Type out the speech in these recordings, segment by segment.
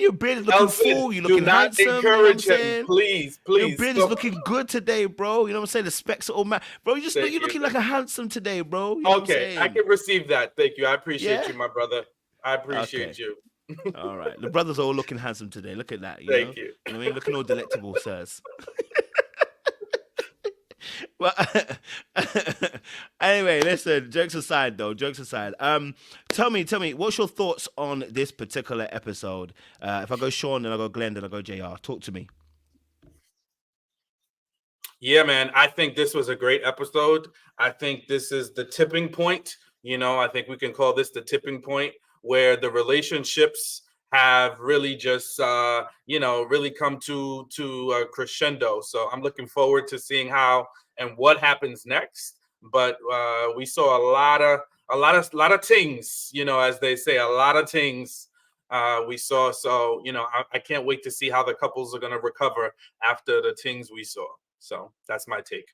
your beard is looking Nelson, full. You're do looking not handsome. You know what I'm encourage him, saying? please, Your please. beard is Stop. looking good today, bro. You know what I'm saying? The specs are all bro. You're Thank you. looking like a handsome today, bro. You know what I'm Okay, I saying? can receive that. Thank you. I appreciate Yeah. you, my brother. I appreciate Okay. you. All right. The brothers are all looking handsome today. Look at that. You Thank know. you. You know what I mean? Looking all delectable, sirs. Well, anyway, listen. Jokes aside, though. Jokes aside. Tell me, what's your thoughts on this particular episode? If I go Sean, then I go Glenn, then I go Jr. Talk to me. Yeah, man. I think this was a great episode. I think this is the tipping point. I think we can call this the tipping point where the relationships have really just, really come to a crescendo. So I'm looking forward to seeing how and what happens next. But we saw a lot of things. As they say, a lot of things we saw. So I can't wait to see how the couples are going to recover after the things we saw. So that's my take.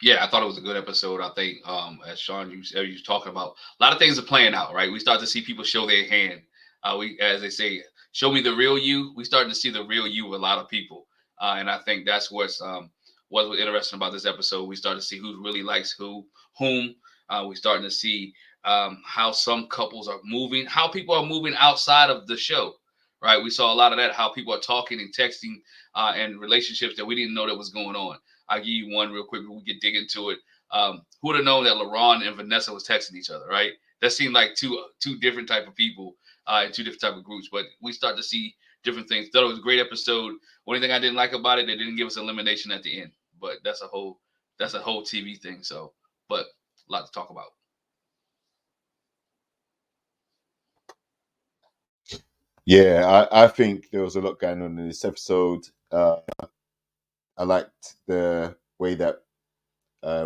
Yeah, I thought it was a good episode. I think, as Sean you was talking about, a lot of things are playing out, right? We start to see people show their hand. As they say, show me the real you. We starting to see the real you with a lot of people, and I think that's what was interesting about this episode. We start to see who really likes whom. We starting to see how some couples are moving, how people are moving outside of the show. Right, we saw a lot of that. How people are talking and texting, and relationships that we didn't know that was going on. I'll give you one real quick before we get dig into it. Who would have known that Laron and Vanessa was texting each other, right? That seemed like two different type of people in two different type of groups. But we start to see different things. Thought it was a great episode. Only thing I didn't like about it, they didn't give us elimination at the end. But that's a whole TV thing. So, but a lot to talk about. Yeah, I think there was a lot going on in this episode. I liked the way that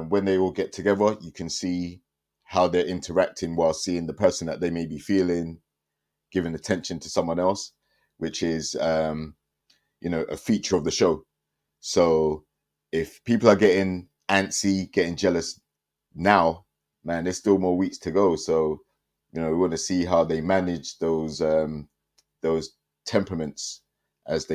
when they all get together, you can see how they're interacting while seeing the person that they may be feeling, giving attention to someone else, which is, a feature of the show. So if people are getting antsy, getting jealous now, man, there's still more weeks to go. So, we want to see how they manage those temperaments as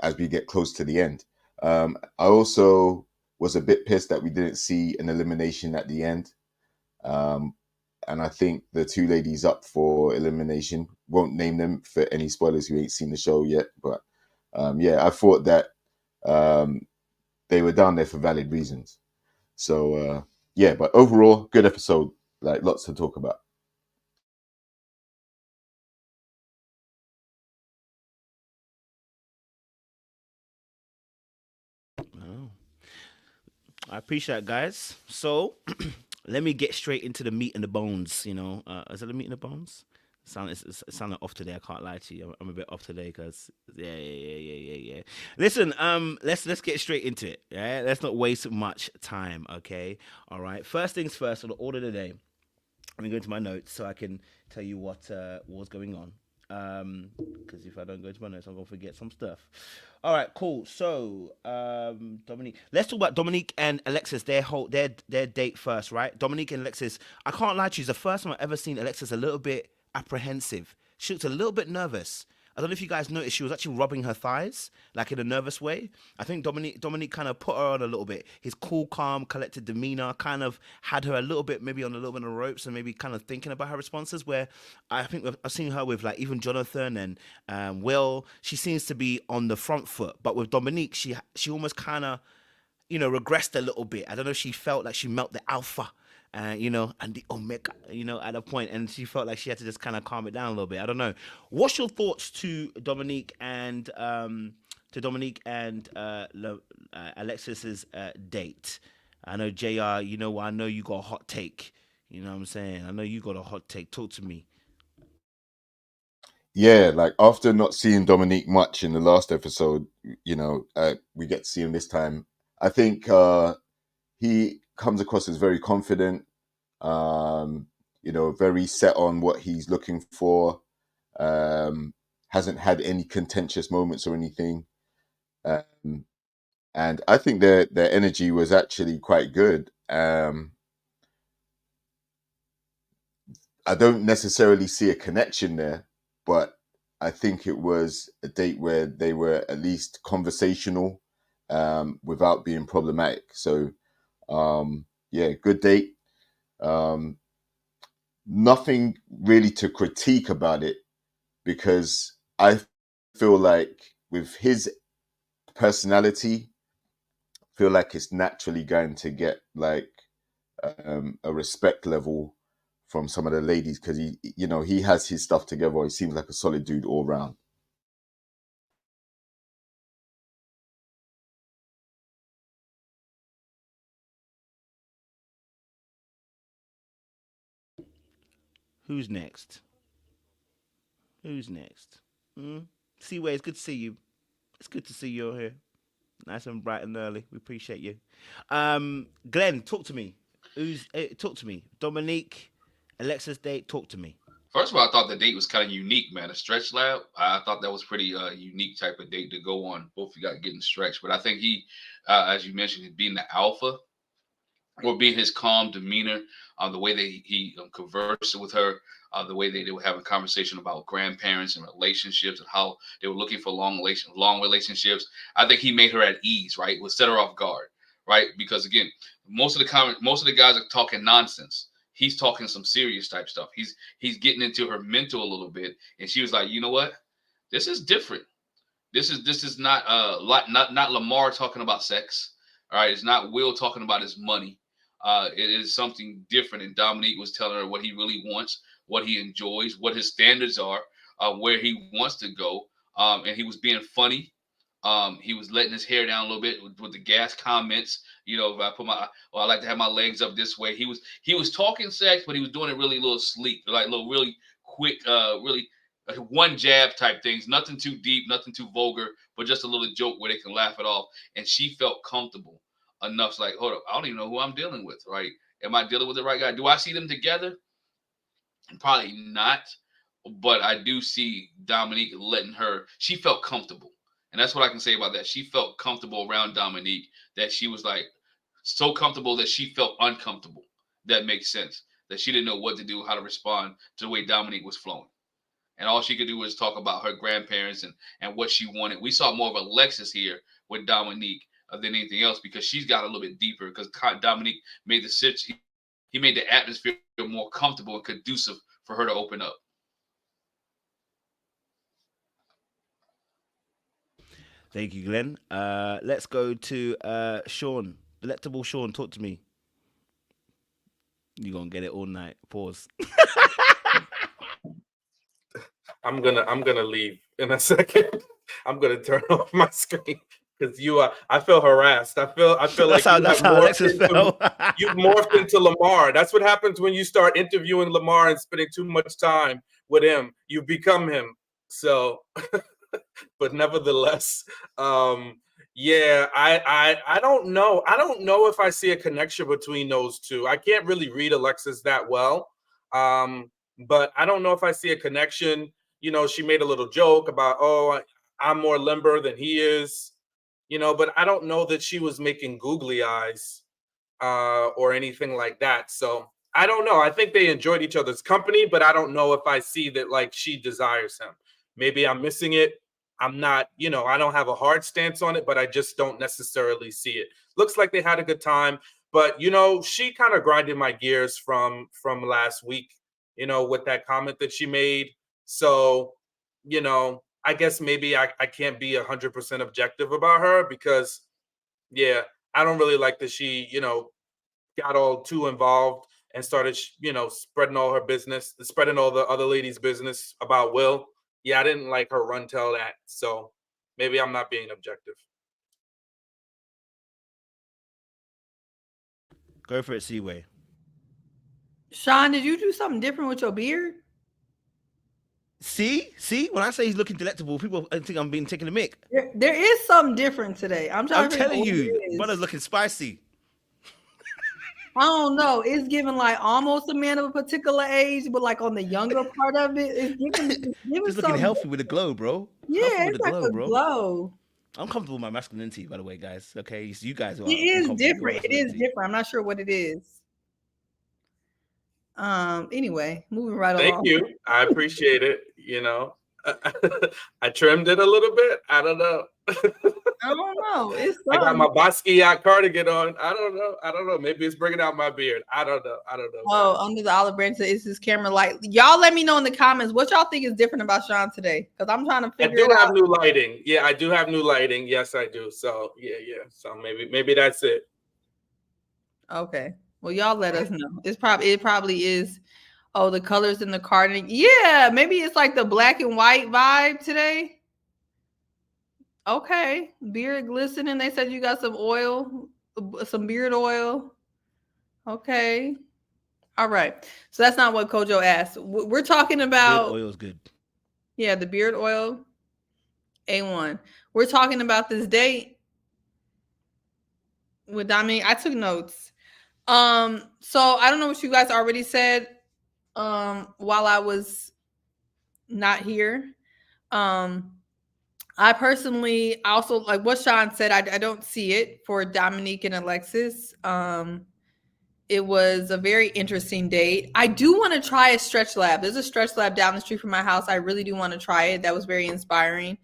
as we get close to the end. I also was a bit pissed that we didn't see an elimination at the end. And I think the two ladies up for elimination, won't name them for any spoilers who ain't seen the show yet. But I thought that they were down there for valid reasons. So, but overall, good episode. Like, lots to talk about. Oh. I appreciate it, guys. So let me get straight into the meat and the bones. Is it the meat and the bones? It's sounding off today. I can't lie to you. I'm a bit off today because yeah. Listen, let's get straight into it. Yeah, let's not waste much time. Okay, all right. First things first. On the order of the day, let me go into my notes so I can tell you what was going on. Because if I don't go to my notes, I'm gonna forget some stuff. All right, cool. So, Dominique, let's talk about Dominique and Alexis. Their date first, right? Dominique and Alexis. I can't lie to you. It's the first time I've ever seen Alexis a little bit apprehensive. She looked a little bit nervous. I don't know if you guys noticed, she was actually rubbing her thighs, like in a nervous way. I think Dominique kind of put her on a little bit. His cool, calm, collected demeanor kind of had her a little bit, maybe on a little bit of the ropes, and maybe kind of thinking about her responses. Where I think I've seen her with like even Jonathan and Will. She seems to be on the front foot, but with Dominique, she almost kind of regressed a little bit. I don't know if she felt like she melted the alpha. And the omega, at a point, and she felt like she had to just kind of calm it down a little bit. I don't know. What's your thoughts to Dominique and Alexis's date? I know JR. I know you got a hot take. You know what I'm saying? I know you got a hot take. Talk to me. Yeah, like after not seeing Dominique much in the last episode, we get to see him this time. I think he comes across as very confident, very set on what he's looking for. Hasn't had any contentious moments or anything. And I think their energy was actually quite good. I don't necessarily see a connection there, but I think it was a date where they were at least conversational, without being problematic. So, yeah, good date. Nothing really to critique about it, because I feel like with his personality, I feel like it's naturally going to get like a respect level from some of the ladies, because he has his stuff together. He seems like a solid dude all round. Who's next? Who's next? Seaway, it's good to see you. It's good to see you here. Nice and bright and early. We appreciate you. Glenn, talk to me. Talk to me? Dominique, Alexa's date. Talk to me. First of all, I thought the date was kind of unique, man. A stretch lab. I thought that was pretty unique type of date to go on. Both of you got getting stretched, but I think he, as you mentioned, being the alpha, or being his calm demeanor, the way that he conversed with her, the way they were having a conversation about grandparents and relationships and how they were looking for long relationships. I think he made her at ease, right? Would set her off guard, right? Because again, most of the guys are talking nonsense. He's talking some serious type stuff. He's getting into her mental a little bit, and she was like, you know what? This is different. This is not not Lamar talking about sex. All right, it's not Will talking about his money. It is something different. And Dominique was telling her what he really wants, what he enjoys, what his standards are, where he wants to go. And he was being funny. He was letting his hair down a little bit with the gas comments. You know, if I put I like to have my legs up this way. He was talking sex, but he was doing it really a little sleek, like a little really quick, really one jab type things. Nothing too deep, nothing too vulgar, but just a little joke where they can laugh it off. And she felt comfortable enough. It's like, hold up, I don't even know who I'm dealing with, right? Am I dealing with the right guy? Do I see them together? Probably not. But I do see Dominique letting her, she felt comfortable. And that's what I can say about that. She felt comfortable around Dominique, that she was like so comfortable that she felt uncomfortable. That makes sense. That she didn't know what to do, how to respond to the way Dominique was flowing. And all she could do was talk about her grandparents and what she wanted. We saw more of Alexis here with Dominique than anything else, because she's got a little bit deeper, because Dominique made he made the atmosphere more comfortable and conducive for her to open up. Thank you, Glenn. Let's go to Sean. Delectable Sean, talk to me. You're gonna get it all night. Pause. I'm gonna leave in a second. I'm gonna turn off my screen because I feel harassed. I feel like that's how Alexis felt. You've morphed into Lamar. That's what happens when you start interviewing Lamar and spending too much time with him. You become him. So, but nevertheless, yeah, I don't know. I don't know if I see a connection between those two. I can't really read Alexis that well, but I don't know if I see a connection. You know, she made a little joke about, oh, I'm more limber than he is, you know, but I don't know that she was making googly eyes or anything like that. So I don't know. I think they enjoyed each other's company, but I don't know if I see that like she desires him. Maybe I'm missing it. I'm not, you know, I don't have a hard stance on it, but I just don't necessarily see it. Looks like they had a good time, but you know, she kind of grinded my gears from last week, you know, with that comment that she made. So, you know, I guess maybe I can't be 100% objective about her because, yeah, I don't really like that she, you know, got all too involved and started, you know, spreading all her business, spreading all the other ladies' business about Will. Yeah, I didn't like her run tell that. So maybe I'm not being objective. Go for it, Seaway. Sean, did you do something different with your beard? See, when I say he's looking delectable, people think I'm being taking a mick. There is something different today. I'm telling you, brother's looking spicy. I don't know. It's giving like almost a man of a particular age, but like on the younger part of it, it's giving just looking healthy with a glow, bro. Yeah, it's like a glow. I'm comfortable with my masculinity, by the way, guys. Okay, so you guys are. It is different. It is different. I'm not sure what it is. Anyway, moving right along. Thank you. I appreciate it. You know, I trimmed it a little bit. I don't know. I don't know. It's I got something. my Basquiat cardigan on. I don't know. Maybe it's bringing out my beard. I don't know. Oh, under the olive branch is his camera light. Y'all let me know in the comments what y'all think is different about Sean today. Because I'm trying to I figure it do have out. new lighting. Yeah, I do have new lighting. Yes, I do. So yeah. So maybe that's it. Okay. Well, y'all let us know. It probably is. Oh, the colors in the cardigan. Yeah, maybe it's like the black and white vibe today. Okay. Beard glistening. They said you got some oil, some beard oil. Okay. All right. So that's not what Kojo asked. We're talking about Beard oil is good. Yeah, the beard oil. A1. We're talking about this date with Dominique. I took notes. So I don't know what you guys already said while I was not here. I personally also like what Sean said. I don't see it for Dominique and Alexis. It was a very interesting date. I do want to try a stretch lab. There's a stretch lab down the street from my house. I really do want to try it. That was very inspiring.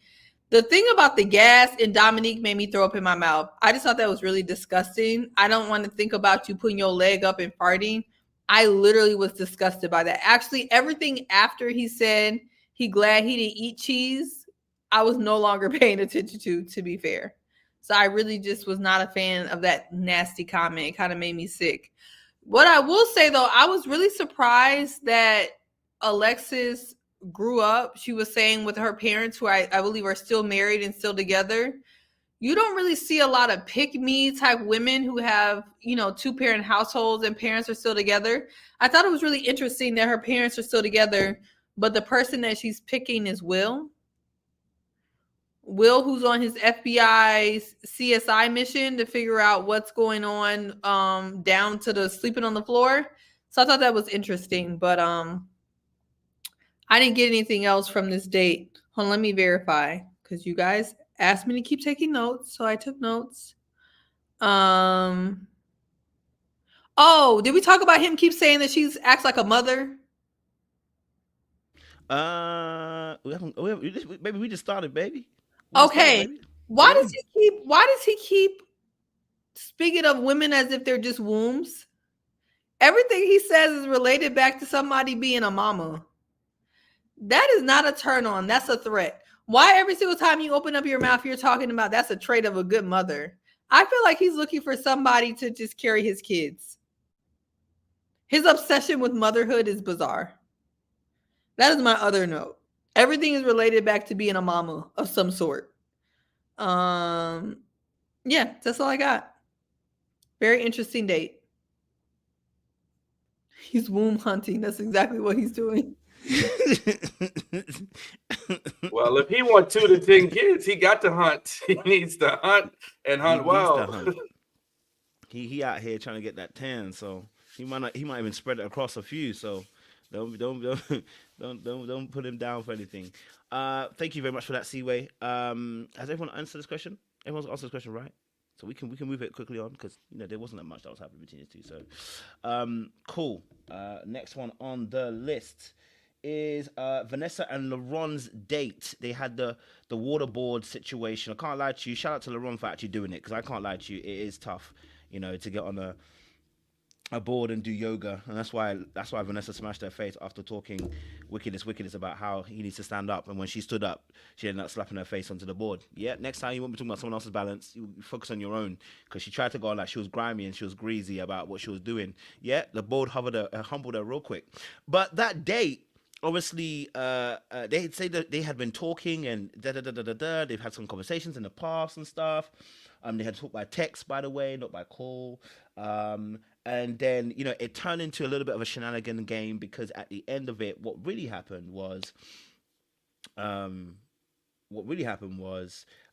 The thing about the gas and Dominique made me throw up in my mouth. I just thought that was really disgusting. I don't want to think about you putting your leg up and farting. I literally was disgusted by that. Actually, everything after he said he glad he didn't eat cheese, I was no longer paying attention to be fair. So I really just was not a fan of that nasty comment. It kind of made me sick. What I will say though, I was really surprised that Alexis grew up. She was saying with her parents, who I believe are still married and still together. You don't really see a lot of pick-me type women who have, two-parent households and parents are still together. I thought it was really interesting that her parents are still together, but the person that she's picking is Will. Will, who's on his FBI CSI mission to figure out what's going on down to the sleeping on the floor. So I thought that was interesting, but I didn't get anything else from this date. Hold on, let me verify because you guys asked me to keep taking notes, so I took notes. Oh, did we talk about him keep saying that she acts like a mother? Maybe we just started, baby. Okay. Why does he keep speaking of women as if they're just wombs? Everything he says is related back to somebody being a mama. That is not a turn on. That's a threat. Why every single time you open up your mouth, you're talking about that's a trait of a good mother? I feel like he's looking for somebody to just carry his kids. His obsession with motherhood is bizarre. That is my other note. Everything is related back to being a mama of some sort. Yeah, that's all I got. Very interesting date. He's womb hunting. That's exactly what he's doing. Well, if he wants 2 to 10 kids, he got to hunt. He needs to hunt and hunt well. He out here trying to get that 10, so he might even spread it across a few. So don't put him down for anything. Thank you very much for that, Seaway. Has everyone answered this question? Everyone's answered this question, right? So we can move it quickly on because there wasn't that much that was happening between the two. So cool. Next one on the list is Vanessa and Laron's date. They had the waterboard situation. I can't lie to you. Shout out to Laron for actually doing it because I can't lie to you. It is tough, to get on a board and do yoga, and that's why Vanessa smashed her face after talking wickedness about how he needs to stand up, and when she stood up, she ended up slapping her face onto the board. Yeah, next time you won't be talking about someone else's balance, you focus on your own, because she tried to go on like she was grimy and she was greasy about what she was doing. Yeah, the board humbled her real quick. But that date, obviously, they say that they had been talking and they've had some conversations in the past and stuff. They had talked by text, by the way, not by call. And then, it turned into a little bit of a shenanigan game because at the end of it, what really happened was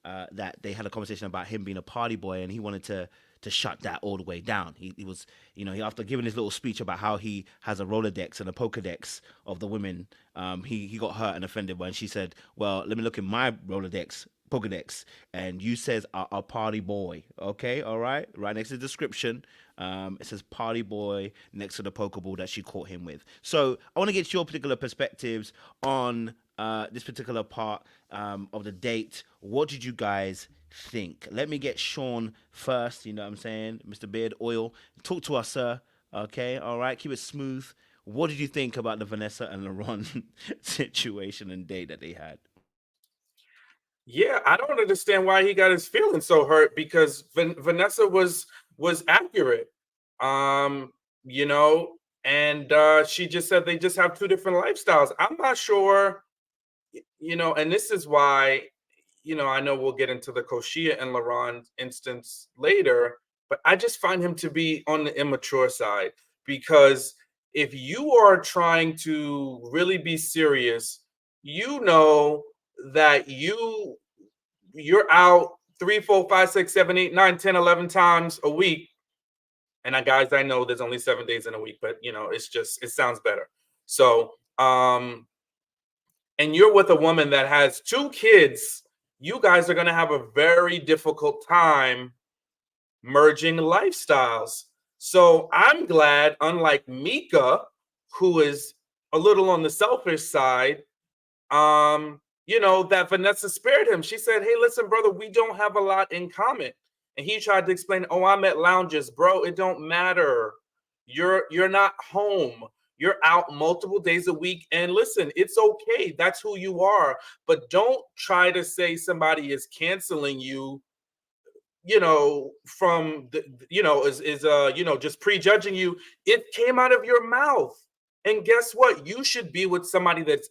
that they had a conversation about him being a party boy and he wanted to shut that all the way down. He was, after giving his little speech about how he has a Rolodex and a Pokedex of the women, he got hurt and offended when she said, well, let me look in my Pokedex, and you says a party boy. Okay, all right, right next to the description, it says party boy next to the Pokeball that she caught him with. So I want to get your particular perspectives on this particular part of the date. What did you guys think? Let me get Sean first. You know what I'm saying, Mr. Beard Oil. Talk to us, sir. Okay, all right. Keep it smooth. What did you think about the Vanessa and Laron situation and date that they had? Yeah, I don't understand why he got his feelings so hurt because Vanessa was accurate. Um, you know, and she just said they just have two different lifestyles. I'm not sure, and this is why, I know we'll get into the Koshiea and Laron instance later, but I just find him to be on the immature side because if you are trying to really be serious, you know that you're out 3, 4, 5, 6, 7, 8, 9, 10, 11 times a week. And guys, I know there's only 7 days in a week, but it sounds better. So, and you're with a woman that has 2 kids, you guys are going to have a very difficult time merging lifestyles. So I'm glad, unlike Mika, who is a little on the selfish side, that Vanessa spared him. She said, "Hey, listen, brother, we don't have a lot in common." And he tried to explain, "Oh, I'm at lounges, bro. It don't matter. You're not home. You're out multiple days a week. And listen, it's okay. That's who you are. But don't try to say somebody is canceling you, from the, just prejudging you. It came out of your mouth. And guess what? You should be with somebody that's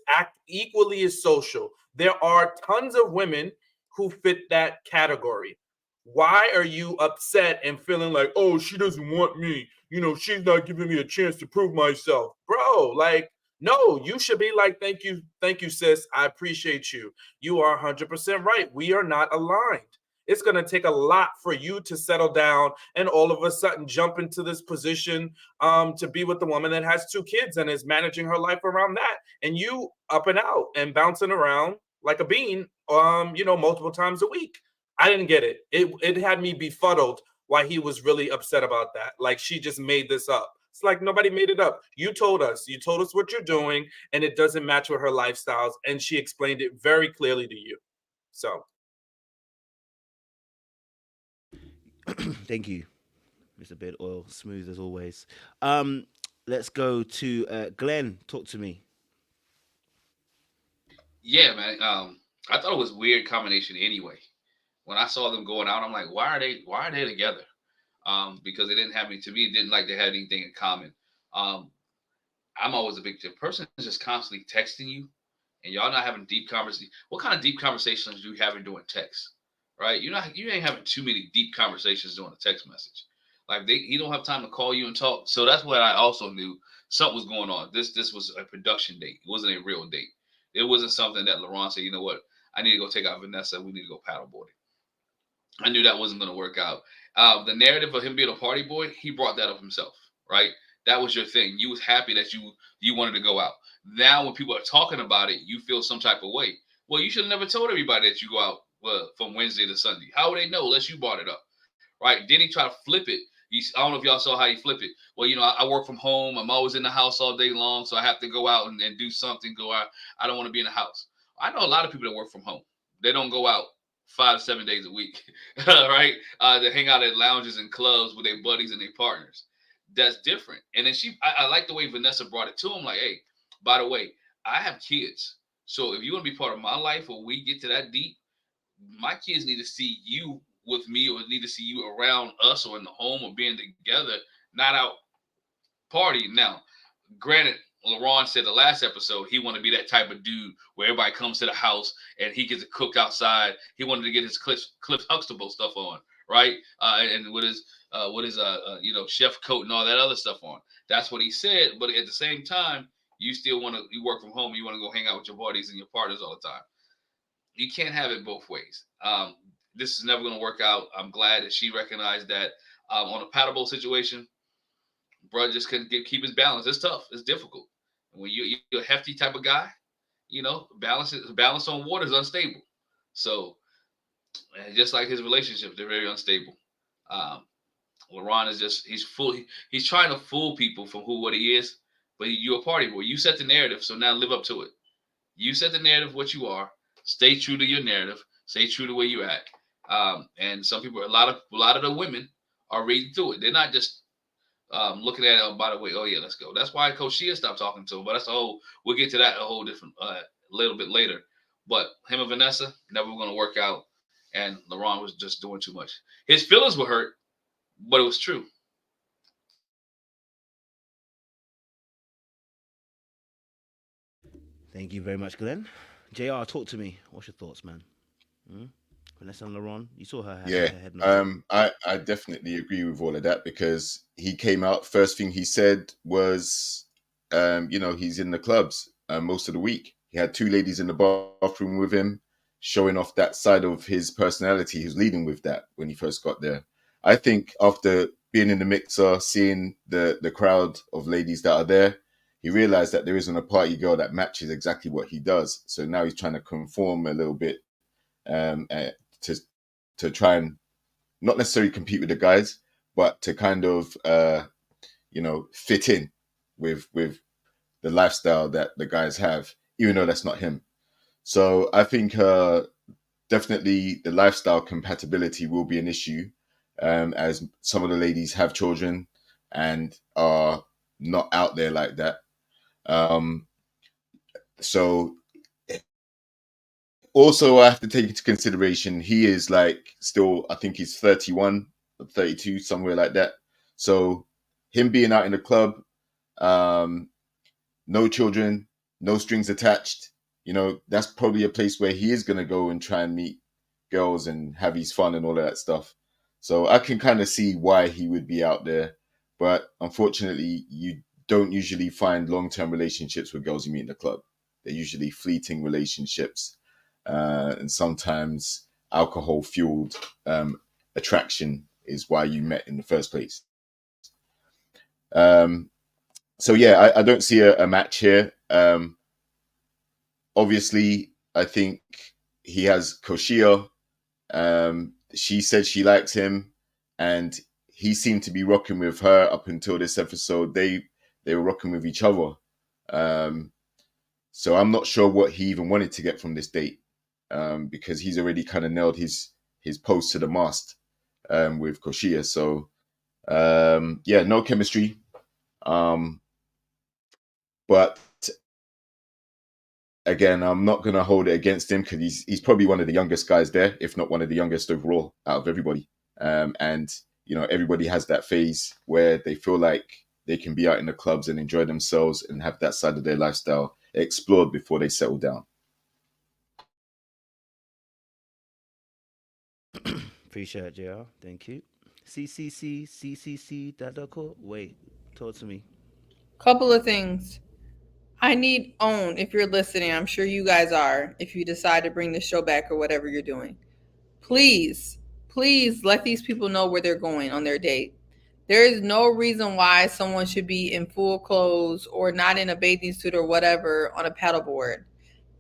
equally as social. There are tons of women who fit that category. Why are you upset and feeling like, oh, she doesn't want me? She's not giving me a chance to prove myself. Bro, like, no, you should be like, thank you, sis. I appreciate you. You are 100% right. We are not aligned. It's going to take a lot for you to settle down and all of a sudden jump into this position to be with the woman that has 2 kids and is managing her life around that. And you up and out and bouncing around like a bean, multiple times a week. I didn't get it. It had me befuddled why he was really upset about that. Like she just made this up. It's like nobody made it up. You told us what you're doing and it doesn't match with her lifestyles. And she explained it very clearly to you. So. Thank you, Mr. Beard Oil. Smooth as always. Let's go to Glenn. Talk to me. Yeah, man. I thought it was a weird combination anyway. When I saw them going out, I'm like, why are they together? Because they didn't have any, to me, it didn't like they had anything in common. I'm always a big person is just constantly texting you and y'all not having deep conversations. What kind of deep conversations do you having during text? Right? You ain't having too many deep conversations during a text message. Like he don't have time to call you and talk. So that's what I also knew something was going on. This was a production date. It wasn't a real date. It wasn't something that Laron said, you know what, I need to go take out Vanessa. We need to go paddleboarding. I knew that wasn't going to work out. The narrative of him being a party boy, he brought that up himself, right? That was your thing. You was happy that you wanted to go out. Now when people are talking about it, you feel some type of way. Well, you should have never told everybody that you go out from Wednesday to Sunday. How would they know unless you brought it up, right? Then he tried to flip it. I don't know if y'all saw how he flipped it. Well, I work from home. I'm always in the house all day long, so I have to go out and do something, go out. I don't want to be in the house. I know a lot of people that work from home. They don't go out 5 to 7 days a week, right? They hang out at lounges and clubs with their buddies and their partners. That's different. And then I like the way Vanessa brought it to him. Like, hey, by the way, I have kids. So if you want to be part of my life or we get to that deep, my kids need to see you with me or need to see you around us or in the home or being together, not out partying. Now, granted, Laron said the last episode he wanted to be that type of dude where everybody comes to the house and he gets to cook outside. He wanted to get his Cliff Huxtable stuff on, right? And with his chef coat and all that other stuff on. That's what he said. But at the same time, you still you work from home. You want to go hang out with your buddies and your partners all the time. You can't have it both ways. This is never going to work out. I'm glad that she recognized that on a paddleboard situation, bro just couldn't keep his balance. It's tough. It's difficult. When you're a hefty type of guy, balance on water is unstable. So just like his relationships, they're very unstable. Laron is he's trying to fool people from what he is, but you're a party boy. You set the narrative, so now live up to it. You set the narrative what you are. Stay true to your narrative. Stay true to where you're at. And some people, a lot of the women are reading through it. They're not just looking at it by the way. Oh yeah, let's go. That's why Koshiea stopped talking to him. But that's a whole. We'll get to that a whole different little bit later. But him and Vanessa never going to work out, and Laron was just doing too much. His feelings were hurt, but it was true. Thank you very much, Glenn. JR, talk to me. What's your thoughts, man? Hmm? Vanessa and Laron, you saw her, Yeah, her head nodding. I definitely agree with all of that because he came out. First thing he said was, he's in the clubs most of the week. He had two ladies in the bathroom with him, showing off that side of his personality. He was leading with that when he first got there. I think after being in the mixer, seeing the crowd of ladies that are there, he realized that there isn't a party girl that matches exactly what he does. So now he's trying to conform a little bit um, uh, to try and not necessarily compete with the guys, but to kind of fit in with the lifestyle that the guys have, even though that's not him. So I think definitely the lifestyle compatibility will be an issue, as some of the ladies have children and are not out there like that. So also I have to take into consideration he is like still, I think he's 31 or 32, somewhere like that. So him being out in the club, no children, no strings attached, that's probably a place where he is going to go and try and meet girls and have his fun and all of that stuff. So I can kind of see why he would be out there. But unfortunately, you don't usually find long-term relationships with girls you meet in the club. They're usually fleeting relationships. And sometimes alcohol-fueled attraction is why you met in the first place. So yeah, I don't see a match here. Obviously, I think he has Koshiea. She said she likes him, and he seemed to be rocking with her up until this episode. They were rocking with each other. So I'm not sure what he even wanted to get from this date, because he's already kind of nailed his post to the mast with Koshiea. So yeah, no chemistry. But again, I'm not going to hold it against him because he's probably one of the youngest guys there, if not one of the youngest overall out of everybody. And everybody has that phase where they feel like they can be out in the clubs and enjoy themselves and have that side of their lifestyle explored before they settle down. Appreciate it, JR. Thank you. CCC, Dada Court. Wait, talk to me. Couple of things. I need OWN, if you're listening, I'm sure you guys are, if you decide to bring the show back or whatever you're doing. Please let these people know where they're going on their date. There is no reason why someone should be in full clothes or not in a bathing suit or whatever on a paddleboard.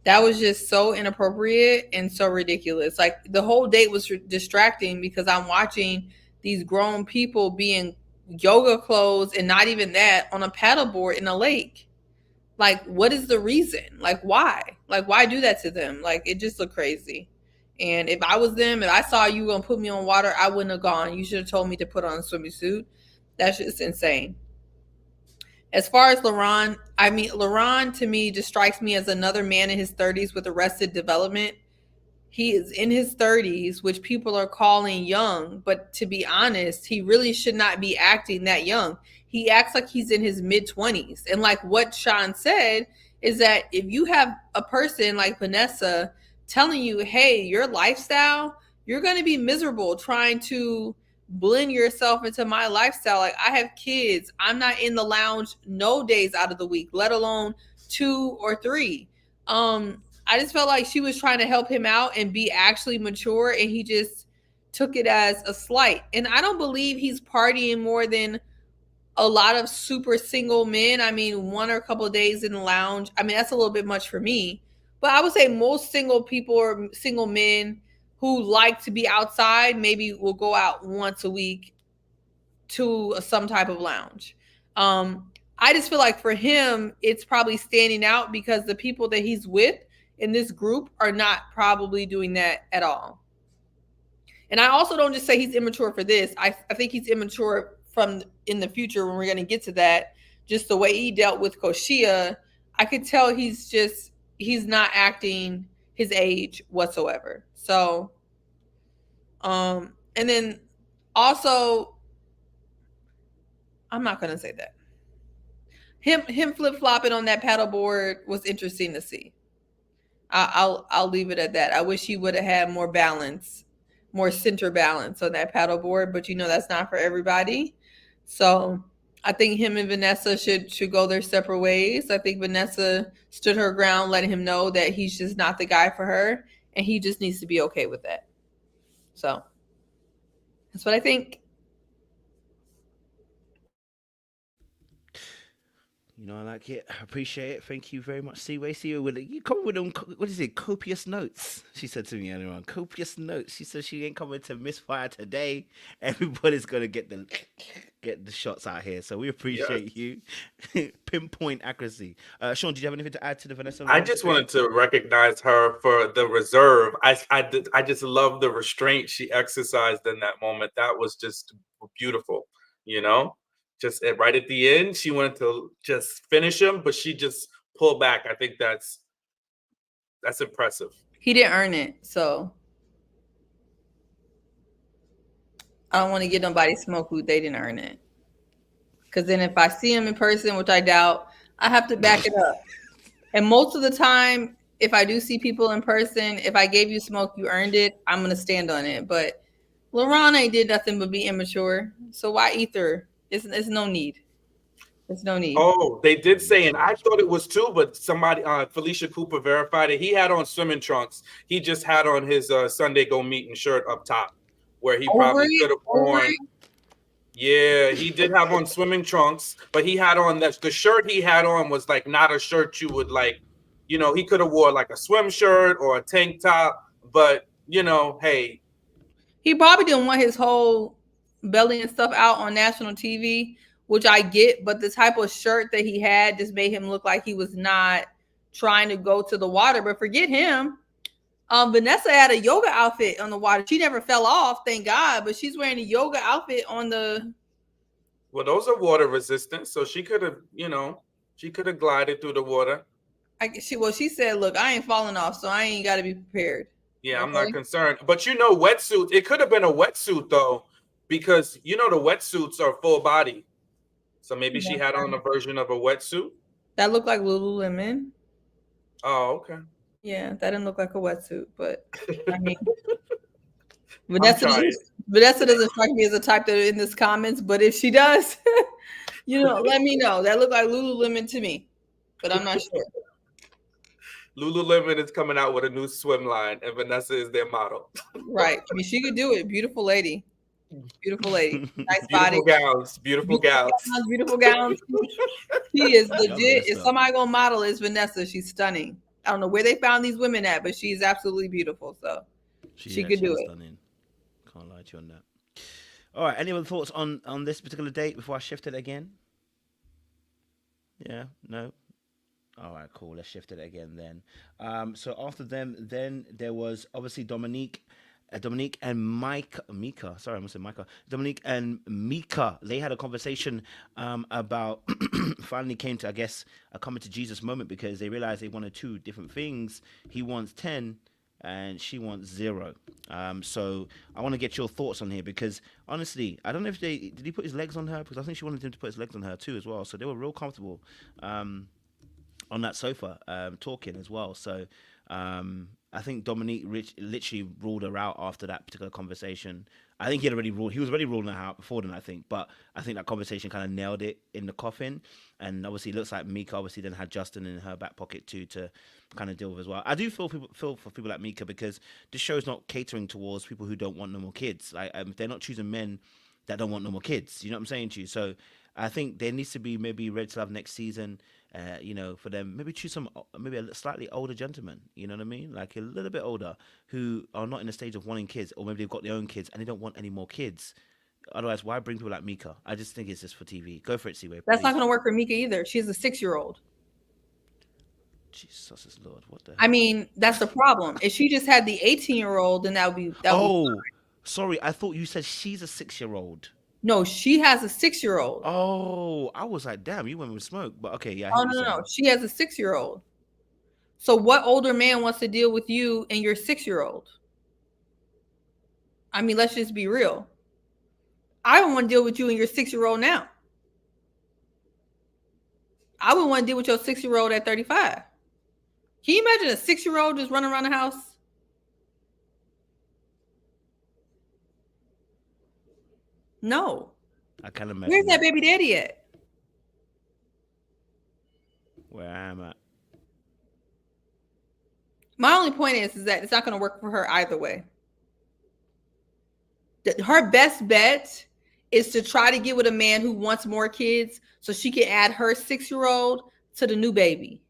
That was just so inappropriate and so ridiculous. Like, the whole date was distracting because I'm watching these grown people be in yoga clothes and not even that on a paddleboard in a lake. Like, what is the reason? Like, why? Like, why do that to them? Like, it just looked crazy. And if I was them, if I saw you gonna put me on water, I wouldn't have gone. You should have told me to put on a swimming suit. That's just insane. As far as Laron, I mean, Laron to me just strikes me as another man in his 30s with arrested development. He is in his 30s, which people are calling young, but to be honest, he really should not be acting that young. He acts like he's in his mid 20s. And like what Sean said is that if you have a person like Vanessa telling you, hey, your lifestyle, you're going to be miserable trying to blend yourself into my lifestyle. Like, I have kids. I'm not in the lounge no days out of the week, let alone 2 or 3. I just felt like she was trying to help him out and be actually mature, and he just took it as a slight. And I don't believe he's partying more than a lot of super single men. I mean, 1 or a couple of days in the lounge. I mean, that's a little bit much for me. But I would say most single people or single men who like to be outside maybe will go out once a week to some type of lounge. I just feel like for him, it's probably standing out because the people that he's with in this group are not probably doing that at all. And I also don't just say he's immature for this. I think he's immature from in the future when we're going to get to that. Just the way he dealt with Koshiea, I could tell he's not acting his age whatsoever. So, and then also, I'm not going to say that. Him flip flopping on that paddleboard was interesting to see. I'll leave it at that. I wish he would have had more balance, more center balance on that paddleboard, but that's not for everybody. So I think him and Vanessa should go their separate ways. I think Vanessa stood her ground, letting him know that he's just not the guy for her, and he just needs to be okay with that. So that's what I think. I like it. I appreciate it. Thank you very much, Seaway. See with you come with them. What is it? Copious notes. She said to me earlier on. Copious notes. She said she ain't coming to misfire today. Everybody's gonna get the shots out here. So we appreciate you. Pinpoint accuracy. Sean, did you have anything to add to the Vanessa? I just wanted to recognize her for the reserve. I just love the restraint she exercised in that moment. That was just beautiful. Just right at the end, she wanted to just finish him, but she just pulled back. I think that's impressive. He didn't earn it, so I don't want to get nobody smoke who they didn't earn it. Because then if I see him in person, which I doubt, I have to back it up. And most of the time, if I do see people in person, if I gave you smoke, you earned it, I'm going to stand on it. But Laron ain't did nothing but be immature. So why ether? It's no need. There's no need. Oh, they did say, and I thought it was too, but somebody, Felicia Cooper verified it. He had on swimming trunks. He just had on his Sunday Go Meeting shirt up top, where he probably could have worn. Yeah, he did have on swimming trunks, but he had on the shirt he had on was like not a shirt you would like. He could have wore like a swim shirt or a tank top, but hey, he probably didn't want his whole belly and stuff out on national TV, which I get, but the type of shirt that he had just made him look like he was not trying to go to the water. But forget him. Vanessa had a yoga outfit on the water. She never fell off, thank God, but she's wearing a yoga outfit on the. Well, those are water resistant, so she could have glided through the water. She said, "Look, I ain't falling off, so I ain't got to be prepared." Yeah, okay. I'm not concerned, but wetsuit. It could have been a wetsuit though, because the wetsuits are full body. So maybe she had on a version of a wetsuit. That looked like Lululemon. Oh, okay. Yeah, that didn't look like a wetsuit, but I mean, Vanessa doesn't strike me as a type that are in this comments, but if she does, let me know. That looked like Lululemon to me, but I'm not sure. Lululemon is coming out with a new swim line, and Vanessa is their model. Right. I mean, she could do it. Beautiful lady. Beautiful lady. Nice beautiful body. Gowns. Beautiful gowns. Beautiful gowns. She is legit. If somebody gonna model, is Vanessa. She's stunning. I don't know where they found these women at, but she's absolutely beautiful. So she could do it. Stunning. Can't lie to you on that. All right. Any other thoughts on this particular date before I shift it again? Yeah. No. All right, cool. Let's shift it again then. So after them, then there was obviously Dominique and Mika. Sorry, I almost said Micah. Dominique and Mika. They had a conversation about finally came to, I guess, a coming to Jesus moment because they realized they wanted two different things. He wants 10 and she wants 0. So I want to get your thoughts on here because honestly, I don't know if did he put his legs on her, because I think she wanted him to put his legs on her too as well. So they were real comfortable on that sofa talking as well. So I think Dominique literally ruled her out after that particular conversation. I think he was already ruling her out before then, I think. But I think that conversation kind of nailed it in the coffin. And obviously it looks like Mika obviously then had Justin in her back pocket too to kind of deal with as well. I do feel for people like Mika because this show's not catering towards people who don't want no more kids. Like they're not choosing men that don't want no more kids. You know what I'm saying to you? So I think there needs to be maybe Red to Love next season. For them, maybe choose maybe a slightly older gentleman, you know what I mean? Like a little bit older, who are not in the stage of wanting kids, or maybe they've got their own kids and they don't want any more kids. Otherwise, why bring people like Mika? I just think it's just for TV. Go for it, Seaway. That's not going to work for Mika either. She's a 6-year-old. Jesus is Lord. What the hell? I mean, that's the problem. If she just had the 18-year-old, then that would be Oh, sorry. I thought you said she's a 6-year-old. no, she has a 6-year-old. Oh, I was like, damn, you went with smoke. But okay, yeah, I hear Oh what you're no, saying. no, she has a 6-year-old. So what older man wants to deal with you and your 6-year-old? I mean, let's just be real. I don't want to deal with you and your 6-year-old now. I would want to deal with your 6-year-old at 35. Can you imagine a 6-year-old just running around the house? No. I can't imagine. Where's that baby daddy at? Where I am at. My only point is that it's not going to work for her either way. Her best bet is to try to get with a man who wants more kids so she can add her 6-year-old to the new baby.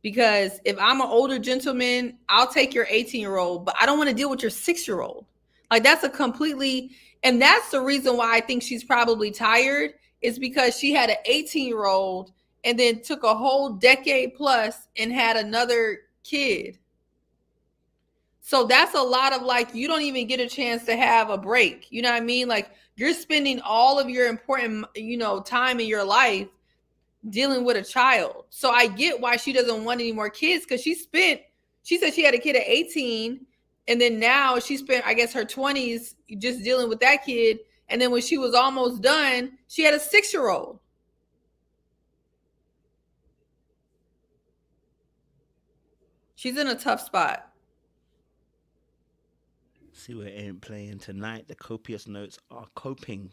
Because if I'm an older gentleman, I'll take your 18-year-old, but I don't want to deal with your 6-year-old. Like that's a completely, and that's the reason why I think she's probably tired, is because she had an 18-year-old and then took a whole decade plus and had another kid. So that's a lot of like, you don't even get a chance to have a break. You know what I mean? Like you're spending all of your important, time in your life dealing with a child. So I get why she doesn't want any more kids, because she said she had a kid at 18 and then now she spent, I guess, her 20s just dealing with that kid. And then when she was almost done, she had a 6-year-old. She's in a tough spot. See what ain't playing tonight. The copious notes are coping.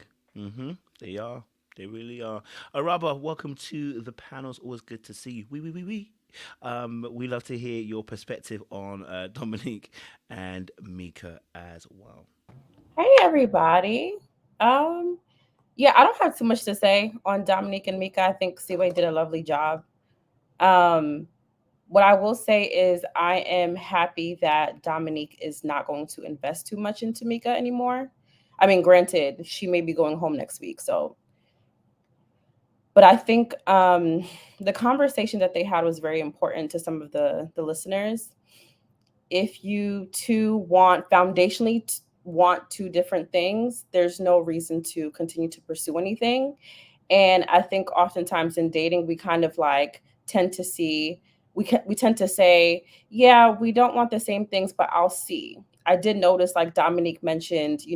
They are. They really are. Araba, welcome to the panels. Always good to see you. We. We love to hear your perspective on Dominique and Mika as well. Hey everybody. Yeah, I don't have too much to say on Dominique and Mika. I think Siwe did a lovely job. What I will say is I am happy that Dominique is not going to invest too much into Mika anymore. I mean, granted, she may be going home next week, so. But I think the conversation that they had was very important to some of the listeners. If you two foundationally want two different things, there's no reason to continue to pursue anything. And I think oftentimes in dating, we kind of like tend to see, we tend to say, yeah, we don't want the same things, but I'll see. I did notice, like Dominique mentioned,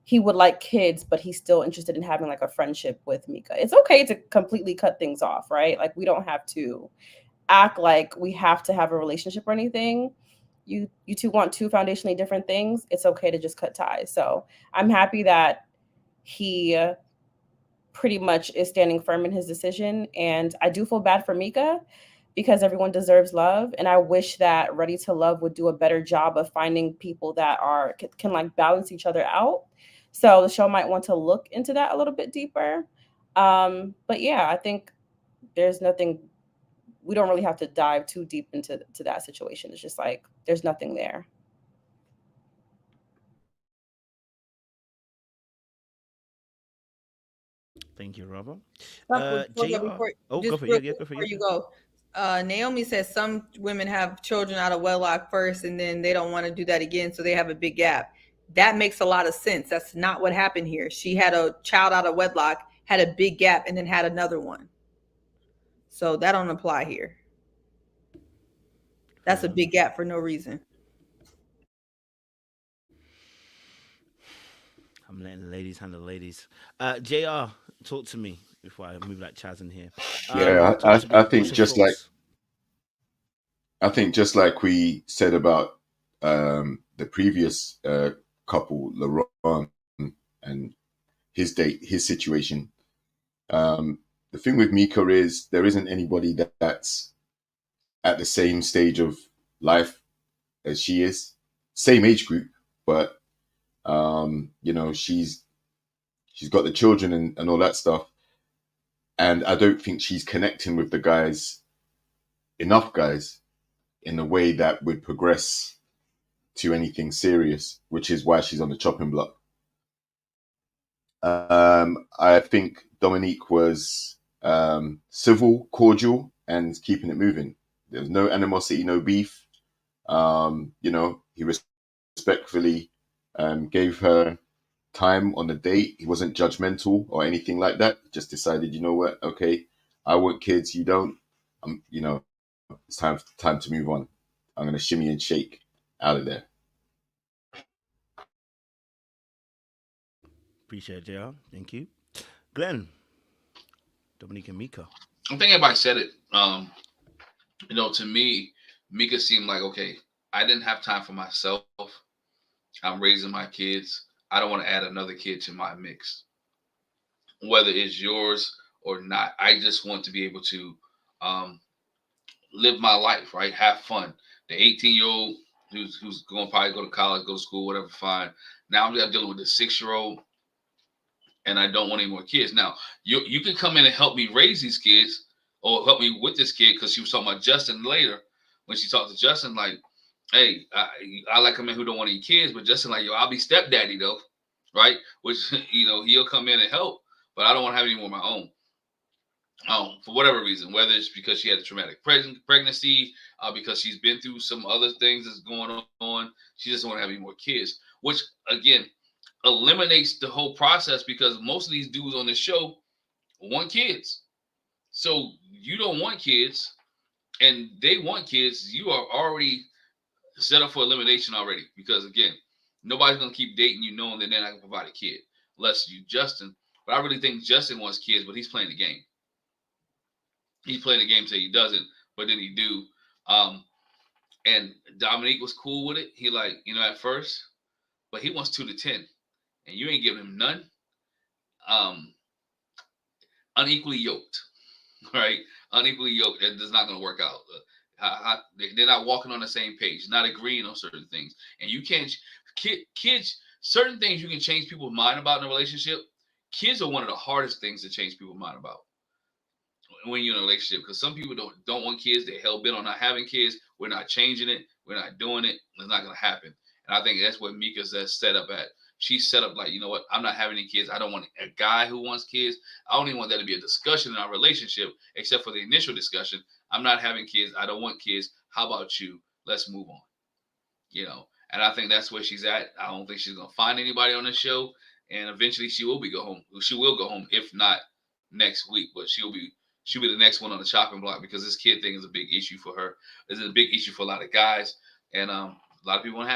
he would like kids, but he's still interested in having like a friendship with Mika. It's okay to completely cut things off, right? Like we don't have to act like we have to have a relationship or anything. You two want two foundationally different things. It's okay to just cut ties. So I'm happy that he pretty much is standing firm in his decision. And I do feel bad for Mika because everyone deserves love. And I wish that Ready to Love would do a better job of finding people that can like balance each other out. So the show might want to look into that a little bit deeper. But yeah, I think there's nothing, we don't really have to dive too deep into that situation. It's just like, there's nothing there. Thank you, Robert. Before you go. Naomi says some women have children out of wedlock first and then they don't want to do that again, so they have a big gap. That makes a lot of sense. That's not what happened here. She had a child out of wedlock, had a big gap, and then had another one. So that don't apply here. That's a big gap for no reason. I'm letting the ladies handle ladies. JR, talk to me before I move like Chaz in here. Yeah, I think just like we said about the previous couple, Laron and his situation. The thing with Mika is there isn't anybody that's at the same stage of life as she is, same age group, but she's got the children and all that stuff, and I don't think she's connecting with enough guys in a way that would progress to anything serious, which is why she's on the chopping block. I think Dominique was civil, cordial, and keeping it moving. There was no animosity, no beef. He respectfully gave her time on the date. He wasn't judgmental or anything like that. He just decided, you know what? Okay, I want kids. You don't. It's time to move on. I'm gonna shimmy and shake out of there. Appreciate it, JR. Thank you. Glenn, Dominique and Mika. I think everybody said it. To me, Mika seemed like, okay, I didn't have time for myself. I'm raising my kids. I don't want to add another kid to my mix, whether it's yours or not. I just want to be able to live my life, right? Have fun. The 18-year-old who's going to probably go to college, go to school, whatever, fine. Now I'm dealing with the 6-year-old, and I don't want any more kids. Now, you can come in and help me raise these kids or help me with this kid, because she was talking about Justin later when she talked to Justin, like, hey, I like a man who don't want any kids, but Justin like, yo, I'll be stepdaddy though, right? Which, he'll come in and help, but I don't want to have any more of my own. For whatever reason, whether it's because she had a traumatic pregnancy, because she's been through some other things that's going on, she doesn't want to have any more kids, which again eliminates the whole process, because most of these dudes on this show want kids. So you don't want kids and they want kids, you are already set up for elimination already, because again, nobody's going to keep dating you knowing that they're not going to provide a kid, unless you Justin. But I really think Justin wants kids, but he's playing the game. He's playing the game till he doesn't, but then he do. And Dominique was cool with it. He like, at first, but he wants 2 to 10, and you ain't giving him none. Unequally yoked, right? Unequally yoked. That's not going to work out. They're not walking on the same page, not agreeing on certain things. And you can't, kids, certain things you can change people's mind about in a relationship. Kids are one of the hardest things to change people's mind about when you're in a relationship, because some people don't want kids. They're hell bent on not having kids. We're not changing it. We're not doing it. It's not going to happen. And I think that's what Mika's set up at. She's set up like, you know what? I'm not having any kids. I don't want a guy who wants kids. I don't even want that to be a discussion in our relationship, except for the initial discussion. I'm not having kids. I don't want kids. How about you? Let's move on. And I think that's where she's at. I don't think she's going to find anybody on the show. And eventually she will go home. She will go home, if not next week, but she'll be the next one on the chopping block, because this kid thing is a big issue for her. It's a big issue for a lot of guys. And a lot of people want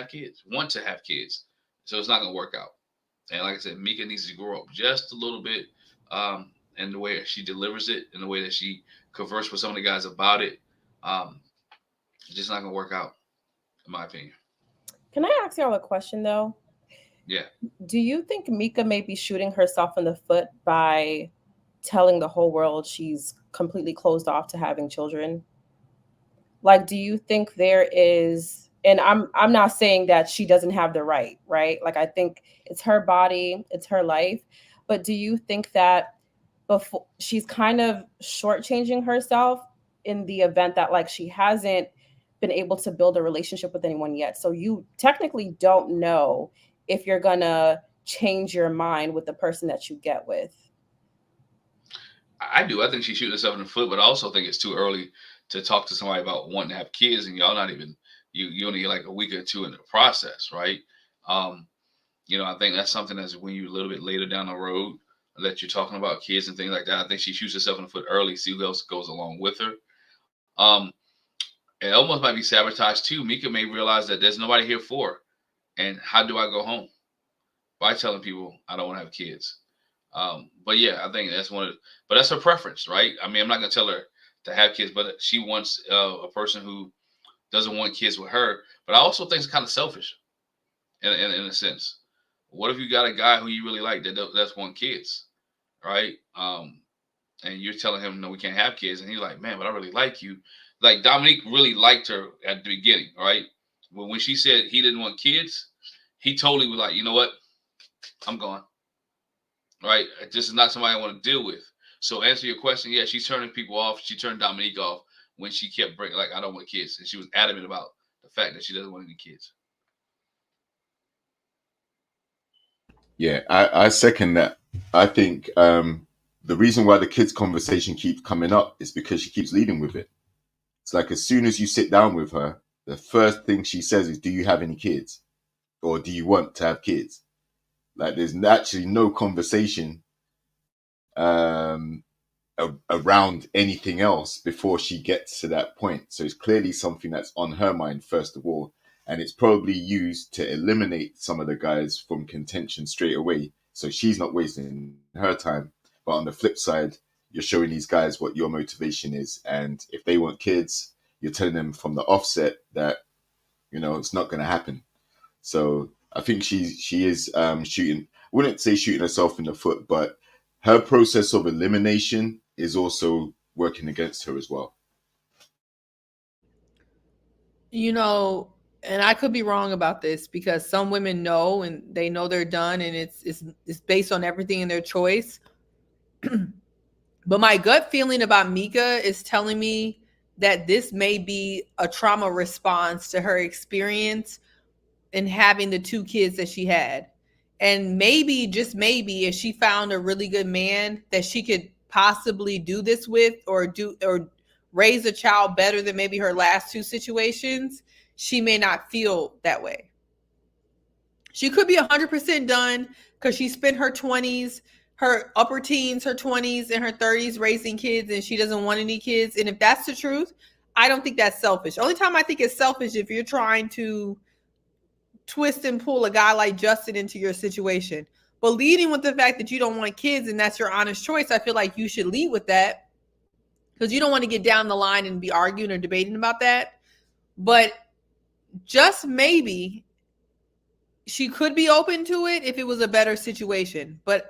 to have kids. So it's not going to work out. And like I said, Mika needs to grow up just a little bit, in the way that she delivers it, in the way that she converses with some of the guys about it. It's just not going to work out, in my opinion. Can I ask y'all a question, though? Yeah. Do you think Mika may be shooting herself in the foot by telling the whole world she's completely closed off to having children? Like, do you think there is, and I'm not saying that she doesn't have the right? Like, I think it's her body, it's her life. But do you think that before she's kind of shortchanging herself in the event that, like, she hasn't been able to build a relationship with anyone yet? So you technically don't know if you're gonna change your mind with the person that you get with. I do. I think she's shooting herself in the foot, but I also think it's too early to talk to somebody about wanting to have kids, and y'all not even, you only get like a week or two in the process, right? I think that's something that's when you're a little bit later down the road that you're talking about kids and things like that. I think she shoots herself in the foot early, see who else goes along with her. It almost might be sabotage too. Mika may realize that there's nobody here for her. And how do I go home? By telling people I don't want to have kids. But yeah, I think but that's her preference, right? I mean, I'm not going to tell her to have kids, but she wants a person who doesn't want kids with her. But I also think it's kind of selfish in a sense. What if you got a guy who you really like that's want kids, right? And you're telling him, no, we can't have kids. And he's like, man, but I really like you. Like, Dominique really liked her at the beginning, right? When she said he didn't want kids, he totally was like, you know what? I'm gone. Right? This is not somebody I want to deal with. So answer your question, yeah, she's turning people off. She turned Dominique off when she kept bringing, like, I don't want kids. And she was adamant about the fact that she doesn't want any kids. Yeah, I second that. I think the reason why the kids conversation keeps coming up is because she keeps leading with it. It's like as soon as you sit down with her, the first thing she says is, "Do you have any kids? Or do you want to have kids?" Like there's actually no conversation around anything else before she gets to that point. So it's clearly something that's on her mind first of all, and it's probably used to eliminate some of the guys from contention straight away. So she's not wasting her time. But on the flip side, you're showing these guys what your motivation is, and if they want kids, you're telling them from the offset that it's not going to happen. So I think she is shooting. I wouldn't say shooting herself in the foot, but her process of elimination is also working against her as well. And I could be wrong about this because some women know and they know they're done, and it's based on everything in their choice. But my gut feeling about Mika is telling me that this may be a trauma response to her experience in having the 2 kids that she had. And maybe, just maybe, if she found a really good man that she could possibly do this with or raise a child better than maybe her last 2 situations, she may not feel that way. She could be 100% done because she spent her 20s, her upper teens, her 20s, and her 30s raising kids, and she doesn't want any kids. And if that's the truth, I don't think that's selfish. The only time I think it's selfish if you're trying to twist and pull a guy like Justin into your situation. But leading with the fact that you don't want kids and that's your honest choice, I feel like you should lead with that because you don't want to get down the line and be arguing or debating about that. But just maybe she could be open to it if it was a better situation. But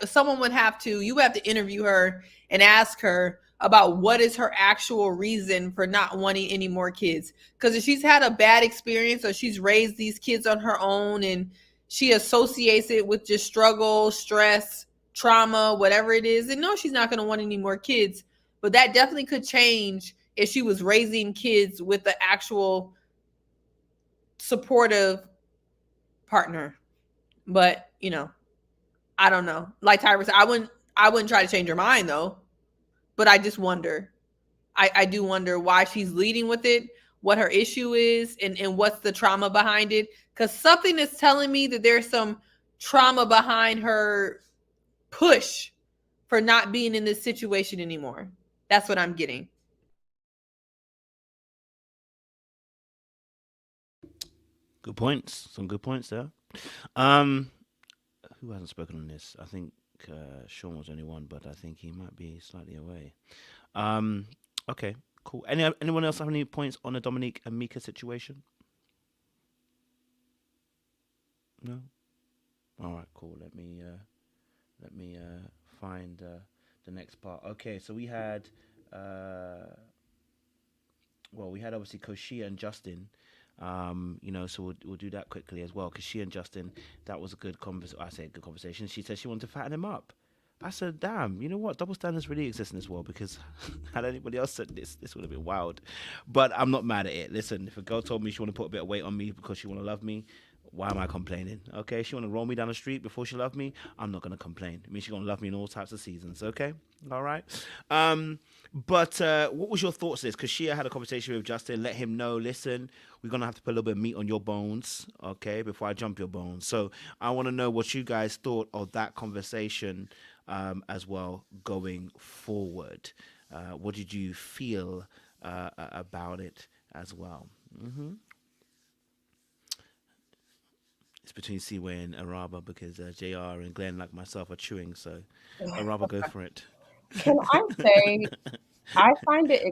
someone would have to interview her and ask her about what is her actual reason for not wanting any more kids. Because if she's had a bad experience or she's raised these kids on her own and she associates it with just struggle, stress, trauma, whatever it is, then no, she's not going to want any more kids. But that definitely could change if she was raising kids with the actual supportive partner. But I don't know. Like Tyra said, I wouldn't try to change her mind though. But I just wonder. I do wonder why she's leading with it, what her issue is, and what's the trauma behind it. Because something is telling me that there's some trauma behind her push for not being in this situation anymore. That's what I'm getting. Good points. Some good points there. Who hasn't spoken on this? I think Sean was only one, but I think he might be slightly away. Okay, cool. Anyone else have any points on the Dominique and Mika situation? No. All right, cool. Let me find the next part. Okay, so we had obviously Koshiea and Justin. So we'll do that quickly as well because she and Justin, that was a good conversation. I say good conversation. She said she wanted to fatten him up. I said, damn, you know what? Double standards really exist in this world because had anybody else said this would have been wild. But I'm not mad at it. Listen, if a girl told me she want to put a bit of weight on me because she want to love me, why am I complaining? Okay, she want to roll me down the street before she love me, I'm not going to complain. I mean, she's going to love me in all types of seasons, okay? All right? But what was your thoughts on this? Because Koshiea had a conversation with Justin, let him know, listen, we're going to have to put a little bit of meat on your bones, okay, before I jump your bones. So I want to know what you guys thought of that conversation as well going forward. What did you feel about it as well? Mm-hmm. It's between Seaway and Araba because JR and Glenn, like myself, are chewing. So Araba, go for it. Can I say, I find it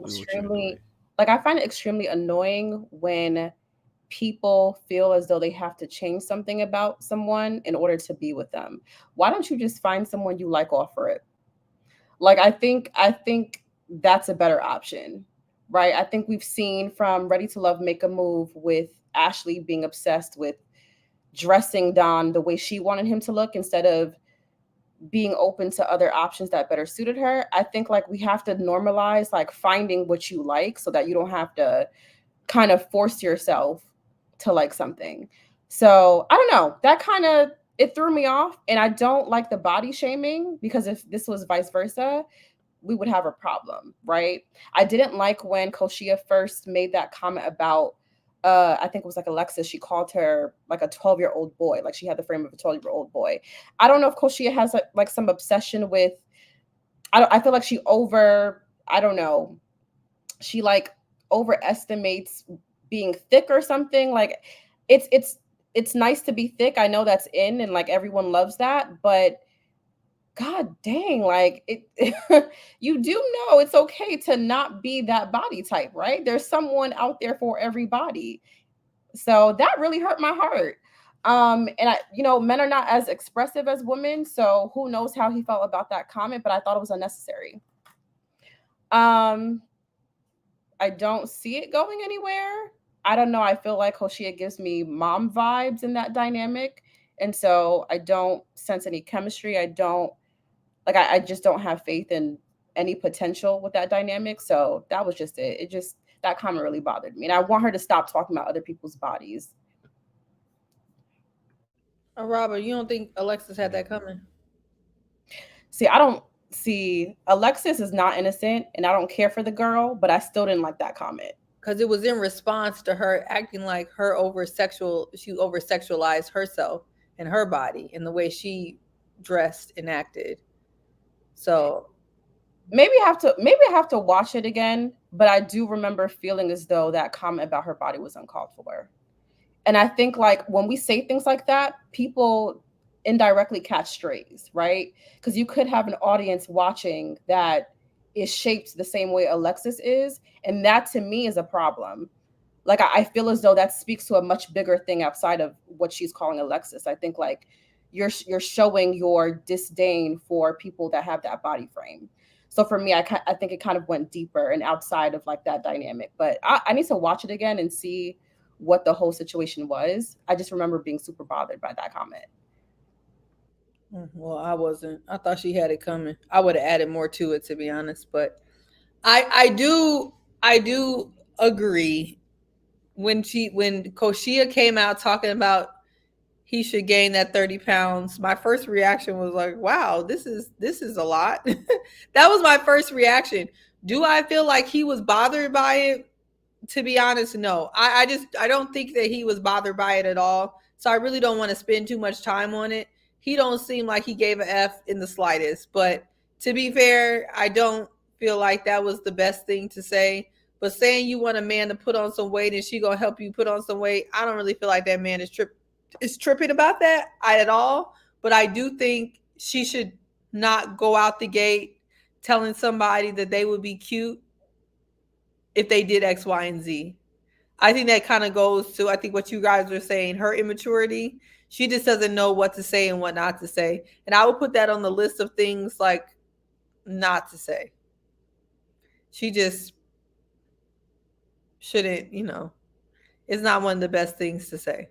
extremely annoying when people feel as though they have to change something about someone in order to be with them. Why don't you just find someone you like, offer it? Like, I think that's a better option, right? I think we've seen from Ready to Love make a move with Ashley being obsessed with dressing Don the way she wanted him to look instead of being open to other options that better suited her. I think like we have to normalize like finding what you like so that you don't have to kind of force yourself to like something. So I don't know, that kind of, it threw me off. And I don't like the body shaming because if this was vice versa, we would have a problem, right? I didn't like when Koshiea first made that comment about I think it was like Alexis. She called her like a 12-year-old boy, like she had the frame of a 12-year-old boy. I don't know if Koshiea has like some obsession with. I feel like I don't know. She like overestimates being thick or something. Like it's nice to be thick. I know that's in and like everyone loves that, but God dang, like it you do know it's okay to not be that body type, right? There's someone out there for everybody. So that really hurt my heart. And I, men are not as expressive as women, so who knows how he felt about that comment, but I thought it was unnecessary. I don't see it going anywhere. I don't know. I feel like Koshiea gives me mom vibes in that dynamic. And so I don't sense any chemistry. I just don't have faith in any potential with that dynamic. So that was just it. That comment really bothered me. And I want her to stop talking about other people's bodies. Robert, you don't think Alexis had that coming? Alexis is not innocent and I don't care for the girl, but I still didn't like that comment. Because it was in response to her acting like she over-sexualized herself and her body and the way she dressed and acted. So maybe I have to watch it again, but I do remember feeling as though that comment about her body was uncalled for. And I think like when we say things like that, people indirectly catch strays, right? Because you could have an audience watching that is shaped the same way Alexis is, and that to me is a problem. Like I feel as though that speaks to a much bigger thing outside of what she's calling Alexis. I think like you're showing your disdain for people that have that body frame. So for me, I think it kind of went deeper and outside of like that dynamic. But I need to watch it again and see what the whole situation was. I just remember being super bothered by that comment. Well, I wasn't. I thought she had it coming. I would have added more to it, to be honest. But I do agree when Koshiea came out talking about he should gain that 30 pounds. My first reaction was like, wow, this is a lot. That was my first reaction. Do I feel like he was bothered by it? To be honest, no. I don't think that he was bothered by it at all. So I really don't want to spend too much time on it. He don't seem like he gave an F in the slightest. But to be fair, I don't feel like that was the best thing to say. But saying you want a man to put on some weight and she gonna help you put on some weight, I don't really feel like that man is tripping about that at all. But I do think she should not go out the gate telling somebody that they would be cute if they did X, Y, and Z. I think that kind of goes to, I think what you guys were saying, her immaturity. She just doesn't know what to say and what not to say. And I would put that on the list of things like not to say. She just shouldn't, it's not one of the best things to say.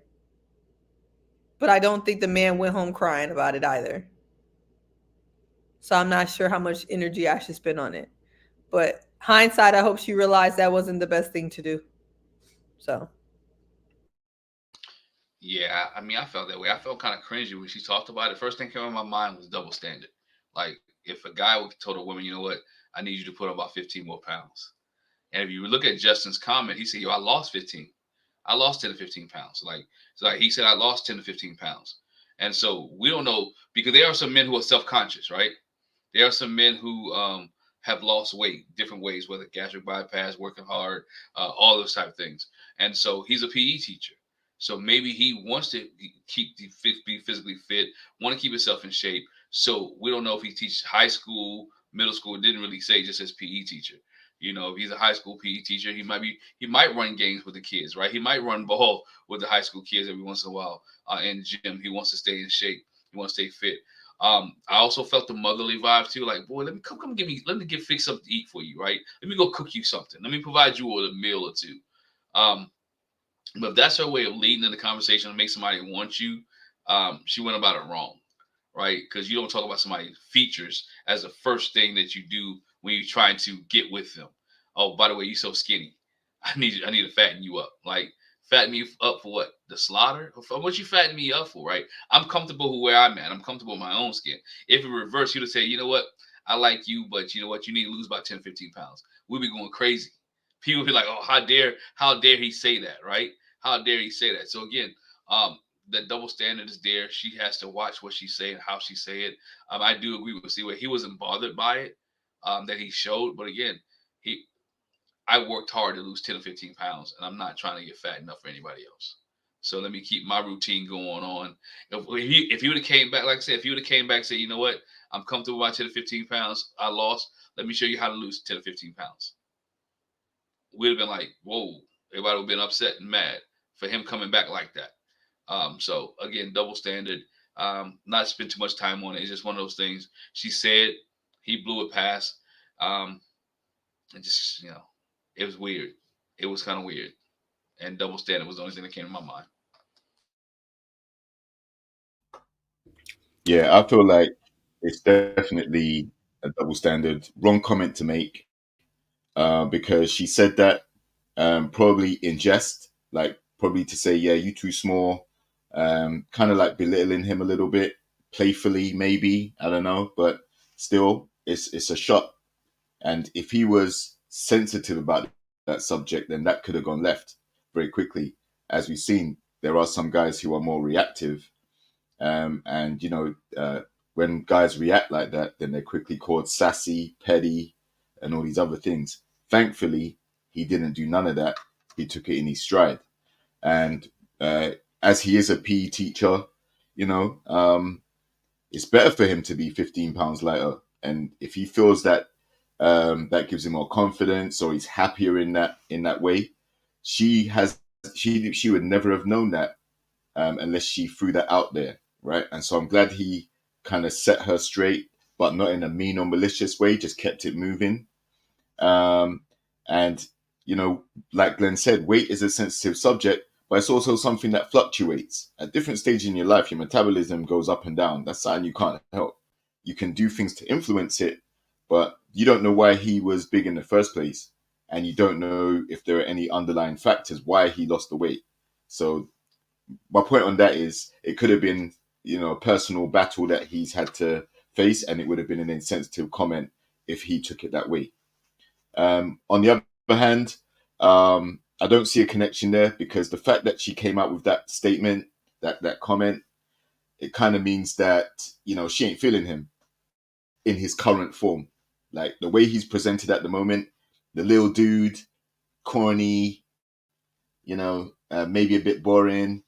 But I don't think the man went home crying about it either. So I'm not sure how much energy I should spend on it. But hindsight, I hope she realized that wasn't the best thing to do. So. Yeah, I mean, I felt that way. I felt kind of cringy when she talked about it. First thing came in my mind was double standard. Like, if a guy told a woman, you know what, I need you to put on about 15 more pounds. And if you look at Justin's comment, he said, yo, I lost 15. I lost 10 to 15 pounds. Like he said, I lost 10 to 15 pounds. And so we don't know, because there are some men who are self-conscious, right? There are some men who have lost weight different ways, whether gastric bypass, working hard, all those type of things. And so he's a PE teacher. So maybe he wants to be physically fit, want to keep himself in shape. So we don't know if he teaches high school, middle school. It didn't really say, just as PE teacher. If he's a high school PE teacher, he might run games with the kids, right? He might run ball with the high school kids every once in a while in the gym. He wants to stay in shape. He wants to stay fit. I also felt the motherly vibe too. Like, boy, let me fix something to eat for you, right? Let me go cook you something. Let me provide you with a meal or two. But if that's her way of leading in the conversation to make somebody want you, she went about it wrong, right? Because you don't talk about somebody's features as the first thing that you do when you're trying to get with them. Oh, by the way, you're so skinny. I need to fatten you up. Like, fatten me up for what? The slaughter? For what you fatten me up for, right? I'm comfortable where I'm at. I'm comfortable with my own skin. If it reverse, you to say, you know what? I like you, but you know what? You need to lose about 10, 15 pounds. We'll be going crazy. People be like, oh, how dare he say that, right? How dare he say that? So again, the double standard is there. She has to watch what she say and how she say it. I do agree with Seaway. He wasn't bothered by it that he showed, but again, I worked hard to lose 10 or 15 pounds, and I'm not trying to get fat enough for anybody else. So let me keep my routine going on. If he would have came back, like I said, if he would have came back and said, you know what, I'm comfortable with 10 to 15 pounds I lost. Let me show you how to lose 10 to 15 pounds. We'd have been like, whoa, everybody would have been upset and mad for him coming back like that. So again, double standard. Not spend too much time on it. It's just one of those things. She said, he blew it past. And just, it was weird. It was kind of weird. And double standard was the only thing that came to my mind. Yeah, I feel like it's definitely a double standard. Wrong comment to make, because she said that probably in jest, like probably to say, yeah, you too small, kind of like belittling him a little bit, playfully maybe, I don't know, but still, it's a shot. And if he was sensitive about that subject, then that could have gone left very quickly. As we've seen, there are some guys who are more reactive. And, when guys react like that, then they're quickly called sassy, petty, and all these other things. Thankfully, he didn't do none of that. He took it in his stride. And as he is a PE teacher, it's better for him to be 15 pounds lighter. And if he feels that that gives him more confidence, or he's happier in that way, she would never have known that unless she threw that out there, right? And so I'm glad he kind of set her straight, but not in a mean or malicious way, just kept it moving. And like Glenn said, weight is a sensitive subject, but it's also something that fluctuates. At different stages in your life, your metabolism goes up and down. That's something you can't help. You can do things to influence it, but you don't know why he was big in the first place. And you don't know if there are any underlying factors why he lost the weight. So my point on that is it could have been, a personal battle that he's had to face, and it would have been an insensitive comment if he took it that way. On the other hand, I don't see a connection there, because the fact that she came out with that statement, that comment, it kind of means that, she ain't feeling him in his current form. Like the way he's presented at the moment, the little dude, corny, maybe a bit boring.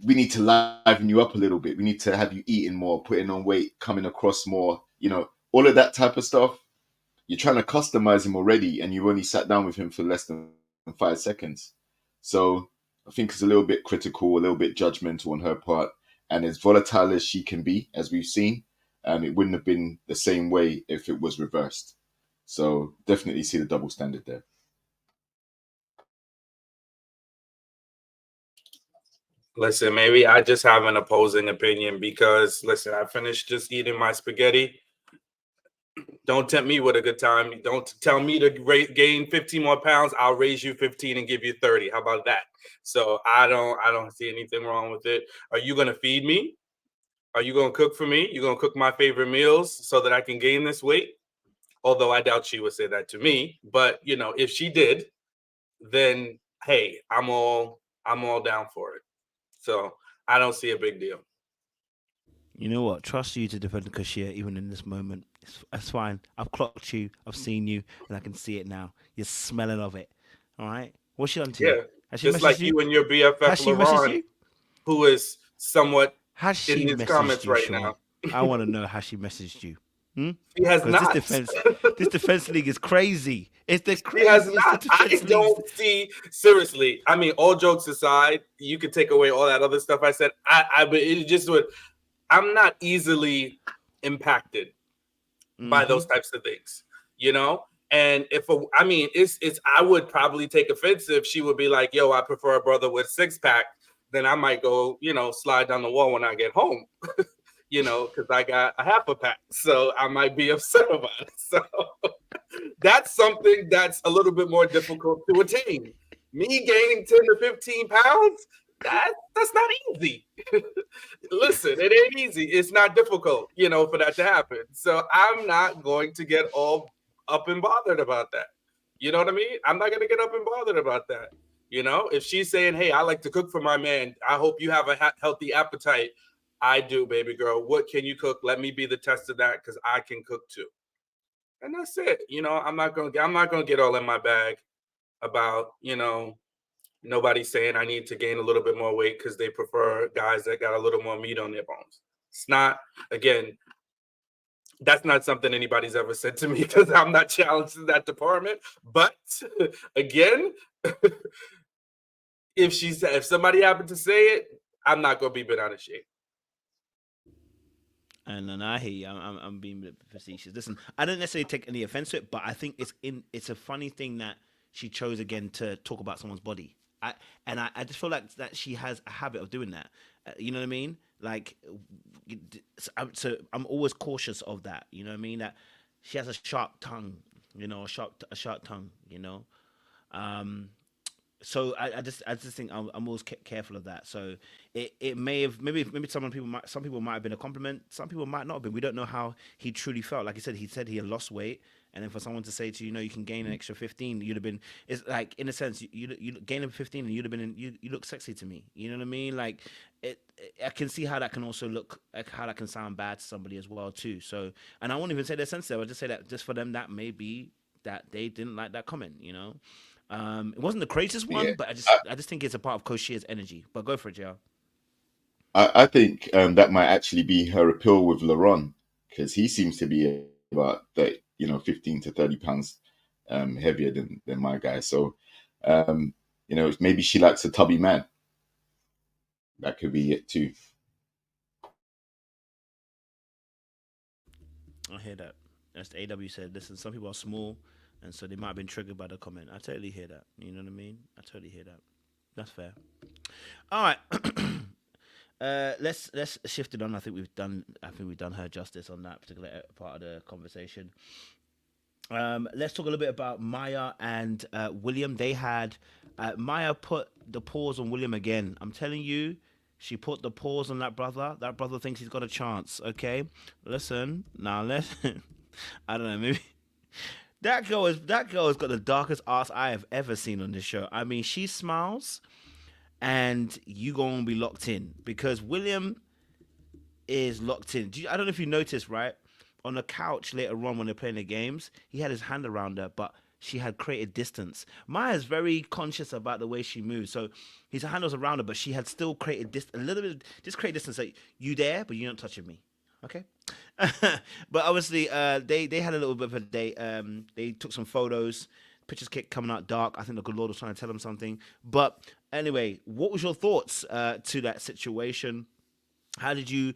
We need to liven you up a little bit. We need to have you eating more, putting on weight, coming across more, all of that type of stuff. You're trying to customize him already, and you've only sat down with him for less than 5 seconds. So I think it's a little bit critical, a little bit judgmental on her part. And as volatile as she can be, as we've seen, it wouldn't have been the same way if it was reversed. So definitely see the double standard there. Listen, maybe I just have an opposing opinion because, listen, I finished just eating my spaghetti. Don't tempt me with a good time. Don't tell me to gain 15 more pounds. I'll raise you 15 and give you 30. How about that? So I don't see anything wrong with it. Are you going to feed me? Are you going to cook for me? You're going to cook my favorite meals so that I can gain this weight? Although I doubt she would say that to me. But, if she did, then, hey, I'm all down for it. So I don't see a big deal. You know what? Trust you to defend Koshiea even in this moment. That's fine. I've clocked you. I've seen you, and I can see it now. You're smelling of it. All right. What's she done to you? Yeah, Has she just like messaged you and your BFF Has she messaged Laron, you? who is somewhat Has she in his messaged comments you, right Sean? now. I want to know how she messaged you. She has not. This defense league is crazy. It's the She has craziest not. I defense league. don't see. Seriously, I mean, all jokes aside, you could take away all that other stuff I said. But it just would. I'm not easily impacted by those types of things, And it's. I would probably take offense if she would be like, "Yo, I prefer a brother with 6-pack." Then I might go, slide down the wall when I get home. Because I got a half a pack. So I might be upset about it. So that's something that's a little bit more difficult to attain. Me gaining 10 to 15 pounds, That's not easy. Listen, it ain't easy. It's not difficult, for that to happen. So I'm not going to get all up and bothered about that. You know what I mean? I'm not going to get up and bothered about that. If she's saying, hey, I like to cook for my man, I hope you have a healthy appetite. I do, baby girl. What can you cook? Let me be the test of that because I can cook too. And that's it. I'm not gonna get all in my bag about, nobody saying I need to gain a little bit more weight because they prefer guys that got a little more meat on their bones. It's not, again, that's not something anybody's ever said to me because I'm not challenged in that department. But again, if somebody happened to say it, I'm not gonna be bent out of shape. And I hear you. I'm being facetious. Listen, I don't necessarily take any offense to it, but I think it's a funny thing that she chose again to talk about someone's body. I just feel like that she has a habit of doing that. You know what I mean? Like, so I'm always cautious of that. You know what I mean? That she has a sharp tongue. A sharp tongue. So I just think I'm always careful of that. So it may have maybe some people might have been a compliment. Some people might not have been. We don't know how he truly felt. Like he said he had lost weight, and then for someone to say to you, you can gain an extra 15, you'd have been. It's like, in a sense, you gain a 15, and you'd have been. You look sexy to me. You know what I mean? Like I can see how that can also look, like how that can sound bad to somebody as well too. So, and I won't even say they're sensitive. I just say that just for them, that may be that they didn't like that comment. It wasn't the craziest one, Yeah. but I just think it's a part of Koshiea's energy. But go for it, JR. I think that might actually be her appeal with Laron, because he seems to be about 15 to 30 pounds heavier than my guy. So, maybe she likes a tubby man. That could be it too. I hear that. As the AW said, listen, some people are small, and so they might have been triggered by the comment. I totally hear that. You know what I mean? I totally hear that. That's fair. All right. Let's shift it on. I think we've done her justice on that particular part of the conversation. Let's talk a little bit about Maya and William. They had Maya put the pause on William again. I'm telling you, she put the pause on that brother. That brother thinks he's got a chance. Okay, listen now. I don't know. Maybe that girl has got the darkest ass I have ever seen on this show. I mean, she smiles, and you gonna be locked in because William is locked in. I don't know if you noticed, right? On the couch later on when they're playing the games, he had his hand around her, but she had created distance. Maya's very conscious about the way she moves, so his hand was around her, but she had still created a little bit, just create distance. Like, you there, but you're not touching me, okay? But obviously, they had a little bit of a day. They took some photos. Pictures kept coming out dark. I think the good Lord was trying to tell them something. But anyway, what was your thoughts to that situation? How did you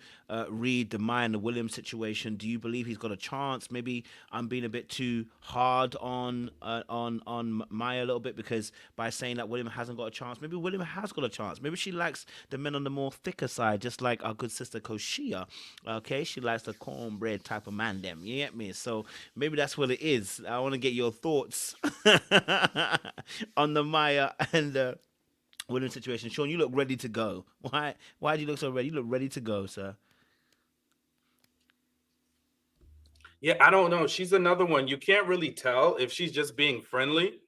read the Maya and the Williams situation? Do you believe he's got a chance? Maybe I'm being a bit too hard on Maya a little bit, because by saying that William hasn't got a chance, maybe William has got a chance. Maybe she likes the men on the more thicker side, just like our good sister Koshiea. Okay, she likes the cornbread type of man. Them, you get me? So maybe that's what it is. I want to get your thoughts on the Maya and William situation. Sean, you look ready to go. Why do you look so ready? You look ready to go, sir. Yeah, I don't know. She's another one. You can't really tell if she's just being friendly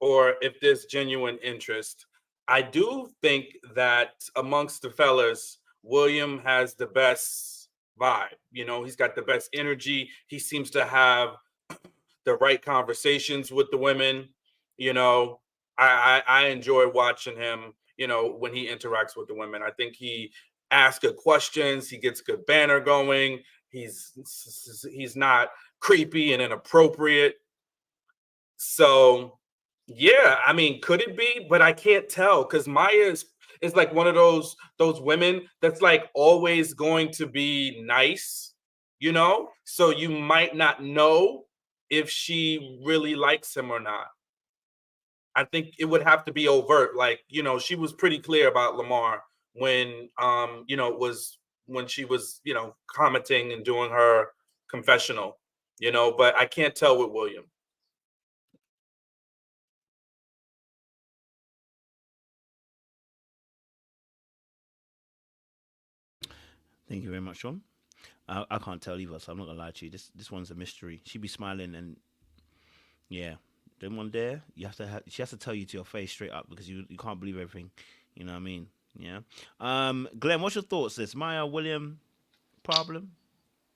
or if there's genuine interest. I do think that amongst the fellas, William has the best vibe. He's got the best energy. He seems to have the right conversations with the women. I enjoy watching him, when he interacts with the women. I think he asks good questions. He gets good banner going. He's not creepy and inappropriate. So, yeah, I mean, could it be? But I can't tell because Maya is like one of those women that's like always going to be nice, So you might not know if she really likes him or not. I think it would have to be overt. Like, she was pretty clear about Lamar when it was when she was, commenting and doing her confessional, but I can't tell with William. Thank you very much, Sean. I can't tell either, so I'm not gonna lie to you. This one's a mystery. She be smiling, and yeah, then one there, she has to tell you to your face straight up because you can't believe everything. You know what I mean? Yeah. Glenn, what's your thoughts? This Maya William problem?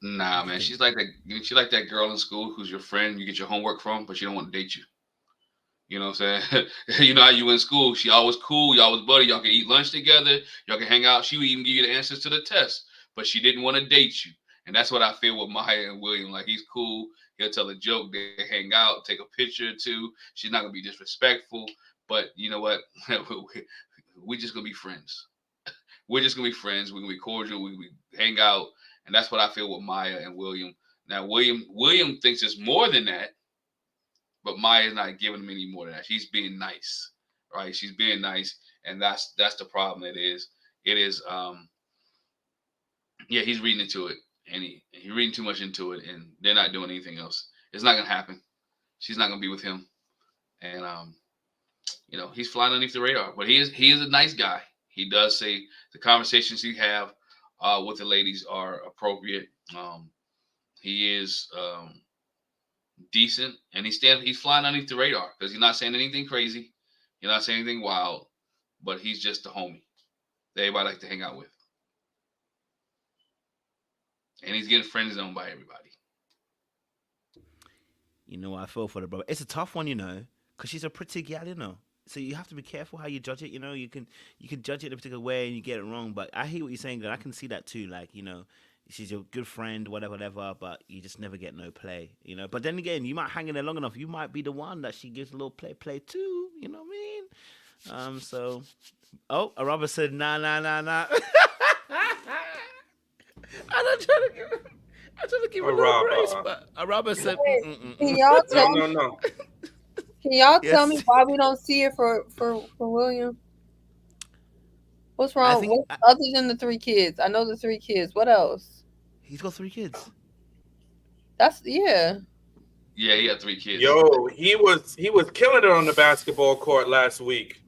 Nah, man, she's like that. She like that girl in school who's your friend. You get your homework from, but she don't want to date you. You know what I'm saying? You know how you in school. She always cool. Y'all was buddy. Y'all can eat lunch together. Y'all can hang out. She would even give you the answers to the test, but she didn't want to date you. And that's what I feel with Maya and William. Like, he's cool. He'll tell a joke. They hang out, take a picture or two. She's not gonna be disrespectful. But you know what? We just gonna be friends. We're just gonna be friends. We're gonna be cordial. We hang out, and that's what I feel with Maya and William. Now, William thinks it's more than that. But Maya's not giving him any more than that. She's being nice, right? She's being nice, and that's the problem. It is, yeah, he's reading into it, and he's reading too much into it, and they're not doing anything else. It's not gonna happen. She's not gonna be with him, and he's flying underneath the radar. But he is a nice guy. He does say the conversations he have with the ladies are appropriate. He is decent, and he's flying underneath the radar because he's not saying anything crazy, he's not saying anything wild, but he's just a homie that everybody like to hang out with, and he's getting friend zoned by everybody. You know, I feel for the brother. It's a tough one, because she's a pretty gal, So you have to be careful how you judge it. You can judge it in a particular way and you get it wrong. But I hear what you're saying, and I can see that too. Like, she's your good friend, whatever, but you just never get no play, But then again, you might hang in there long enough, you might be the one that she gives a little play too, you know what I mean? So, Araba said, nah. I'm trying to give her a little grace, but Araba said, Can y'all tell me? No. Can y'all tell me why we don't see it for William? What's wrong? Other than the 3 kids? I know the 3 kids. What else? He's got 3 kids. Yeah, he had 3 kids. Yo, he was killing it on the basketball court last week.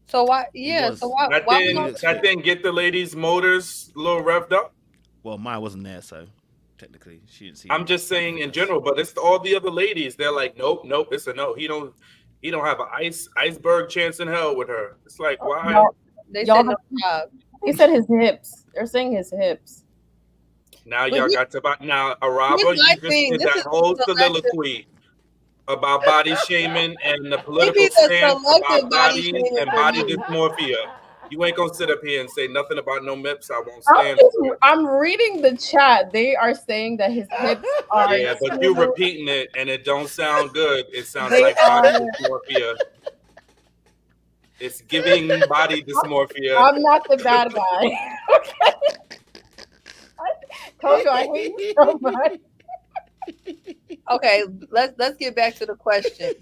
So why? Yeah. So why? That didn't get the ladies' motors a little revved up. Well, Maya wasn't there, so technically she didn't see. I'm just saying in general, but it's all the other ladies. They're like, nope, it's a no. He don't have an iceberg chance in hell with her. It's like, why? No, they said no job. He said his hips. They're saying his hips. Now y'all got to now Araba, you just did that whole soliloquy about body shaming and the political stance about bodies and body dysmorphia. You ain't gonna sit up here and say nothing about no MIPS. I won't stand. I'm reading the chat. They are saying that his hips are. Yeah, but you repeating it and it don't sound good. It sounds like body dysmorphia. It's giving body dysmorphia. I'm not the bad guy. Okay. Coach, I hate you so much. Okay, let's get back to the question.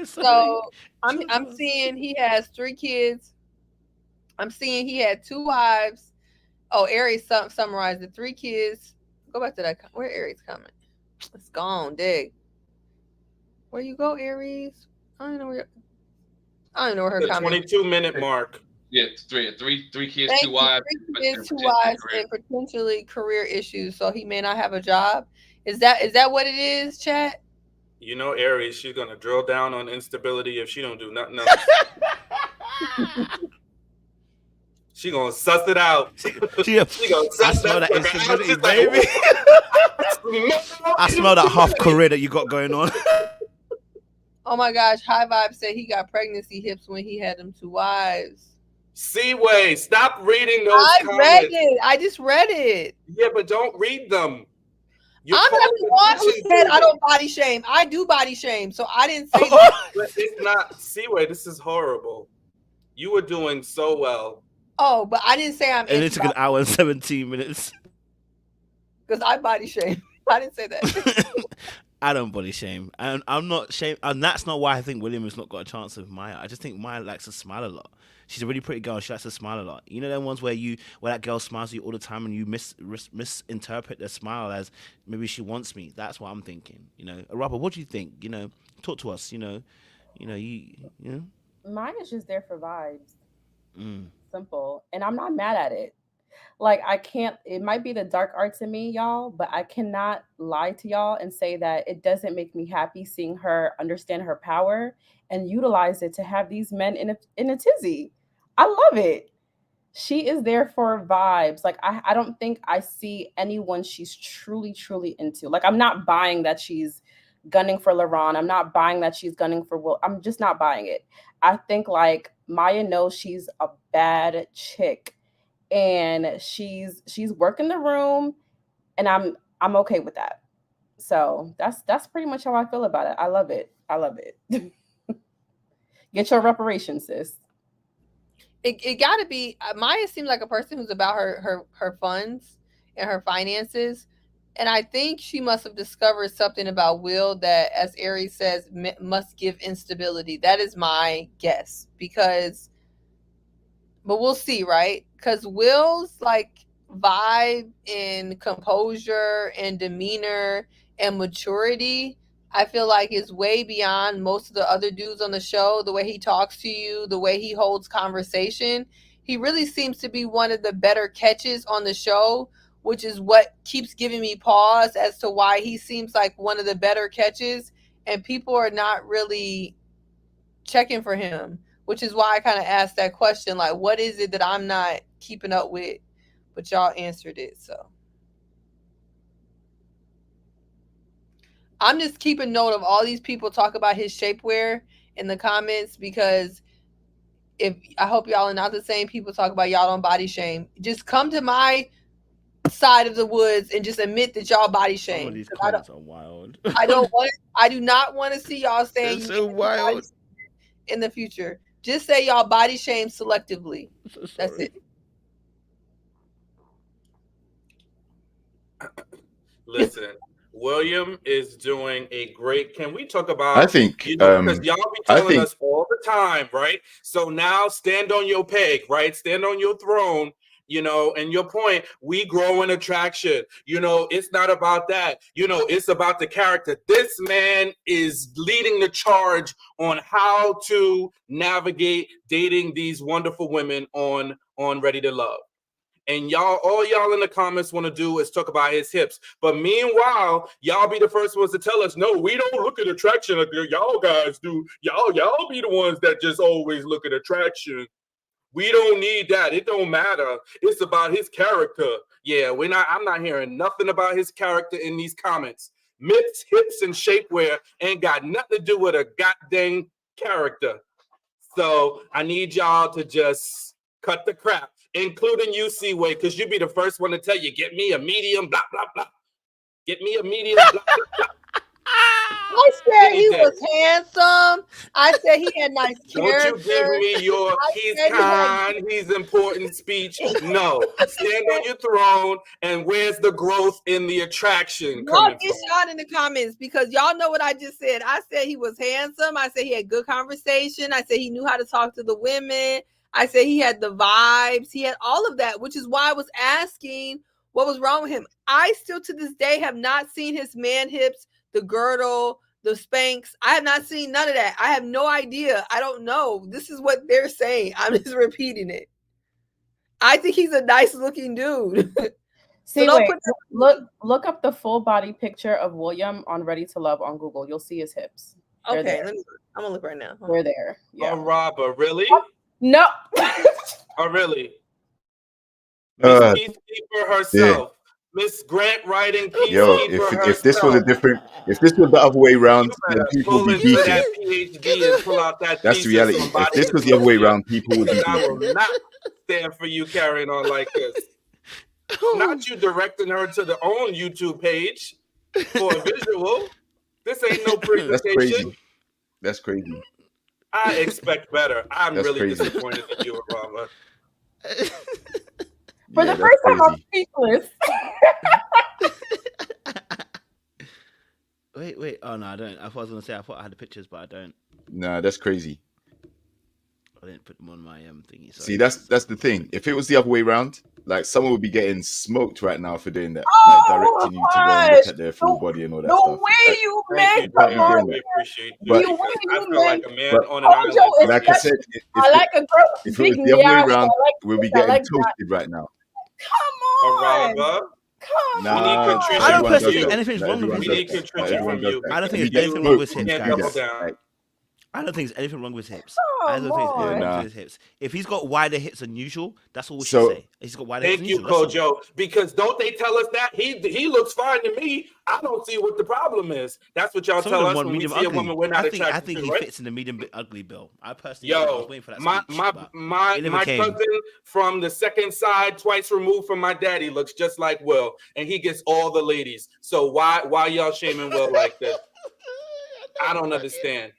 So I'm seeing he has 3 kids. I'm seeing he had 2 wives. Oh, Aries summarized the 3 kids. Go back to that. Where Aries coming? It's gone, dig. Where you go, Aries? I don't know where her comment. 22-minute mark. Yeah, 3 kids, 2 wives. 3 kids, 2 wives, and potentially career issues. So he may not have a job. Is that what it is, chat? Aries, she's gonna drill down on instability if she don't do nothing else. She gonna suss it out. She gonna suss I smell that instability, baby. I smell that half career that you got going on. Oh my gosh, High Vibe said he got pregnancy hips when he had them 2 wives. Seaway, stop reading those comments. Read it. I just read it. Yeah, but don't read them. I'm not the one who said I don't body shame. I do body shame, so I didn't say that. But it's not. Seaway, this is horrible. You were doing so well. Oh, but I didn't say I'm. And it took an hour and 17 minutes. Because I body shame. I didn't say that. I don't body shame. And I'm not shame. And that's not why I think William has not got a chance with Maya. I just think Maya likes to smile a lot. She's a really pretty girl. She likes to smile a lot. You know them ones where that girl smiles at you all the time and you misinterpret their smile as maybe she wants me. That's what I'm thinking. Robert, what do you think? Talk to us. You know. Mine is just there for vibes. Simple, and I'm not mad at it. Like, I can't, it might be the dark arts in me, y'all, but I cannot lie to y'all and say that it doesn't make me happy seeing her understand her power and utilize it to have these men in a tizzy. I love it. She is there for vibes. Like, I don't think I see anyone she's truly, truly into. Like, I'm not buying that she's gunning for Laron. I'm not buying that she's gunning for Will. I'm just not buying it. I think like Maya knows she's a bad chick and she's working the room, and I'm okay with that. So that's pretty much how I feel about it. I love it. I love it. Get your reparations, sis. It got to be. Maya seems like a person who's about her funds and her finances, and I think she must have discovered something about Will that, as Aries says, must give instability. That is my guess, because, but we'll see, right? Because Will's like vibe and composure and demeanor and maturity, I feel like, is way beyond most of the other dudes on the show. The way he talks to you, the way he holds conversation, he really seems to be one of the better catches on the show, which is what keeps giving me pause as to why he seems like one of the better catches, and people are not really checking for him, which is why I kind of asked that question, like, what is it that I'm not keeping up with? But y'all answered it, so I'm just keeping note of all these people talk about his shapewear in the comments, because if I hope y'all are not the same people talk about y'all don't body shame. Just come to my side of the woods and just admit that y'all body shame. Some of these comments are wild. I do not want to see y'all saying It's so wild in the future. Just say y'all body shame selectively. So That's it. Listen, William is doing a great. Can we talk about? I think, because y'all be I telling think- us all the time, right? So now stand on your peg, right? Stand on your throne. And your point, we grow in attraction. It's not about that. It's about the character. This man is leading the charge on how to navigate dating these wonderful women on Ready to Love. And all y'all in the comments want to do is talk about his hips. But meanwhile, y'all be the first ones to tell us, no, we don't look at attraction like y'all guys do. Y'all be the ones that just always look at attraction. We don't need that. It don't matter. It's about his character. Yeah, I'm not hearing nothing about his character in these comments. Mitts, hips, and shapewear ain't got nothing to do with a goddamn character. So I need y'all to just cut the crap, including you, C-Way, because you be the first one to tell you, get me a medium, blah, blah, blah. Get me a medium, blah, blah, blah. I said he was handsome. I said he had nice character. Don't you give me your he's kind, he's important speech. No. Stand on your throne, and where's the growth in the attraction Y'all coming get from? shot in the comments, because y'all know what I just said. I said he was handsome. I said he had good conversation. I said he knew how to talk to the women. I said he had the vibes. He had all of that, which is why I was asking what was wrong with him. I still to this day have not seen his man hips, the girdle, the Spanx. I have not seen none of that. I have no idea. I don't know. This is what they're saying. I'm just repeating it. I think he's a nice looking dude. See, so look up the full body picture of William on Ready to Love on Google. You'll see his hips. Okay, I'm gonna look right now. They're there. Yeah. Oh, Robert, really? No. Oh, really? Miss Peacekeeper herself. Yeah. Miss Grant writing Peacekeeper Yo, if this was if this was the other way around, then people would be beefing. That PhD and pull out that. That's the reality. If this was the other way around, people would be beefing. I will not stand for you carrying on like this. Not you directing her to the own YouTube page for a visual. This ain't no presentation. That's crazy. I expect better. I'm That's really crazy. disappointed in you, Obama. For the first time, I'm speechless. Wait. Oh no, I don't. I was gonna say I thought I had the pictures, but I don't. Nah, that's crazy. I didn't put them on my thingy. Sorry. See, that's the thing. If it was the other way around, like someone would be getting smoked right now for doing that, like directing you to go and look at their full body and all that stuff. The way you make we appreciate you. But, I feel like a man on an island. Like I said, I like a girl. If it was the other way around, we'll be getting toasted right now. Come on. Araba. Come Nah, We need on. contrition I don't from personally you. think anything's Not wrong with everyone his We does need hips. that. Not contrition everyone from does you. that. I don't think You there's get anything wrong with smoked, his hips, Can't double guys. down. like, I don't think there's anything wrong with his hips. Come I don't think there's anything on. wrong nah. with his hips. If he's got wider hips than usual, that's all we should So say. He's got wider hips Thank than you, usual. That's all. Kojo. Because don't they tell us that he looks fine to me? I don't see what the problem is. That's what y'all Some of tell them us want when we medium see a ugly. woman we're I not think attracted to, he right? fits in the medium bit ugly bill. I personally, I was Yo, waiting for that my speech, my but my it never my came. cousin from the second side, twice removed from my daddy, looks just like Will, and he gets all the ladies. So why y'all shaming Will like this? I don't understand.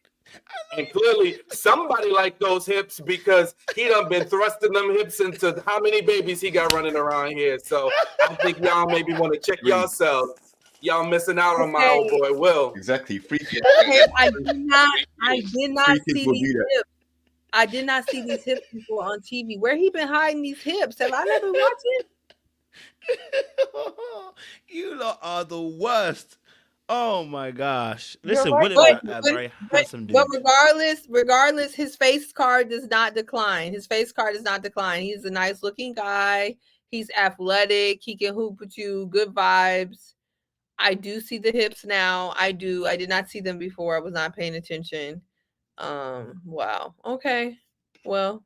And clearly, somebody like those hips because he done been thrusting them hips into how many babies he got running around here. So I think y'all maybe want to check Three. yourselves. Y'all missing out on my Okay. old boy Will. exactly, free Okay, I did not kids see will these do that. hips. I did not see these hips before on TV. Where he been hiding these hips? Have I never watched it? You lot are the worst. Oh my gosh! You're Listen, right. William, But- a very handsome dude. But regardless, his face card does not decline. His face card does not decline. He's a nice looking guy. He's athletic. He can hoop with you. Good vibes. I do see the hips now. I do. I did not see them before. I was not paying attention. Wow. Okay. Well,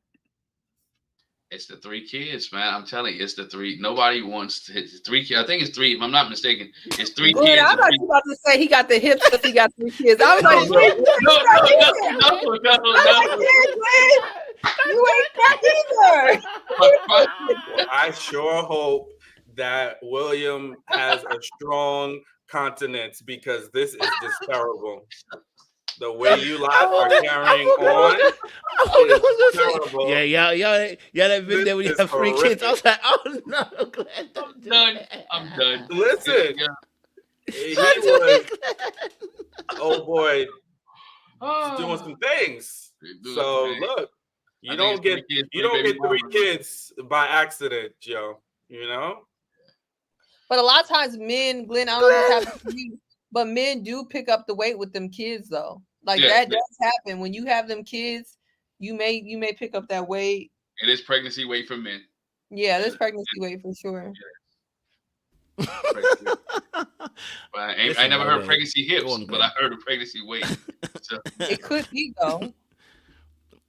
It's the 3 kids, man. I'm telling you, it's the 3. Nobody wants to hit 3 kids. I think it's 3. If I'm not mistaken, it's 3 good. kids. I thought you about to say he got the hips because he got 3 kids. I was No, like, no. you ain't that either. I sure hope that William has a strong continence because this is just terrible. The way you lot are carrying on is terrible. Yeah, that been there when you This have is 3 kids. I was like, horrific. oh no, Glenn, don't do done. that. I'm done. Listen, Yeah. he Don't do was, it, Glenn. oh boy, Oh. doing some things. Dude, So man. look, I you think don't it's get 3 kids, you 3 don't baby get 3 mamas. kids by accident, Joe. You know. But a lot of times men, Glenn, I don't know if it happens to you, but men do pick up the weight with them kids though. Like Yeah, that does happen. When you have them kids, you may pick up that weight. It is pregnancy weight for men. Yeah, there's pregnancy weight for sure. Pregnancy weight. But I Listen, never my heard way. pregnancy hips, Go on, but Glenn. I heard of pregnancy weight. So, It could be though.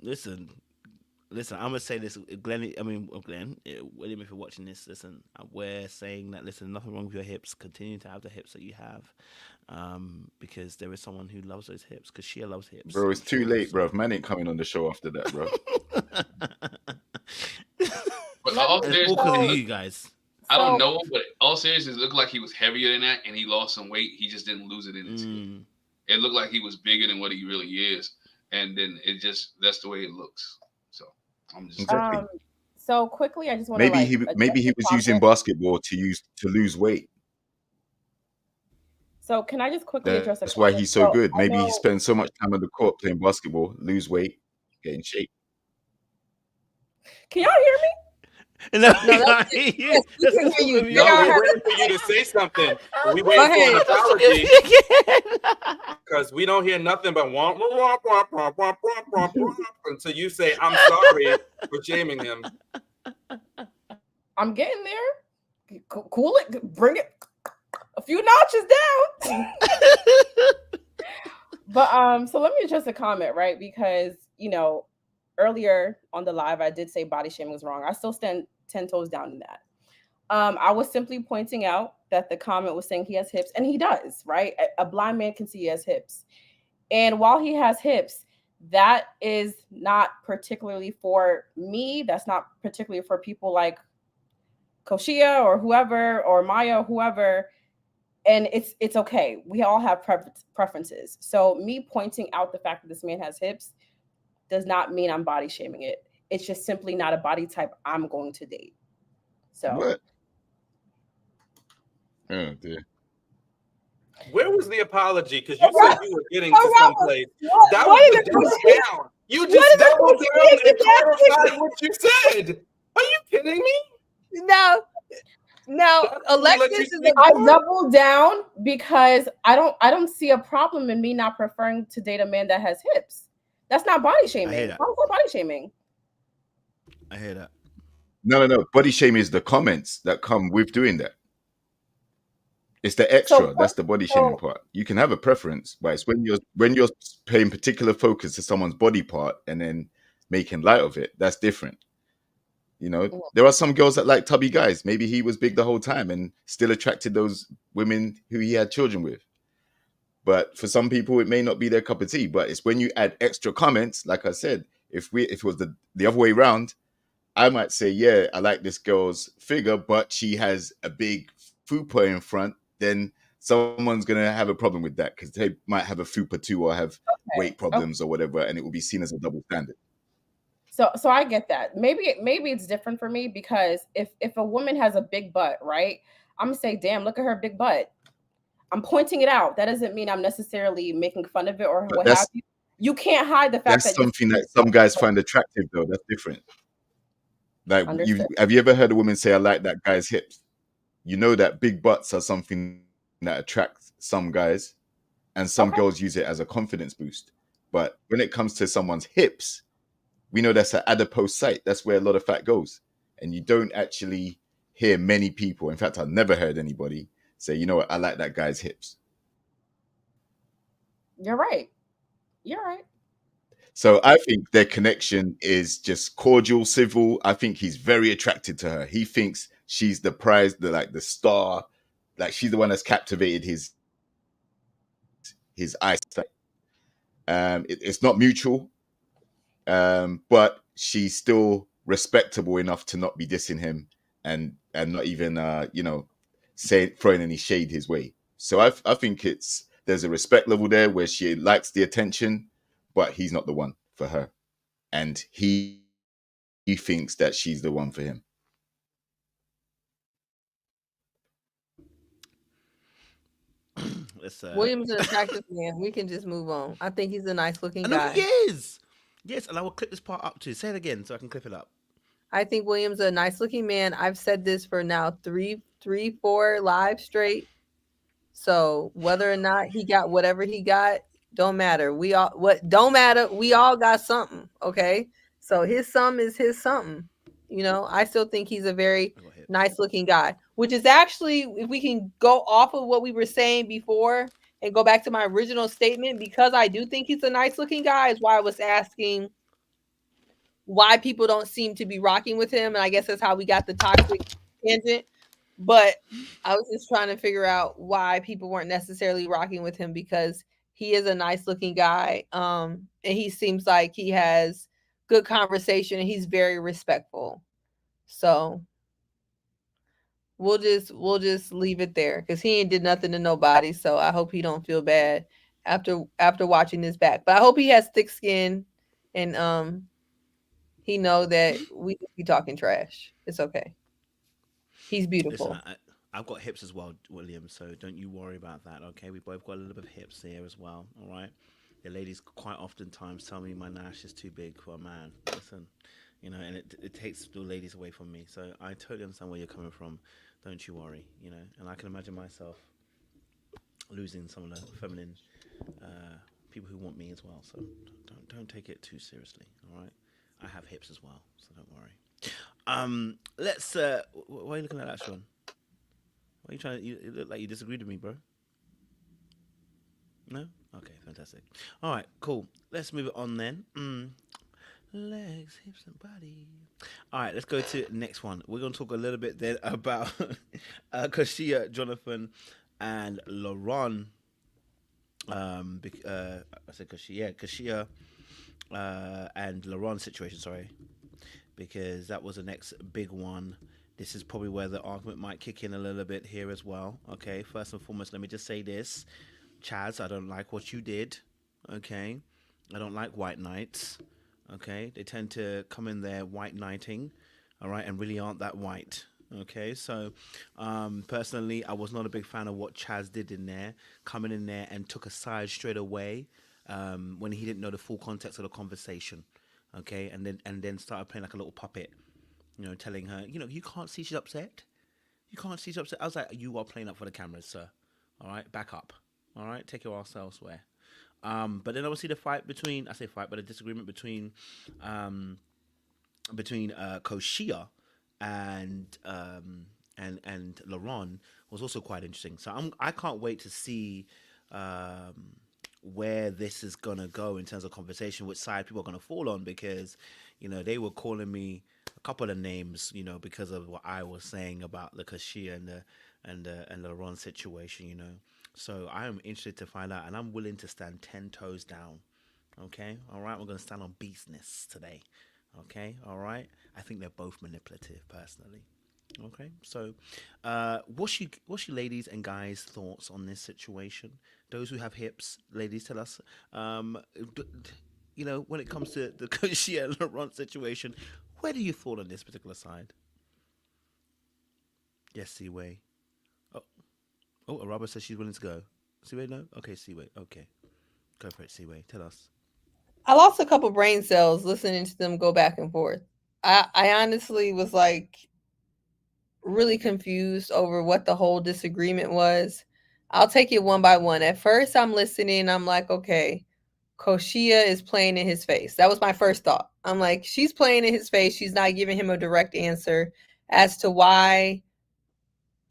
Listen, I'm gonna say this, Glenn. William, if you're watching this, listen, we're saying that. Listen, nothing wrong with your hips. Continue to have the hips that you have, because there is someone who loves those hips. Koshiea loves hips. Bro, it's too late, bro. Man ain't coming on the show after that, bro. but all And it's all because of seriousness, you guys. I don't know, but all seriousness, it looked like he was heavier than that, and he lost some weight. He just didn't lose it in his head. It looked like he was bigger than what he really is, and then that's the way it looks. So I'm just Exactly. So quickly, I just want to Maybe he was using basketball to lose weight. So can I just quickly address a That's why comment? he's so good. I Maybe he know- spends so much time on the court playing basketball, lose weight, get in shape. Can y'all hear me? No, that's it. Yes, we can hear you. No, Yeah, we're waiting for you to say something. We Go waiting for an ahead. apology because we don't hear nothing but womp, womp, womp, womp, womp, womp, womp, womp, until you say, "I'm sorry for shaming him." I'm getting there. Cool it. Bring it a few notches down. But so let me address a comment, right? Because earlier on the live, I did say body shaming was wrong. I still stand 10 toes down in that. I was simply pointing out that the comment was saying he has hips, and he does, right? A blind man can see he has hips. And while he has hips, that is not particularly for me. That's not particularly for people like Koshiea or whoever, or Maya, whoever. And it's okay. We all have preferences. So me pointing out the fact that this man has hips does not mean I'm body shaming it. It's just simply not a body type I'm going to date. So What? Oh dear. Where was the apology? Because you said you were getting to What? someplace. That what was is the it? double down. You What just is it doubled with down and speaking clarified what you said. Are you kidding me? No, That's Alexis what you is think. I double down because I don't see a problem in me not preferring to date a man that has hips. That's not body shaming. that. How is that body shaming? I hear that. No. Body shame is the comments that come with doing that. It's the So, extra. That's the body shaming so part. You can have a preference, but it's when you're paying particular focus to someone's body part and then making light of it. That's different. You know, there are some girls that like tubby guys. Maybe he was big the whole time and still attracted those women who he had children with. But for some people, it may not be their cup of tea. But it's when you add extra comments, like I said, if it was the other way around, I might say, yeah, I like this girl's figure, but she has a big fupa in front. Then someone's gonna have a problem with that because they might have a fupa too or have weight okay. problems or whatever, and it will be seen as a double standard. So I get that. Maybe it's different for me because if a woman has a big butt, right? I'm gonna say, damn, look at her big butt. I'm pointing it out. That doesn't mean I'm necessarily making fun of it or But what have you. You can't hide the fact that's that you're something that some guys find attractive, though. That's different. Like, understood. have you ever heard a woman say, "I like that guy's hips"? You know that big butts are something that attracts some guys, and some Okay. girls use it as a confidence boost. But when it comes to someone's hips, we know that's an adipose site. That's where a lot of fat goes, and you don't actually hear many people. In fact, I've never heard anybody say, "You know what? I like that guy's hips." You're right. You're right. So I think their connection is just cordial, civil. I think he's very attracted to her. He thinks she's the prize, the star, like she's the one that's captivated his eyesight. It's not mutual, but she's still respectable enough to not be dissing him and not even throwing any shade his way. So I think there's a respect level there where she likes the attention, but he's not the one for her, and he thinks that she's the one for him. William's an attractive man. We can just move on. I think he's a nice looking I know guy. he is. Yes, and I will clip this part up too. Say it again so I can clip it up. I think William's a nice looking man. I've said this for now four live straight. So whether or not he got whatever he got, don't matter. We all got something. Okay. So his sum is his something. I still think he's a very nice looking guy, which is actually, if we can go off of what we were saying before and go back to my original statement, because I do think he's a nice looking guy, is why I was asking why people don't seem to be rocking with him. And I guess that's how we got the toxic tangent. But I was just trying to figure out why people weren't necessarily rocking with him, because he is a nice looking guy. And he seems like he has good conversation and he's very respectful. So we'll just leave it there, because he ain't did nothing to nobody. So I hope he don't feel bad after watching this back. But I hope he has thick skin and he know that we be talking trash. It's okay. He's beautiful. Listen, I've got hips as well, William. So don't you worry about that. Okay, we both got a little bit of hips here as well. All right. The ladies quite oftentimes tell me my nash is too big for a man. Listen, and it takes the ladies away from me. So I totally understand where you're coming from. Don't you worry. And I can imagine myself losing some of the feminine people who want me as well. So don't take it too seriously. All right. I have hips as well, so don't worry. Let's. Why are you looking at that, Sean? Why are you trying? You look like you disagreed with me, bro. No. Okay, fantastic. All right, cool. Let's move it on then. Legs, hips, and body. All right, let's go to the next one. We're going to talk a little bit then about Koshiea, Jonathan, and Laron. I said Koshiea. Koshiea. And Laron's situation, sorry, because that was the next big one. This is probably where the argument might kick in a little bit here as well. Okay, first and foremost, let me just say this. Chaz, I don't like what you did. Okay, I don't like white knights. Okay, they tend to come in there white knighting, all right, and really aren't that white. Okay, so personally, I was not a big fan of what Chaz did in there, coming in there and took a side straight away. When he didn't know the full context of the conversation, okay, and then started playing like a little puppet, telling her, you can't see she's upset. You can't see she's upset. I was like, you are playing up for the cameras, sir. All right, back up. All right, take your ass elsewhere. But then obviously the disagreement between Koshiea and Laron was also quite interesting. So I can't wait to see where this is gonna go in terms of conversation, which side people are gonna fall on, because they were calling me a couple of names, because of what I was saying about the Koshiea and the Laron situation. So I am interested to find out, and I'm willing to stand 10 toes down. Okay, all right, we're gonna stand on business today. Okay, all right. I think they're both manipulative, personally. Okay, so what's your ladies and guys' thoughts on this situation? Those who have hips, ladies, tell us. When it comes to the Koshiea and Laurent situation, where do you fall on this particular side? Yes, Seaway. Oh, Araba says she's willing to go. Seaway, no? Okay, Seaway. Okay, go for it, Seaway. Tell us. I lost a couple brain cells listening to them go back and forth. I honestly was like really confused over what the whole disagreement was. I'll take it one by one. At first, I'm listening. I'm like, okay, Koshiea is playing in his face. That was my first thought. I'm like, she's playing in his face. She's not giving him a direct answer as to why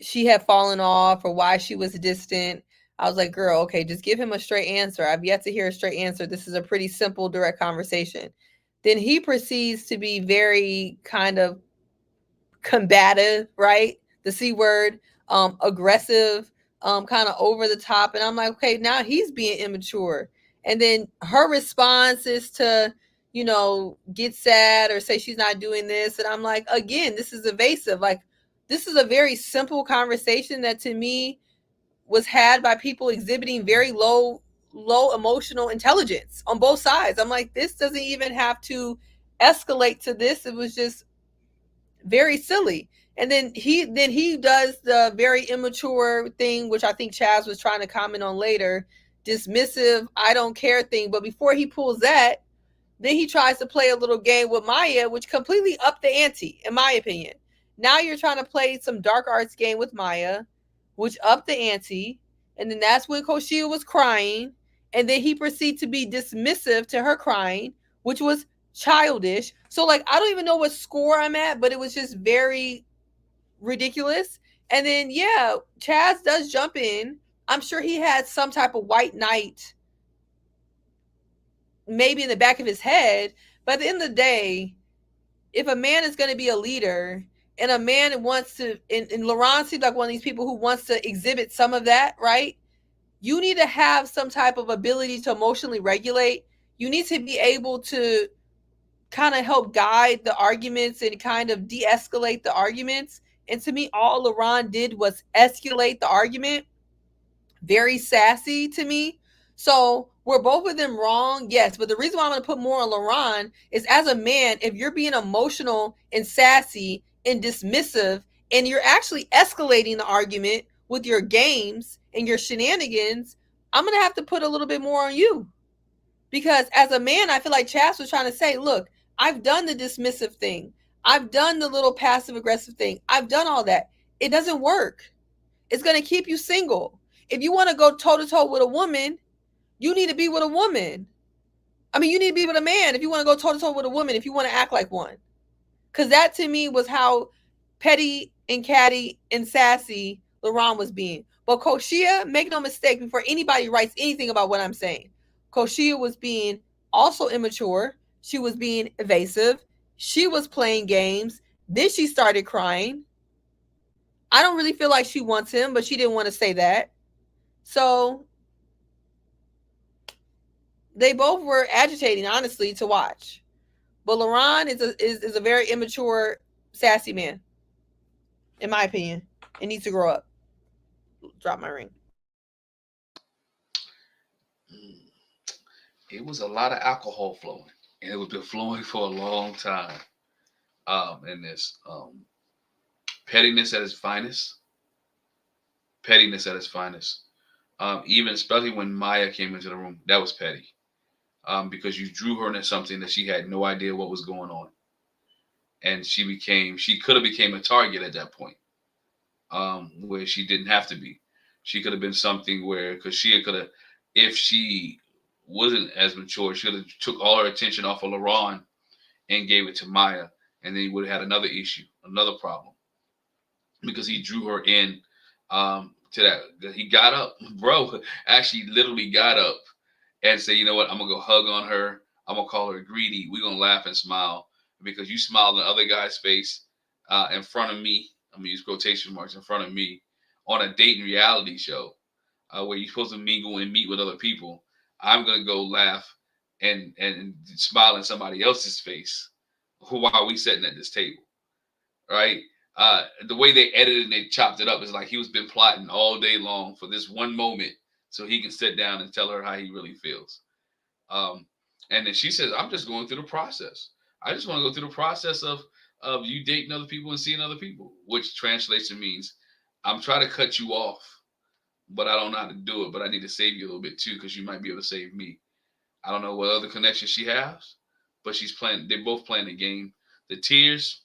she had fallen off or why she was distant. I was like, girl, okay, just give him a straight answer. I've yet to hear a straight answer. This is a pretty simple, direct conversation. Then he proceeds to be very kind of combative, right? The C word, aggressive, kind of over the top. And I'm like, okay, now he's being immature. And then her response is to, get sad or say she's not doing this. And I'm like, again, this is evasive. Like, this is a very simple conversation that to me was had by people exhibiting very low emotional intelligence on both sides. I'm like, this doesn't even have to escalate to this. It was just very silly. And then he does the very immature thing, which I think Chaz was trying to comment on later, dismissive, I don't care thing. But before he pulls that, then he tries to play a little game with Maya, which completely upped the ante, in my opinion. Now you're trying to play some dark arts game with Maya, which upped the ante. And then that's when Koshiea was crying. And then he proceeded to be dismissive to her crying, which was childish. So, like, I don't even know what score I'm at, but it was just very ridiculous. And then, yeah, Chaz does jump in. I'm sure he had some type of white knight maybe in the back of his head. But at the end of the day, if a man is going to be a leader and a man wants to, and Laron seems like one of these people who wants to exhibit some of that, right? You need to have some type of ability to emotionally regulate. You need to be able to kind of help guide the arguments and kind of de-escalate the arguments. And to me, all Laron did was escalate the argument. Very sassy to me. So were both of them wrong? Yes. But the reason why I'm going to put more on Laron is, as a man, if you're being emotional and sassy and dismissive and you're actually escalating the argument with your games and your shenanigans, I'm going to have to put a little bit more on you. Because as a man, I feel like Chaz was trying to say, look, I've done the dismissive thing. I've done the little passive aggressive thing. I've done all that. It doesn't work. It's going to keep you single. If you want to go toe to toe with a woman, you need to be with a woman. I mean, you need to be with a man if you want to go toe to toe with a woman, if you want to act like one. Because that to me was how petty and catty and sassy Laron was being. But Koshiea, make no mistake, before anybody writes anything about what I'm saying, Koshiea was being also immature. She was being evasive. She was playing games. Then she started crying. I don't really feel like she wants him, but she didn't want to say that. So they both were agitating, honestly, to watch. But Laron is a very immature, sassy man, in my opinion. It needs to grow up. Drop my ring. It was a lot of alcohol flowing, and it was been flowing for a long time. And this pettiness at its finest. Pettiness at its finest. Even especially when Maya came into the room, that was petty. Because you drew her into something that she had no idea what was going on, and she could have became a target at that point, where she didn't have to be. She could have been something where, because she could have, if she wasn't as mature, she could have took all her attention off of Laron and gave it to Maya, and then he would have had another issue, another problem, because he drew her in to that. He got up, bro. Actually, literally got up and said, "You know what? I'm gonna go hug on her. I'm gonna call her greedy. We're gonna laugh and smile because you smiled in the other guy's face in front of me. I'm gonna use quotation marks in front of me on a dating reality show where you're supposed to mingle and meet with other people. I'm gonna go laugh and smile in somebody else's face while we sitting at this table, right?" The way they edited and they chopped it up is like he was been plotting all day long for this one moment so he can sit down and tell her how he really feels. And then she says, "I'm just going through the process. I just want to go through the process of you dating other people and seeing other people," which translation means I'm trying to cut you off, but I don't know how to do it. But I need to save you a little bit too, because you might be able to save me. I don't know what other connections she has, but she's playing. They're both playing the game. The tears,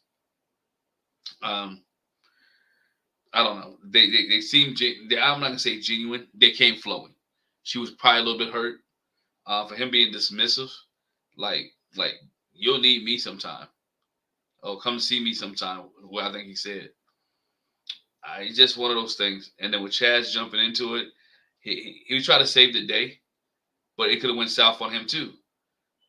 I don't know. They seem. I'm not gonna say genuine. They came flowing. She was probably a little bit hurt for him being dismissive. Like you'll need me sometime. Oh, come see me sometime. What I think he said. It's just one of those things. And then with Chaz jumping into it, he was trying to save the day, but it could have went south on him too.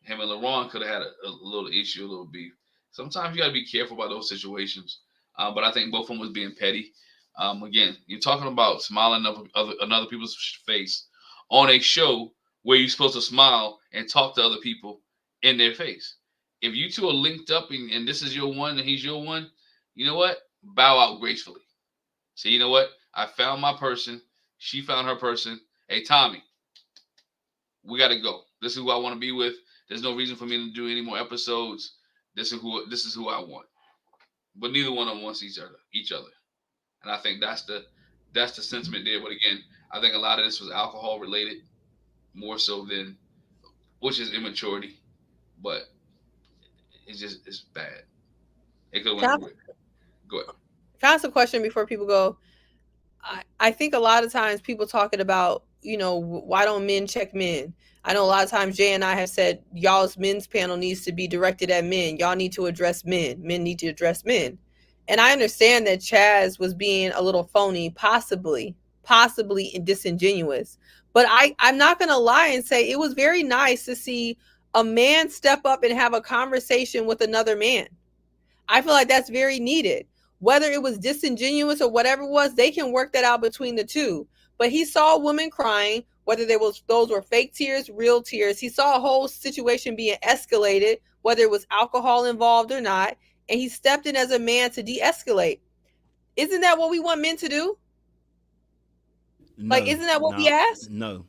Him and Laron could have had a little issue, a little beef. Sometimes you got to be careful about those situations. But I think both of them was being petty. Again, you're talking about smiling up another people's face on a show where you're supposed to smile and talk to other people in their face. If you two are linked up and this is your one and he's your one, you know what? Bow out gracefully. Say, you know what? I found my person. She found her person. Hey, Tommy, we got to go. This is who I want to be with. There's no reason for me to do any more episodes. This is who I want. But neither one of them wants each other. And I think that's the sentiment there. But again, I think a lot of this was alcohol related, more so than, which is immaturity. But it's bad. It could have went. Go ahead. Can I ask a question before people go? I think a lot of times people talking about, why don't men check men? I know a lot of times Jay and I have said y'all's men's panel needs to be directed at men. Y'all need to address men. Men need to address men. And I understand that Chaz was being a little phony, possibly disingenuous. But I'm not going to lie and say it was very nice to see a man step up and have a conversation with another man. I feel like that's very needed. Whether it was disingenuous or whatever it was, they can work that out between the two. But he saw a woman crying, whether those were fake tears, real tears. He saw a whole situation being escalated, whether it was alcohol involved or not. And he stepped in as a man to de-escalate. Isn't that what we want men to do? No, isn't that what we ask? No.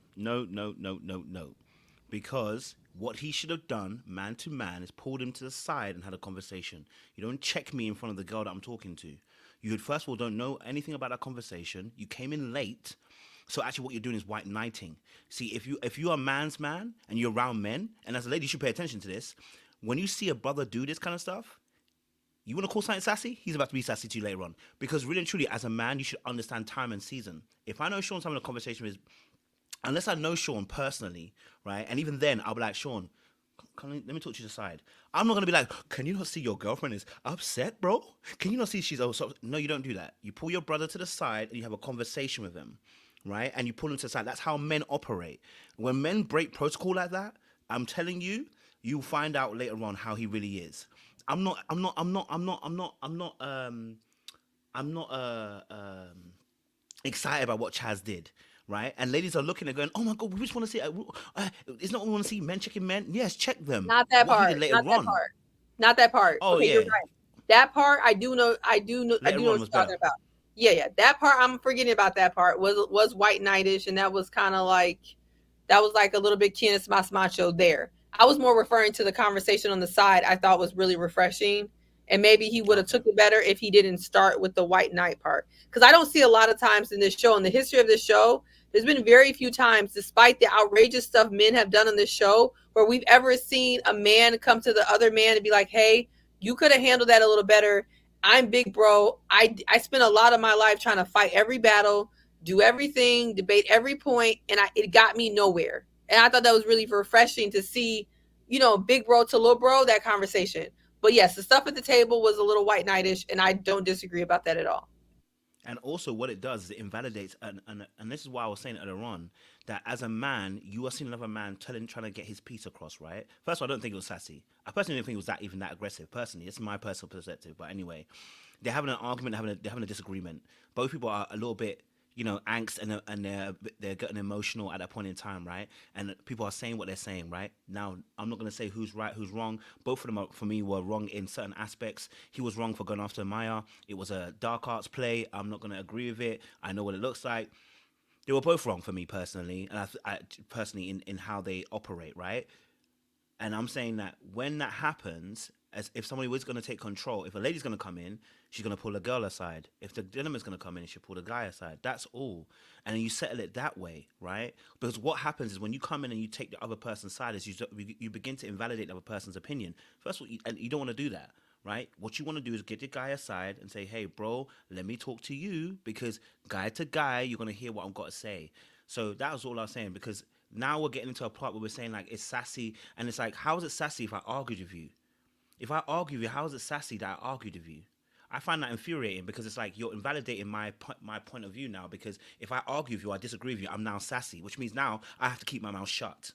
Because what he should have done, man to man, is pulled him to the side and had a conversation. You don't check me in front of the girl that I'm talking to. You first of all don't know anything about that conversation. You came in late. So actually what you're doing is white knighting. See, if you're a man's man and you're around men, and as a lady you should pay attention to this, when you see a brother do this kind of stuff, you want to call something sassy? He's about to be sassy to you later on. Because really and truly, as a man, you should understand time and season. If I know Sean's having a conversation with, unless I know Sean personally, right? And even then, I'll be like, Sean, let me talk to you aside. I'm not going to be like, can you not see your girlfriend is upset, bro? Can you not see she's also... No, you don't do that. You pull your brother to the side and you have a conversation with him, right? And you pull him to the side. That's how men operate. When men break protocol like that, I'm telling you, you'll find out later on how he really is. I'm not excited about what Chaz did, right? And ladies are looking and going, "Oh my God, we just want to see. It's not what we want to see. Men checking men. Yes, check them. Not that part. Not that part. Oh okay, yeah, you're right. That part I do know. I do know what you're talking about. Yeah. That part I'm forgetting about. That part was white knightish, and that was kind of like a little bit Kienes Mas Macho there. I was more referring to the conversation on the side. I thought was really refreshing. And maybe he would have took it better if he didn't start with the white knight part. Because I don't see a lot of times in this show, in the history of this show, there's been very few times, despite the outrageous stuff men have done on this show, where we've ever seen a man come to the other man and be like, hey, you could have handled that a little better. I'm big bro. I spent a lot of my life trying to fight every battle, do everything, debate every point, and it got me nowhere. And I thought that was really refreshing to see, big bro to little bro, that conversation. But yes, the stuff at the table was a little white knightish, and I don't disagree about that at all. And also, what it does is it invalidates, and this is why I was saying earlier on that as a man, you are seeing another man trying to get his piece across, right? First of all, I don't think it was sassy. I personally don't think it was even that aggressive. Personally, it's my personal perspective. But anyway, they're having an argument, they're having a disagreement. Both people are a little bit, angst, and they're getting emotional at that point in time, right? And people are saying what they're saying, right? Now, I'm not going to say who's right, who's wrong. Both of them, for me, were wrong in certain aspects. He was wrong for going after Maya. It was a dark arts play. I'm not going to agree with it. I know what it looks like. They were both wrong for me personally, and I personally in how they operate, right? And I'm saying that when that happens, as if somebody was going to take control, if a lady's going to come in, she's going to pull a girl aside. If the gentleman's going to come in, she'll pull the guy aside. That's all. And then you settle it that way, right? Because what happens is when you come in and you take the other person's side, is you begin to invalidate the other person's opinion. First of all, and you don't want to do that, right? What you want to do is get the guy aside and say, hey, bro, let me talk to you, because guy to guy, you're going to hear what I've got to say. So that was all I was saying, because now we're getting into a part where we're saying, like, it's sassy. And it's like, how is it sassy if I argued with you? If I argue with you, how is it sassy that I argued with you? I find that infuriating, because it's like you're invalidating my point of view now, because if I argue with you, I disagree with you, I'm now sassy, which means now I have to keep my mouth shut.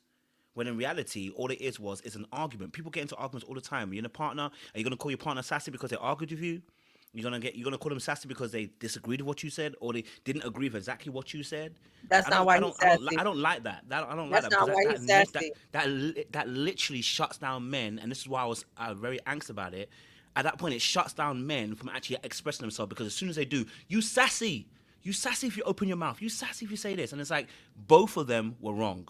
When in reality, all it is an argument. People get into arguments all the time. You're in a partner, are you going to call your partner sassy because they argued with you? You're gonna call them sassy because they disagreed with what you said, or they didn't agree with exactly what you said. That's not why he's sassy. I don't like that. I don't That's like that. not why he's sassy. That literally shuts down men, and this is why I was very angst about it. At that point, it shuts down men from actually expressing themselves, because as soon as they do, you sassy if you open your mouth, you sassy if you say this, and it's like both of them were wrong,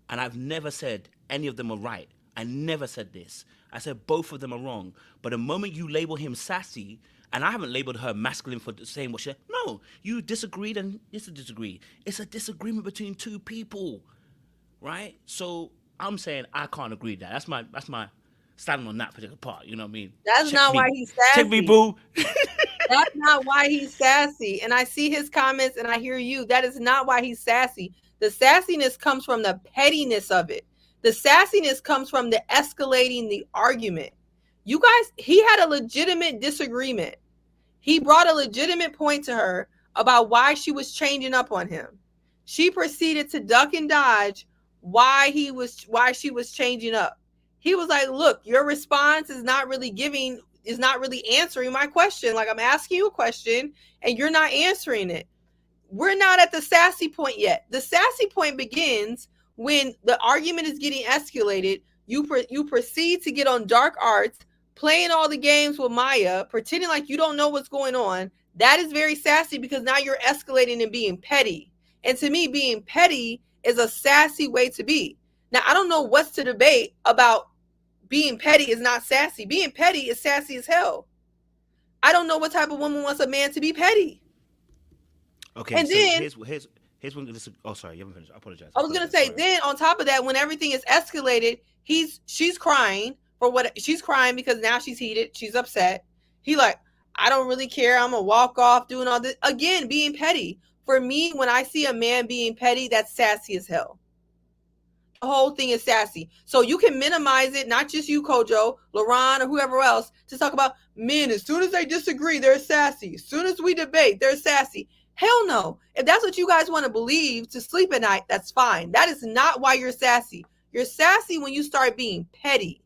and I've never said any of them were right. I never said this. I said both of them are wrong. But the moment you label him sassy, and I haven't labeled her masculine for saying what she said. No, you disagreed, and it's a disagree. It's a disagreement between two people, right? So I'm saying I can't agree with that. That's my standing on that particular part. You know what I mean? That's not why he's sassy. Check me, boo. That's not why he's sassy. And I see his comments, and I hear you. That is not why he's sassy. The sassiness comes from the pettiness of it. The sassiness comes from the escalating the argument. You guys, he had a legitimate disagreement. He brought a legitimate point to her about why she was changing up on him. She proceeded to duck and dodge why she was changing up. He was like, look, your response is not really answering my question. Like, I'm asking you a question and you're not answering it. We're not at the sassy point yet. The sassy point begins when the argument is getting escalated. You proceed to get on dark arts, playing all the games with Maya, pretending like you don't know what's going on. That is very sassy, because now you're escalating and being petty. And to me, being petty is a sassy way to be. Now, I don't know what's to debate about being petty is not sassy. Being petty is sassy as hell. I don't know what type of woman wants a man to be petty. Okay, and so then here's when this. Oh, sorry, you haven't finished. I apologize. I was gonna say, then on top of that, when everything is escalated, she's crying for what she's crying because now she's heated, she's upset. He like, I don't really care. I'm gonna walk off doing all this again, being petty. For me, when I see a man being petty, that's sassy as hell. The whole thing is sassy. So you can minimize it, not just you, Kojo, Laron, or whoever else, to talk about men. As soon as they disagree, they're sassy. As soon as we debate, they're sassy. Hell no. If that's what you guys want to believe to sleep at night, that's fine. That is not why you're sassy. You're sassy when you start being petty,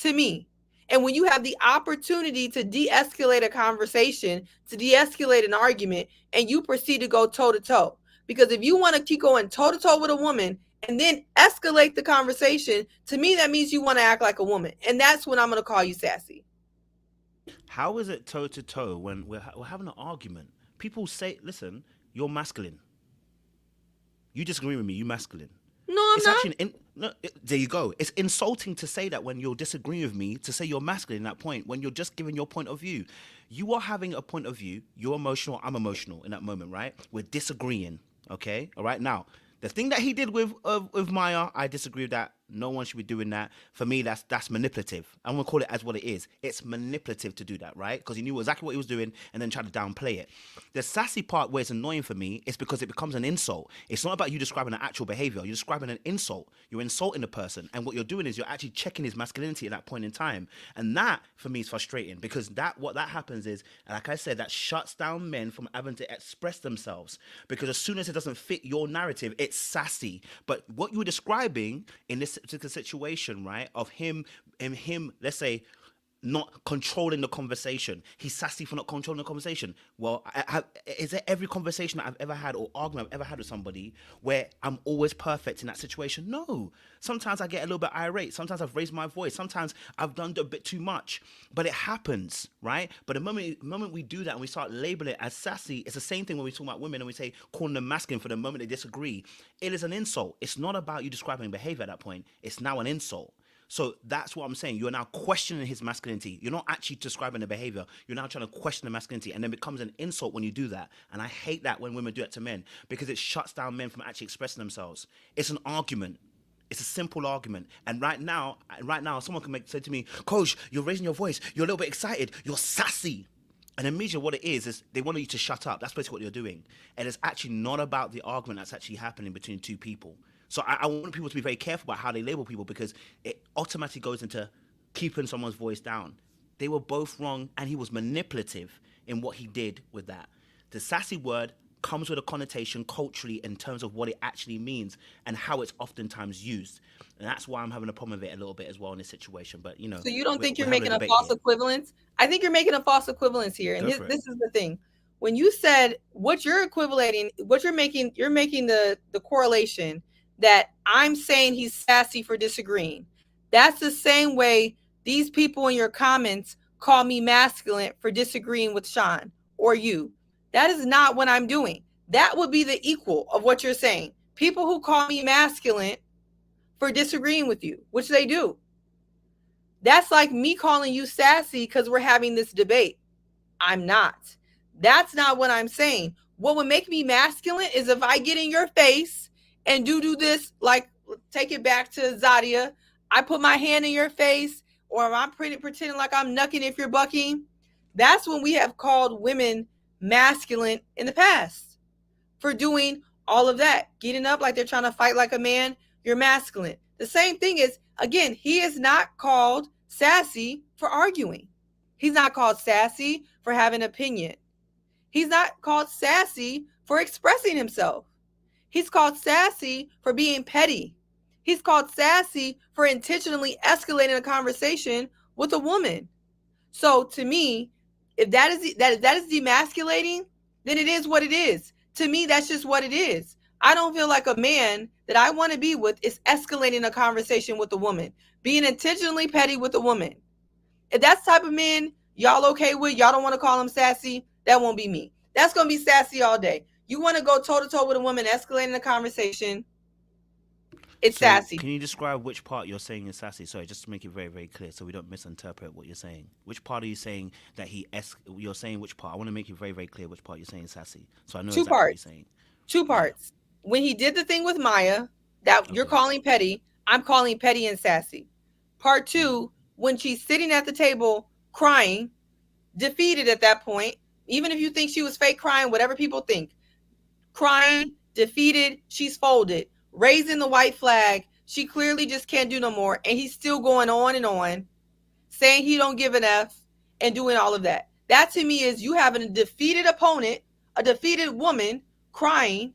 to me. And when you have the opportunity to de-escalate a conversation, to de-escalate an argument, and you proceed to go toe-to-toe. Because if you want to keep going toe-to-toe with a woman and then escalate the conversation, to me, that means you want to act like a woman. And that's when I'm going to call you sassy. How is it toe-to-toe when we're having an argument? People say, listen, you're masculine. You disagree with me, you're masculine. No, I'm not. There you go. It's insulting to say that when you're disagreeing with me, to say you're masculine at that point, when you're just giving your point of view. You are having a point of view. You're emotional. I'm emotional in that moment, right? We're disagreeing, okay? All right? Now, the thing that he did with Maya, I disagree with that No one should be doing that. For me, that's manipulative. I'm gonna call it as what it is. It's manipulative to do that, right? Because he knew exactly what he was doing and then tried to downplay it. The sassy part where it's annoying for me is because it becomes an insult. It's not about you describing an actual behavior. You're describing an insult. You're insulting the person, and what you're doing is you're actually checking his masculinity at that point in time. And that for me is frustrating, because what that happens is, like I said, that shuts down men from having to express themselves. Because as soon as it doesn't fit your narrative, it's sassy. But what you were describing in this particular situation, right, of him, let's say, not controlling the conversation. He's sassy for not controlling the conversation. Well, is there every conversation that I've ever had or argument I've ever had with somebody where I'm always perfect in that situation? No. Sometimes I get a little bit irate. Sometimes I've raised my voice. Sometimes I've done a bit too much. But it happens, right? But the moment we do that and we start labeling it as sassy, it's the same thing when we talk about women and we say calling them masculine for the moment they disagree. It is an insult. It's not about you describing behavior at that point. It's now an insult. So that's what I'm saying. You're now questioning his masculinity. You're not actually describing the behavior. You're now trying to question the masculinity, and then it becomes an insult when you do that. And I hate that when women do it to men, because it shuts down men from actually expressing themselves. It's an argument. It's a simple argument. And right now, someone can say to me, Coach, you're raising your voice. You're a little bit excited. You're sassy. And immediately what it is they want you to shut up. That's basically what you're doing. And it's actually not about the argument that's actually happening between two people. So I want people to be very careful about how they label people, because it automatically goes into keeping someone's voice down. They were both wrong, and he was manipulative in what he did with that. The sassy word comes with a connotation culturally in terms of what it actually means and how it's oftentimes used. And that's why I'm having a problem with it a little bit as well in this situation. But, you know. So you don't think you're making a false equivalence? I think you're making a false equivalence here. And this is the thing. When you said what you're equivalating, you're making the correlation that I'm saying he's sassy for disagreeing. That's the same way these people in your comments call me masculine for disagreeing with Sean or you. That is not what I'm doing. That would be the equal of what you're saying. People who call me masculine for disagreeing with you, which they do. That's like me calling you sassy because we're having this debate. I'm not. That's not what I'm saying. What would make me masculine is if I get in your face and do this, like take it back to Zadia. I put my hand in your face, or I'm pretending like I'm knucking if you're bucking. That's when we have called women masculine in the past for doing all of that. Getting up like they're trying to fight like a man, you're masculine. The same thing is, again, he is not called sassy for arguing. He's not called sassy for having an opinion. He's not called sassy for expressing himself. He's called sassy for being petty. He's called sassy for intentionally escalating a conversation with a woman. So to me, if that is demasculating, then it is what it is. To me, that's just what it is. I don't feel like a man that I want to be with is escalating a conversation with a woman, being intentionally petty with a woman. If that's the type of man y'all okay with, y'all don't want to call him sassy, that won't be me. That's going to be sassy all day. You want to go toe-to-toe with a woman, escalating the conversation, it's sassy. Can you describe which part you're saying is sassy? Sorry, just to make it very, very clear so we don't misinterpret what you're saying. Which part are you saying that you're saying which part? I want to make it very, very clear which part you're saying is sassy. So I know exactly what you're saying. Two parts. When he did the thing with Maya, that you're calling petty, I'm calling petty and sassy. Part two, when she's sitting at the table crying, defeated at that point, even if you think she was fake crying, whatever people think, crying, defeated, she's folded, raising the white flag. She clearly just can't do no more. And he's still going on, saying he don't give an F and doing all of that. That to me is you having a defeated opponent, a defeated woman crying,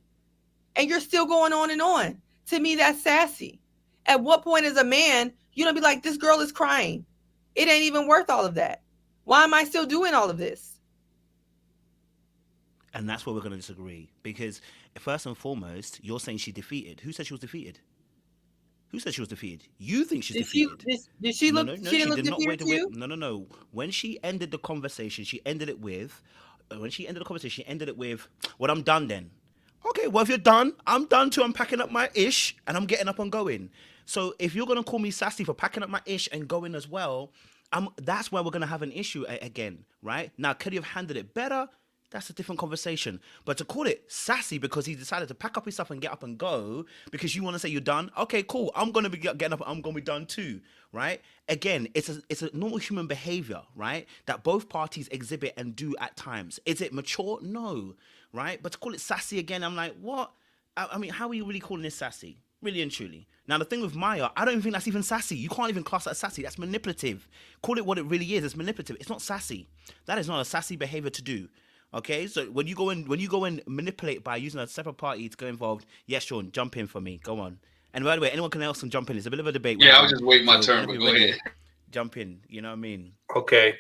and you're still going on. To me, that's sassy. At what point as a man, you don't be like, this girl is crying. It ain't even worth all of that. Why am I still doing all of this? And that's where we're going to disagree. Because first and foremost, you're saying she's defeated. Who said she was defeated? Who said she was defeated? You think she's defeated. Did she look? She didn't look defeated to you? No. When she ended the conversation, she ended it with, well, I'm done then. Okay, well, if you're done, I'm done too. I'm packing up my ish and I'm getting up and going. So if you're going to call me sassy for packing up my ish and going as well, that's where we're going to have an issue again, right? Now, could you have handled it better? that's a different conversation. But to call it sassy because he decided to pack up his stuff and get up and go because you want to say you're done, okay, cool. I'm gonna be getting up. I'm gonna be done too, right? Again, it's a normal human behavior, right? That both parties exhibit and do at times. Is it mature? No, right? But to call it sassy again, I'm like, what? I mean, how are you really calling this sassy? Really and truly. Now, the thing with Maya, I don't even think that's even sassy. You can't even class that as sassy. That's manipulative. Call it what it really is. It's manipulative. It's not sassy. That is not a sassy behavior to do. Okay, so when you go and manipulate by using a separate party to go involved, yes, Sean, jump in for me. Go on. And by the way, anyone else can jump in. It's a bit of a debate. Yeah, right I was now. just waiting my So turn, whenever but you're go ready, ahead. jump in. You know what I mean? Okay,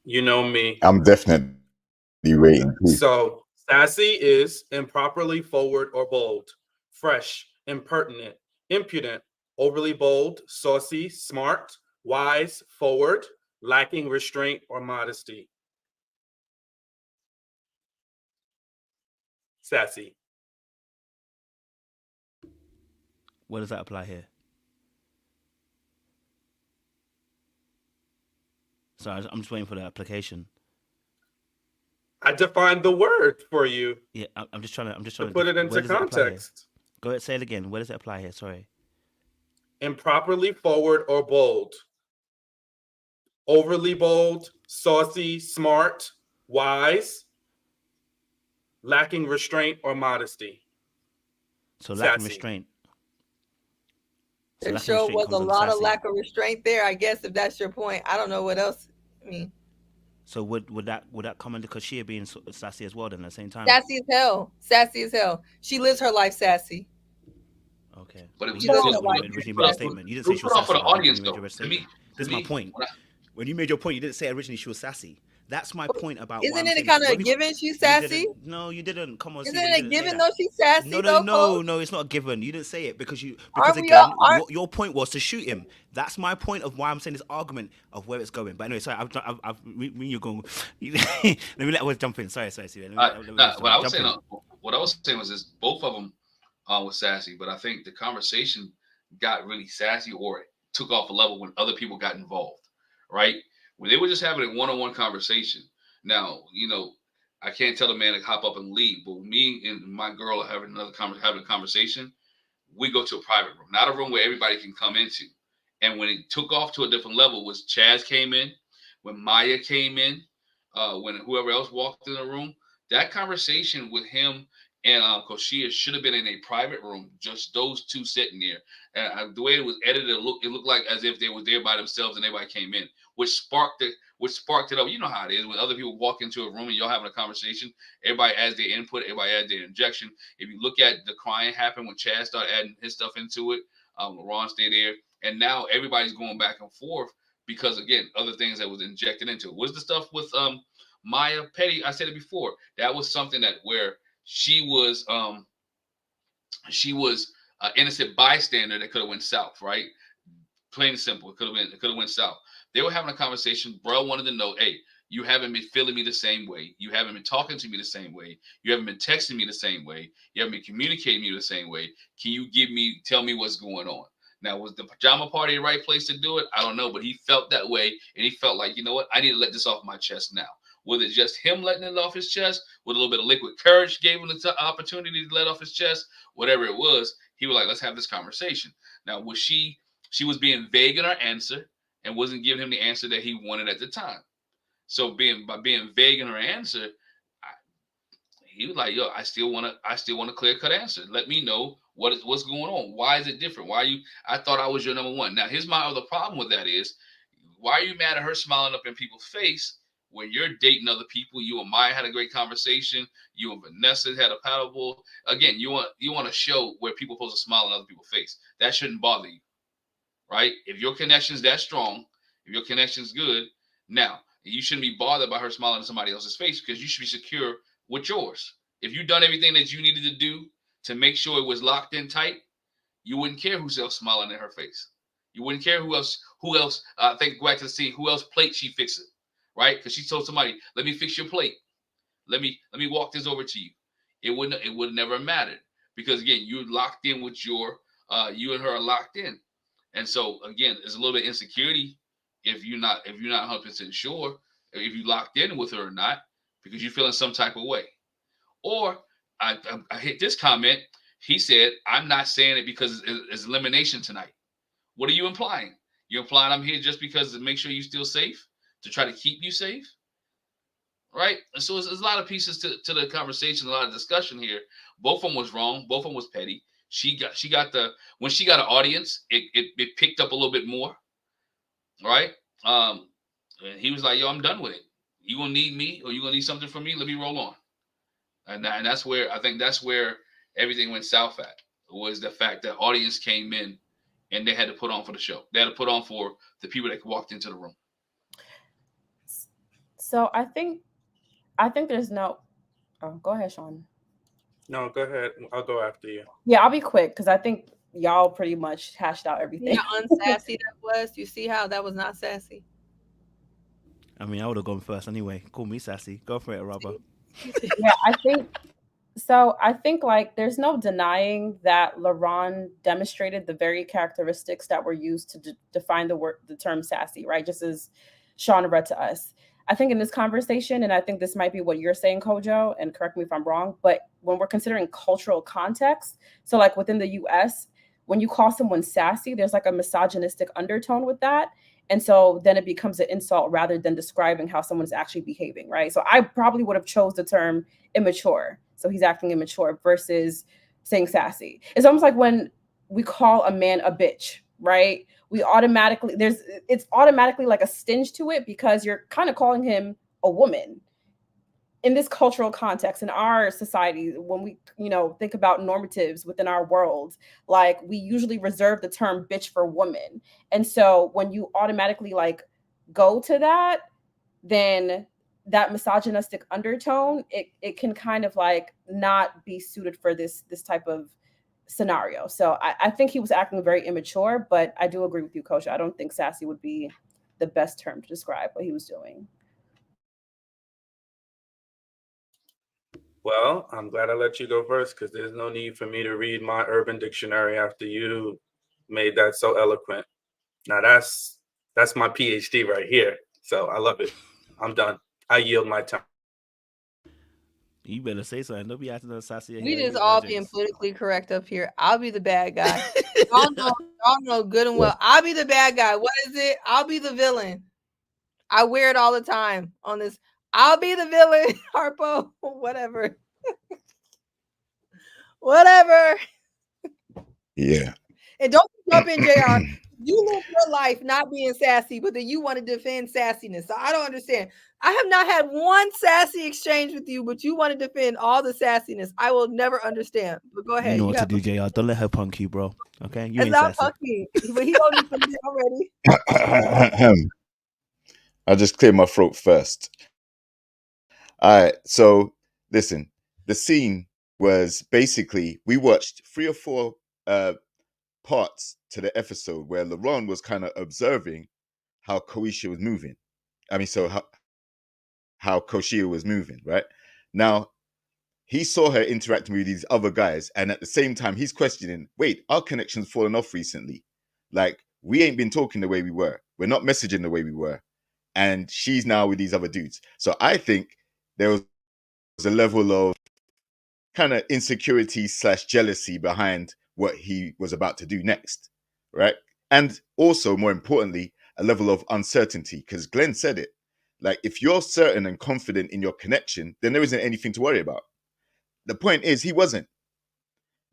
you know me. I'm definitely waiting. Too. So sassy is improperly forward or bold, fresh, impertinent, impudent, overly bold, saucy, smart, wise, forward, lacking restraint or modesty. Sassy. Where does that apply here? So I'm just waiting for the application. I defined the word for you Yeah, I'm just trying to to put it where into does it apply here? context. Go ahead, say it again. Where does it apply here? Sorry. Improperly forward or bold, overly bold, saucy, smart, wise, lacking restraint or modesty. So lacking Sassy. restraint. So There lacking sure restraint was comes a under lot of sassy. lack of restraint there, I guess, if that's your point. I don't know what else. I mean, So would that come under Koshiea being sassy as well then at the same time? sassy as hell. Sassy as hell. She lives her life sassy. Okay. But it Well, was you didn't say still that when you like originally put made the up statement. You didn't it say was she was put on for sassy the though, when audience you made though. your To statement. me, This is my point. When you made your point, you didn't say originally she was sassy. That's my point about Isn't what I'm it saying. kind of When a people- given she's you sassy? didn't. No, you didn't. Come on, Isn't see, you it a didn't say given that. though she's sassy No, though? it's not a given. You didn't say it because Aren't we again, all? Aren't your point was to shoot him. That's my point of why I'm saying this argument of where it's going. But anyway, sorry, when you're going, let me let Wes jump in. Sorry, Steven. Let me what I was jump saying, in. what I was saying was this: both of them was sassy, but I think the conversation got really sassy or took off a level when other people got involved, right? When they were just having a one-on-one conversation. Now, I can't tell the man to hop up and leave, but me and my girl having having a conversation, we go to a private room, not a room where everybody can come into. And when it took off to a different level was Chaz came in, when Maya came in, when whoever else walked in the room, that conversation with him and Koshiea should have been in a private room, just those two sitting there. And the way it was edited, it looked like as if they were there by themselves and everybody came in, which sparked it up. You know how it is when other people walk into a room and y'all having a conversation. Everybody adds their input, everybody adds their injection. If you look at the crying happen when Chad started adding his stuff into it, Laron stayed there, and now everybody's going back and forth because again, other things that was injected into it. Was the stuff with Maya Petty? I said it before. That was something that where she was innocent bystander that could have went south, right? Plain and simple. It could have went south. They were having a conversation. Bro wanted to know, hey, you haven't been feeling me the same way. You haven't been talking to me the same way. You haven't been texting me the same way. You haven't been communicating me the same way. Can you tell me what's going on? Now, was the pajama party the right place to do it? I don't know, but he felt that way, and he felt like, you know what? I need to let this off my chest now. Was it just him letting it off his chest? With a little bit of liquid courage gave him the opportunity to let off his chest? Whatever it was, he was like, let's have this conversation. Now, was she was being vague in her answer and wasn't giving him the answer that he wanted at the time. So by being vague in her answer, he was like, "Yo, I still want a clear cut answer. Let me know what's going on. Why is it different? I thought I was your number one." Now, here's my other problem with that is, why are you mad at her smiling up in people's face when you're dating other people? You and Maya had a great conversation. You and Vanessa had a paddleball. Again, you want to show where people are supposed to smile in other people's face. That shouldn't bother you. Right? If your connection's that strong, if your connection's good, now you shouldn't be bothered by her smiling in somebody else's face because you should be secure with yours. If you've done everything that you needed to do to make sure it was locked in tight, you wouldn't care who's else smiling in her face. You wouldn't care who else. Go back to the scene. Who else plate she fixed it, right? Because she told somebody, "Let me fix your plate. Let me walk this over to you." It would never mattered because again, you're locked in with you and her are locked in. And so again, there's a little bit of insecurity if you're not 100% sure if you locked in with her or not. because you feel in some type of way. Or I hit this comment. He said, I'm not saying it because it's elimination tonight. What are you implying? You're implying I'm here just because to make sure you're still safe, to try to keep you safe, right? And so there's a lot of pieces to the conversation, a lot of discussion here. Both of them was wrong. Both of them was petty. She got when she got an audience, it picked up a little bit more, right? And he was like, yo, I'm done with it. You gonna need me or you gonna need something from me? Let me roll on. And that's where I think that's where everything went south at, was the fact that audience came in and they had to put on for the show. They had to put on for the people that walked into the room. So I think there's no. Oh, go ahead, Sean. No, go ahead. I'll go after you. Yeah, I'll be quick because I think y'all pretty much hashed out everything. Yeah, unsassy that was. You see how that was not sassy? I mean, I would have gone first anyway. Call me sassy. Go for it, Robert. Yeah, I think like there's no denying that Laron demonstrated the very characteristics that were used to define the term sassy, right? Just as Sean read to us. I think in this conversation, and I think this might be what you're saying, Kojo, and correct me if I'm wrong, but when we're considering cultural context, so like within the US, when you call someone sassy, there's like a misogynistic undertone with that. And so then it becomes an insult rather than describing how someone's actually behaving, right? So I probably would have chose the term immature. So he's acting immature versus saying sassy. It's almost like when we call a man a bitch, right? We automatically, it's automatically like a stinge to it because you're kind of calling him a woman. In this cultural context, in our society, when we, think about normatives within our world, like we usually reserve the term bitch for woman. And so when you automatically like go to that, then that misogynistic undertone, it can kind of like not be suited for this type of scenario. So I think he was acting very immature, but I do agree with you, Coach. I don't think sassy would be the best term to describe what he was doing. Well, I'm glad I let you go first because there's no need for me to read my Urban Dictionary after you made that so eloquent. Now that's my PhD right here. So I love it. I'm done. I yield my time. You better say something. Don't be acting sassy. We just all being politically correct up here. I'll be the bad guy. y'all know good and well. I'll be the bad guy. What is it? I'll be the villain. I wear it all the time on this. I'll be the villain, Harpo. Whatever. Whatever. Yeah. And don't jump in, JR. You live your life not being sassy, but then you want to defend sassiness. So I don't understand. I have not had one sassy exchange with you, but you want to defend all the sassiness. I will never understand. But go ahead. You know what to do, JR. Don't let her punk you, bro. Okay? You it's not punking, but he don't need to already. I'll just clear my throat first. All right. So listen, the scene was basically, we watched 3 or 4 parts to the episode where Laron was kind of observing how Koshiea was moving. I mean, so how Koshiea was moving, right? Now, he saw her interacting with these other guys, and at the same time, he's questioning, wait, our connection's fallen off recently. Like, we ain't been talking the way we were. We're not messaging the way we were. And she's now with these other dudes. So I think there was a level of kind of insecurity / jealousy behind what he was about to do next, right? And also, more importantly, a level of uncertainty, because Glenn said it. Like, if you're certain and confident in your connection, then there isn't anything to worry about. The point is, he wasn't,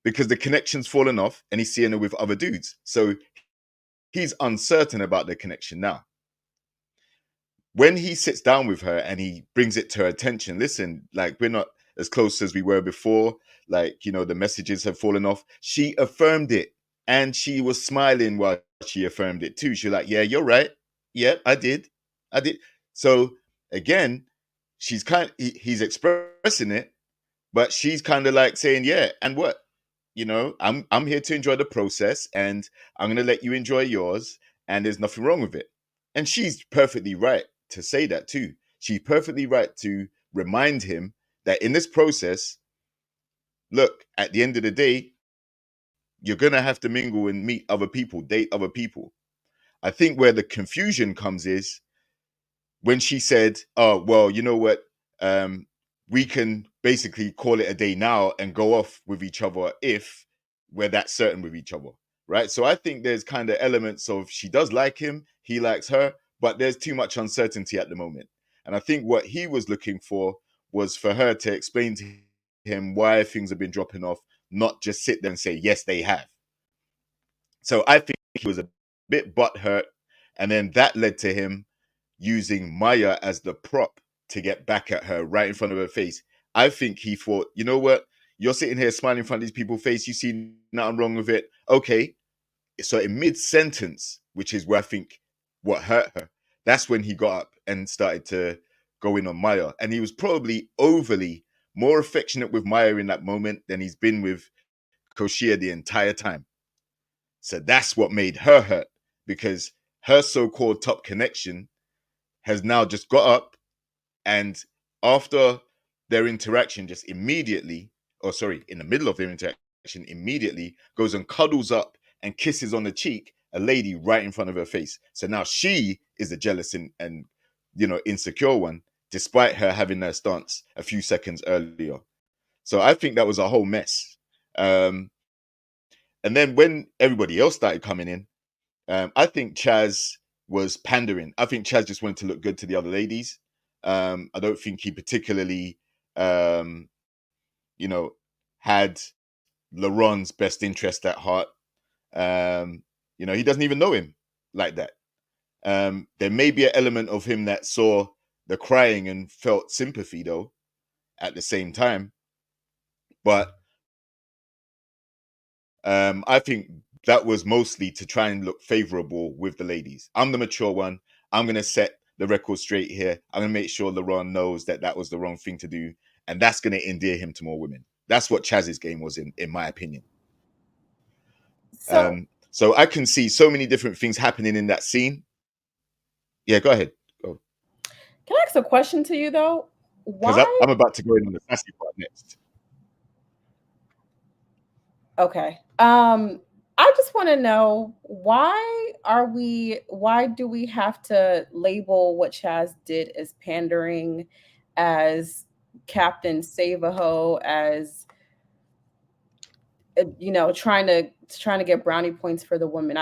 because the connection's fallen off and he's seeing her with other dudes. So he's uncertain about the connection now. When he sits down with her and he brings it to her attention, listen, like, we're not as close as we were before. Like, the messages have fallen off. She affirmed it. And she was smiling while she affirmed it too. She was like, yeah, you're right. Yeah, I did. So again, he's expressing it, but she's kind of like saying, yeah, and what? I'm here to enjoy the process, and I'm going to let you enjoy yours, and there's nothing wrong with it. And she's perfectly right to say that too. She's perfectly right to remind him that in this process, look, at the end of the day, you're going to have to mingle and meet other people, date other people. I think where the confusion comes is when she said, oh, well, you know what? we can basically call it a day now and go off with each other if we're that certain with each other, right? So I think there's kind of elements of she does like him, he likes her, but there's too much uncertainty at the moment. And I think what he was looking for was for her to explain to him why things have been dropping off, not just sit there and say, yes, they have. So I think he was a bit butthurt. And then that led to him using Maya as the prop to get back at her right in front of her face. I think he thought, you know what? You're sitting here smiling in front of these people's face. You see nothing wrong with it. Okay. So in mid-sentence, which is where I think what hurt her, that's when he got up and started to go in on Maya. And he was probably overly more affectionate with Maya in that moment than he's been with Koshiea the entire time. So that's what made her hurt, because her so-called top connection has now just got up, and after their interaction, just immediately, in the middle of their interaction, immediately goes and cuddles up and kisses on the cheek a lady right in front of her face. So now she is the jealous and insecure one, despite her having their stance a few seconds earlier. So I think that was a whole mess. And then when everybody else started coming in, I think Chaz was pandering. I think Chaz just wanted to look good to the other ladies. I don't think he particularly, had Laron's best interest at heart. He doesn't even know him like that. There may be an element of him that saw the crying and felt sympathy, though, at the same time. But I think that was mostly to try and look favorable with the ladies. I'm the mature one. I'm going to set the record straight here. I'm going to make sure Laron knows that was the wrong thing to do. And that's going to endear him to more women. That's what Chaz's game was, in my opinion. So I can see so many different things happening in that scene. Yeah, go ahead. Go. Can I ask a question to you, though? Because I'm about to go in on the sassy part next. Okay. I just want to know, why do we have to label what Chaz did as pandering, as Captain Save-A-Ho, as trying to get brownie points for the women?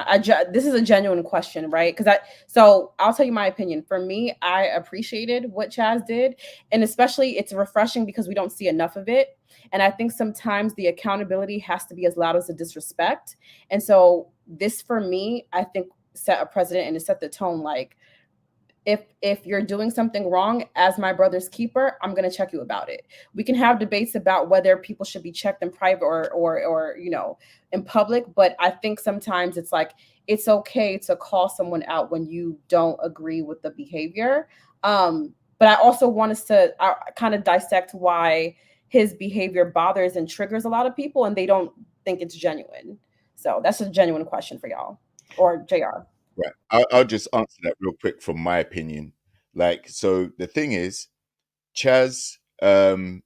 This is a genuine question, right? So I'll tell you my opinion. For me, I appreciated what Chaz did, and especially it's refreshing because we don't see enough of it. And I think sometimes the accountability has to be as loud as the disrespect. And so this, for me, I think set a precedent and it set the tone. Like, if you're doing something wrong, as my brother's keeper, I'm going to check you about it. We can have debates about whether people should be checked in private or in public. But I think sometimes it's like, it's okay to call someone out when you don't agree with the behavior. But I also want us to kind of dissect why his behavior bothers and triggers a lot of people, and they don't think it's genuine. So that's a genuine question for y'all, or JR. Right. I'll just answer that real quick from my opinion. So the thing is, Chaz, the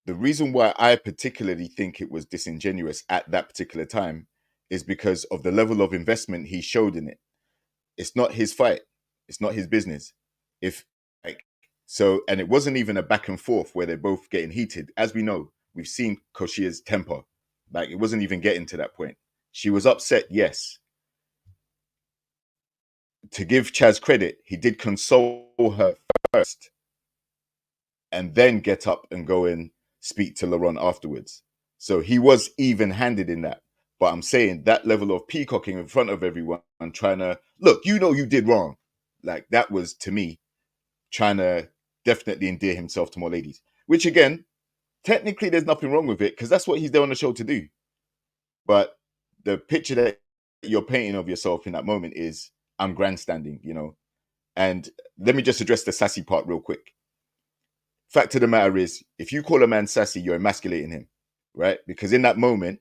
reason why I particularly think it was disingenuous at that particular time is because of the level of investment he showed in it. It's not his fight. It's not his business. And it wasn't even a back and forth where they're both getting heated. As we know, we've seen Koshiea's temper. It wasn't even getting to that point. She was upset, yes. To give Chaz credit, he did console her first and then get up and go and speak to Laron afterwards. So he was even-handed in that. But I'm saying that level of peacocking in front of everyone and trying to, look, you did wrong. That was, to me, trying to definitely endear himself to more ladies. Which, again, technically there's nothing wrong with it because that's what he's there on the show to do. But the picture that you're painting of yourself in that moment is, I'm grandstanding, And let me just address the sassy part real quick. Fact of the matter is, if you call a man sassy, you're emasculating him, right? Because in that moment,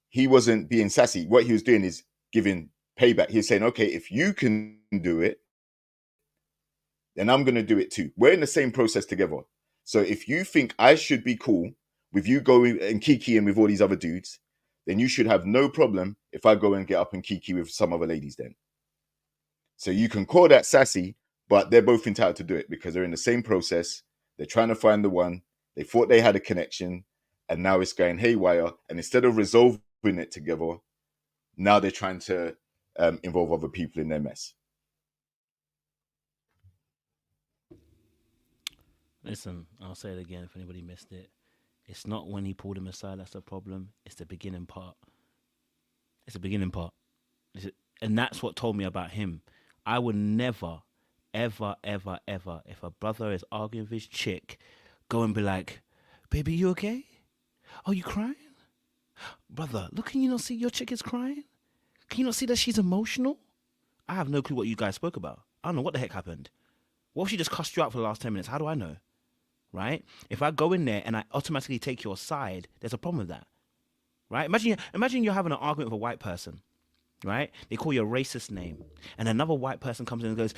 he wasn't being sassy. What he was doing is giving payback. He's saying, okay, if you can do it, then I'm going to do it too. We're in the same process together. So if you think I should be cool with you going and kikiing with all these other dudes, then you should have no problem if I go and get up and kiki with some other ladies then. So you can call that sassy, but they're both entitled to do it because they're in the same process. They're trying to find the one. They thought they had a connection, and now it's going haywire. And instead of resolving it together, now they're trying to involve other people in their mess. Listen, I'll say it again if anybody missed it. It's not when he pulled him aside that's the problem. It's the beginning part. It's the beginning part. And that's what told me about him. I would never, ever, ever, ever, if a brother is arguing with his chick, go and be like, baby, you okay? Oh, you crying? Brother, look, can you not see your chick is crying? Can you not see that she's emotional? I have no clue what you guys spoke about. I don't know what the heck happened. What if she just cussed you out for the last 10 minutes? How do I know? Right? If I go in there and I automatically take your side, there's a problem with that. Right? Imagine you're having an argument with a white person. Right? They call you a racist name. And another white person comes in and goes,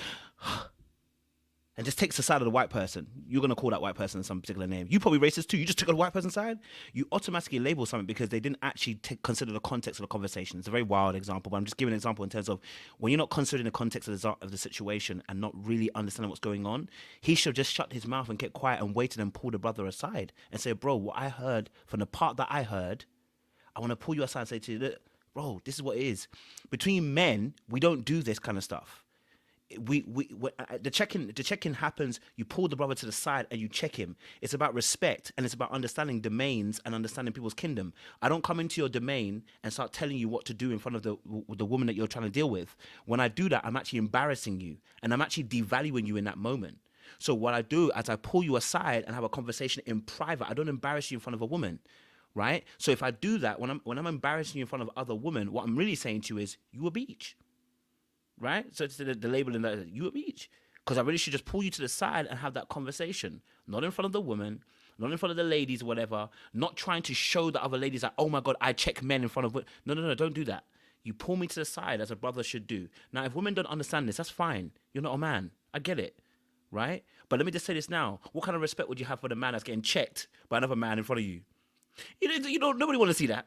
and just takes the side of the white person. You're going to call that white person some particular name. You probably racist too. You just took the white person's side. You automatically label something because they didn't actually consider the context of the conversation. It's a very wild example, but I'm just giving an example in terms of when you're not considering the context of the situation and not really understanding what's going on, he should have just shut his mouth and kept quiet and waited and pulled the brother aside and say, bro, what I heard from the part that I heard, I want to pull you aside and say to you, look, bro, this is what it is. Between men, we don't do this kind of stuff. The check-in happens. You pull the brother to the side and you check him. It's about respect and it's about understanding domains and understanding people's kingdom. I don't come into your domain and start telling you what to do in front of the woman that you're trying to deal with. When I do that, I'm actually embarrassing you and I'm actually devaluing you in that moment. So what I do is I pull you aside and have a conversation in private. I don't embarrass you in front of a woman, right? So if I do that, when I'm embarrassing you in front of other women, what I'm really saying to you is you a bitch. Right? So it's the labeling that you a bitch. Because I really should just pull you to the side and have that conversation. Not in front of the woman, not in front of the ladies, whatever. Not trying to show the other ladies that, oh my God, I check men in front of women. No, don't do that. You pull me to the side as a brother should do. Now, if women don't understand this, that's fine. You're not a man. I get it. Right? But let me just say this now. What kind of respect would you have for the man that's getting checked by another man in front of you? You know, nobody want to see that.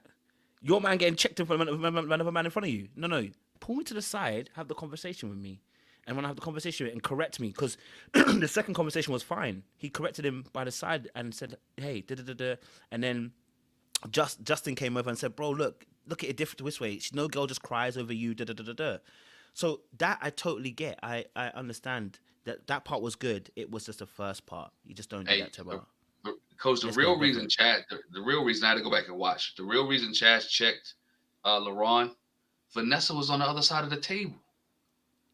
Your man getting checked in front of another man in front of you. No. Pull me to the side, have the conversation with me. And when I have the conversation and correct me, because the second conversation was fine. He corrected him by the side and said, hey, da-da-da-da. And then Justin came over and said, bro, look at it different this way. No girl just cries over you, da-da-da-da-da. So that I totally get. I understand that part was good. It was just the first part. You just don't do that to her. Coach, the real reason I had to go back and watch. The real reason Chaz checked Laron, Vanessa was on the other side of the table.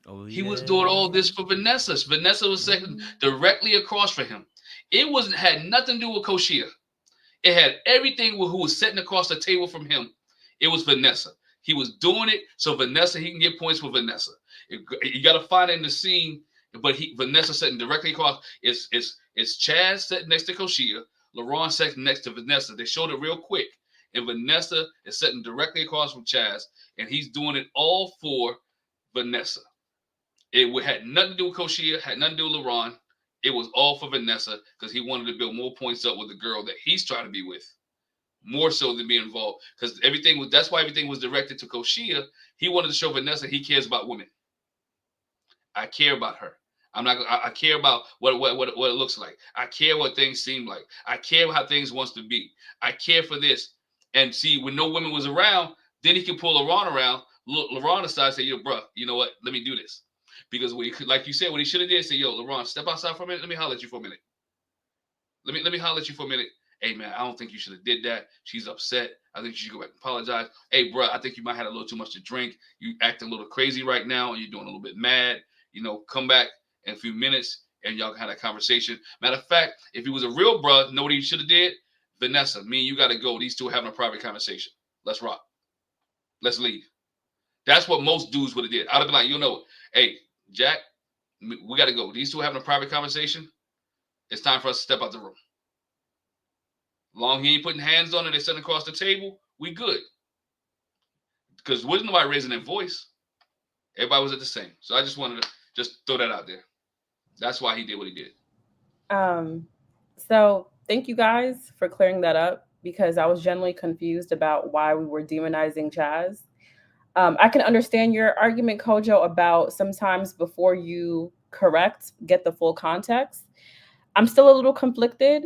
Oh, yeah. He was doing all this for Vanessa. Vanessa was sitting directly across from him. It had nothing to do with Koshiea. It had everything with who was sitting across the table from him. It was Vanessa. He was doing it so Vanessa, he can get points for Vanessa. You got to find it in the scene, but Vanessa sitting directly across. It's Chaz sitting next to Koshiea. Laron sitting next to Vanessa. They showed it real quick. And Vanessa is sitting directly across from Chaz. And he's doing it all for Vanessa. It had nothing to do with Koshiea, had nothing to do with Laron. It was all for Vanessa because he wanted to build more points up with the girl that he's trying to be with, more so than be involved. Because that's why everything was directed to Koshiea. He wanted to show Vanessa he cares about women. I care about her. I care about what it looks like. I care what things seem like. I care how things wants to be. I care for this. And see, when no women was around, then he can pull Laron around. Laron aside, say, yo, bro, you know what? Let me do this. Because like you said, what he should have did, say, yo, Laron, step outside for a minute. Let me holler at you for a minute. Let me holler at you for a minute. Hey, man, I don't think you should have did that. She's upset. I think you should go back and apologize. Hey, bro, I think you might have had a little too much to drink. You acting a little crazy right now. You're doing a little bit mad. You know, come back in a few minutes and y'all can have that conversation. Matter of fact, if he was a real bro, know what he should have did? Vanessa, me and you got to go. These two are having a private conversation. Let's rock. Let's leave. That's what most dudes would have did. I'd have been like, you know, hey, Jack, we got to go. These two are having a private conversation. It's time for us to step out the room. Long he ain't putting hands on it, they're sitting across the table, we good. Because wasn't nobody raising their voice. Everybody was at the same. So I just wanted to just throw that out there. That's why he did what he did. So thank you guys for clearing that up because I was generally confused about why we were demonizing Chaz. I can understand your argument, Kojo, about sometimes before you correct, get the full context. I'm still a little conflicted.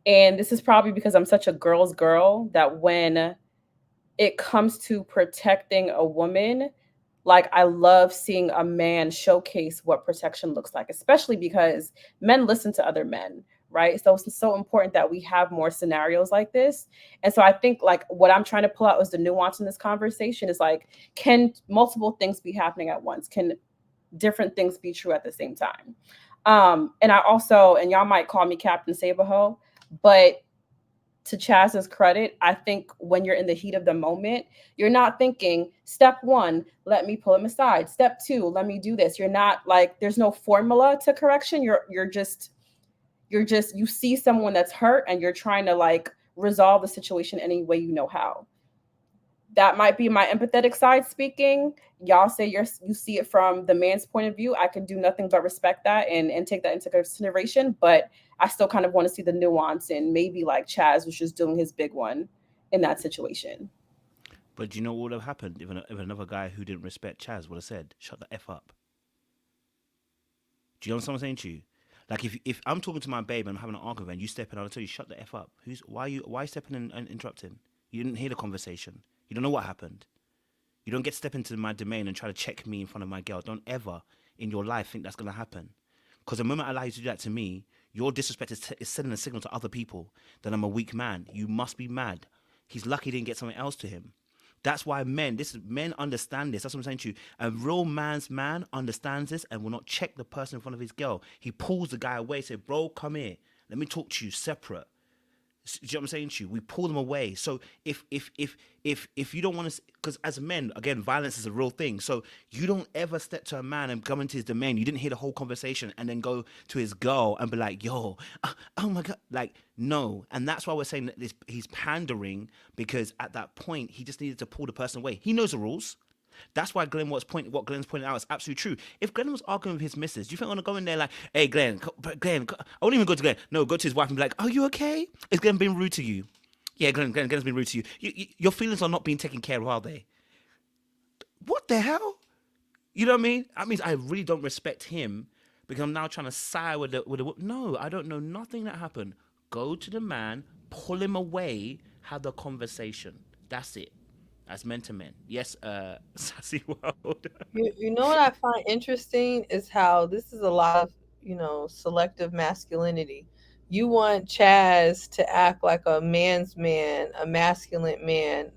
And this is probably because I'm such a girl's girl that when it comes to protecting a woman, like I love seeing a man showcase what protection looks like, especially because men listen to other men, right? So it's so important that we have more scenarios like this. And so I think like what I'm trying to pull out is the nuance in this conversation is like, can multiple things be happening at once? Can different things be true at the same time? And I also, and y'all might call me Captain Saberho, but to Chaz's credit, I think when you're in the heat of the moment, you're not thinking, step one, let me pull him aside. Step two, let me do this. You're not like, there's no formula to correction. You're just, you see someone that's hurt and you're trying to like resolve the situation any way you know how. That might be my empathetic side speaking. Y'all say you see it from the man's point of view. I can do nothing but respect that and take that into consideration. But I still kind of want to see the nuance and maybe like Chaz was just doing his big one in that situation. But do you know what would have happened if another guy who didn't respect Chaz would have said, shut the F up? Do you understand what I'm saying to you? Like if I'm talking to my babe and I'm having an argument and you step in, I'll tell you, shut the F up. Why are you stepping in and interrupting? You didn't hear the conversation. You don't know what happened. You don't get to step into my domain and try to check me in front of my girl. Don't ever in your life think that's going to happen. Because the moment I allow you to do that to me, your disrespect is sending a signal to other people that I'm a weak man. You must be mad. He's lucky he didn't get something else to him. That's why men understand this. That's what I'm saying to you. A real man's man understands this and will not check the person in front of his girl. He pulls the guy away, say, bro, come here. Let me talk to you separate. Do you know what I'm saying to you? We pull them away. So if you don't want to, because as men, again, violence is a real thing. So you don't ever step to a man and come into his domain. You didn't hear the whole conversation and then go to his girl and be like, yo, oh my God. Like, no. And that's why we're saying that he's pandering, because at that point, he just needed to pull the person away. He knows the rules. That's why what Glenn's pointing out is absolutely true. If Glenn was arguing with his missus, do you think I'm going to go in there like, hey, Glenn, I won't even go to Glenn. No, go to his wife and be like, are you okay? Is Glenn being rude to you? Yeah, Glenn's been rude to you. Your feelings are not being taken care of, are they? What the hell? You know what I mean? That means I really don't respect him because I'm now trying to side with the. No, I don't know nothing that happened. Go to the man, pull him away, have the conversation. That's it. As men to men. Yes, Sassy World. You know what I find interesting is how this is a lot of, selective masculinity. You want Chaz to act like a man's man, a masculine man,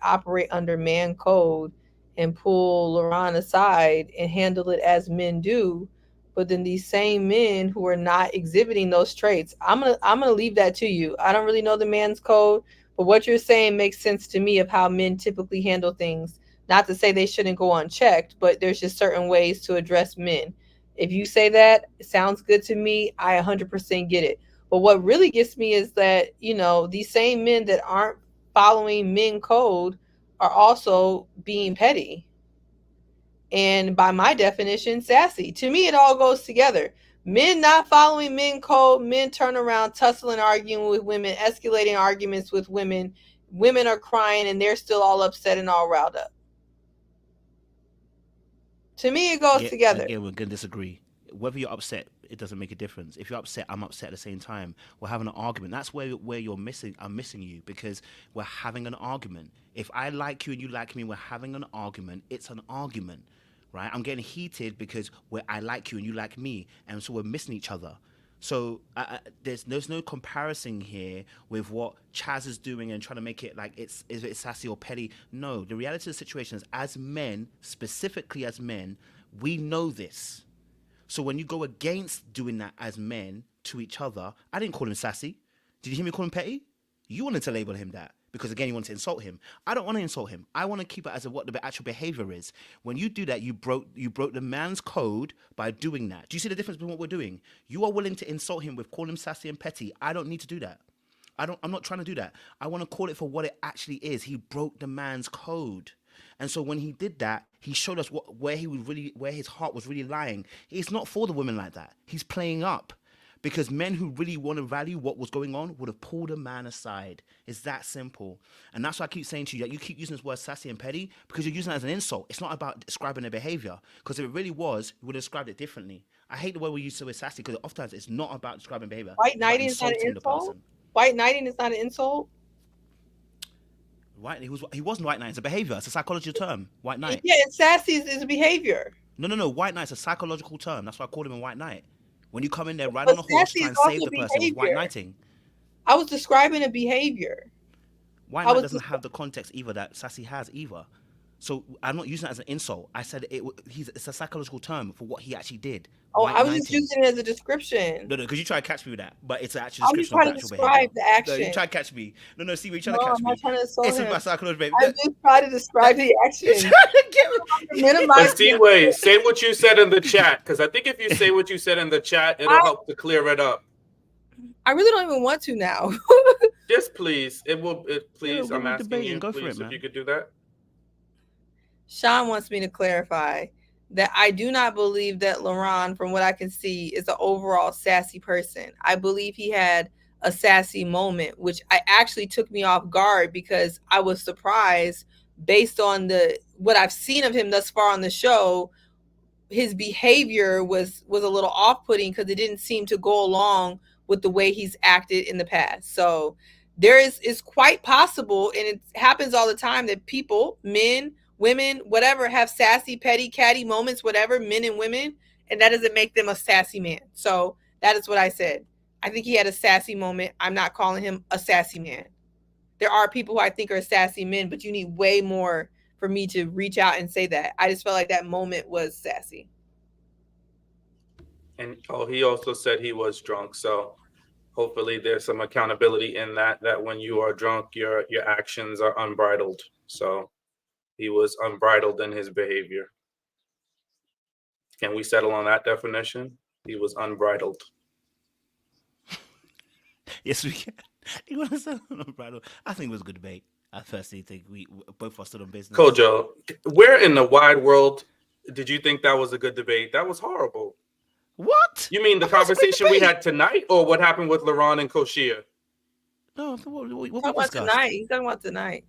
operate under man code and pull Laron aside and handle it as men do. But then these same men who are not exhibiting those traits, I'm gonna leave that to you. I don't really know the man's code. But what you're saying makes sense to me of how men typically handle things. Not to say they shouldn't go unchecked, but there's just certain ways to address men. If you say that, it sounds good to me. I 100% get it. But what really gets me is that, these same men that aren't following men code are also being petty. And by my definition, sassy. To me, it all goes together. Men not following men code, men turn around, tussling, arguing with women, escalating arguments with women. Women are crying and they're still all upset and all riled up. To me, it goes together. Again, we're going to disagree. Whether you're upset, it doesn't make a difference. If you're upset, I'm upset at the same time. We're having an argument. That's where you're missing. I'm missing you because we're having an argument. If I like you and you like me, we're having an argument. It's an argument. Right, I'm getting heated because I like you and you like me, and so we're missing each other. So there's no comparison here with what Chaz is doing and trying to make it like it's sassy or petty. No, the reality of the situation is, as men, specifically as men, we know this. So when you go against doing that as men to each other, I didn't call him sassy. Did you hear me call him petty? You wanted to label him that. Because again, you want to insult him. I don't want to insult him. I want to keep it as what the actual behavior is. When you do that, you broke the man's code by doing that. Do you see the difference between what we're doing? You are willing to insult him with calling him sassy and petty. I don't need to do that. I'm not trying to do that. I want to call it for what it actually is. He broke the man's code. And so when he did that, he showed us where his heart was really lying. It's not for the women like that. He's playing up. Because men who really want to value what was going on would have pulled a man aside. It's that simple. And that's why I keep saying to you that you keep using this word sassy and petty because you're using it as an insult. It's not about describing a behavior. Because if it really was, we would have described it differently. I hate the way we use the word sassy because oftentimes it's not about describing behavior. White knighting is not an insult. White knighting is not an insult. White, he wasn't white knight. It's a behavior. It's a psychological term. White knight. Yeah, and sassy is a behavior. No. White knight's a psychological term. That's why I called him a white knight. When you come in there, ride on a horse, try and save the person, it's white knighting. I was describing a behavior. White knight doesn't have the context either that sassy has either. So I'm not using it as an insult. I said it's a psychological term for what he actually did. Oh, I was just using it as a description. No, because you try to catch me with that, but it's an actual description of actual behavior. The action. No, you try to catch me. No, see, you're trying to catch me. I'm not trying to insult him. It's about psychological behavior. I just try to describe the action. Minimize. Wait, say what you said in the chat, because I think if you say what you said in the chat, it'll help to clear it up. I really don't even want to now. Just please, please. I'm asking you, go please, for it, man. if you could do that. Sean wants me to clarify that I do not believe that Laron, from what I can see, is an overall sassy person. I believe he had a sassy moment, which actually took me off guard because I was surprised based on what I've seen of him thus far on the show. His behavior was a little off-putting because it didn't seem to go along with the way he's acted in the past. So it's quite possible, and it happens all the time, that people, men, women, whatever, have sassy, petty, catty moments, whatever, men and women, and that doesn't make them a sassy man. So that is what I said. I think he had a sassy moment. I'm not calling him a sassy man. There are people who I think are sassy men, but you need way more for me to reach out and say that. I just felt like that moment was sassy. And he also said he was drunk. So hopefully there's some accountability in that when you are drunk, your actions are unbridled. So he was unbridled in his behavior. Can we settle on that definition? He was unbridled. Yes, we can. You want to settle on unbridled? I think it was a good debate. I personally think we both of us stood on business. Kojo, where in the wide world did you think that was a good debate? That was horrible. What? You mean the conversation we had tonight, or what happened with Laron and Koshiea? No, what about tonight? He's talking about tonight.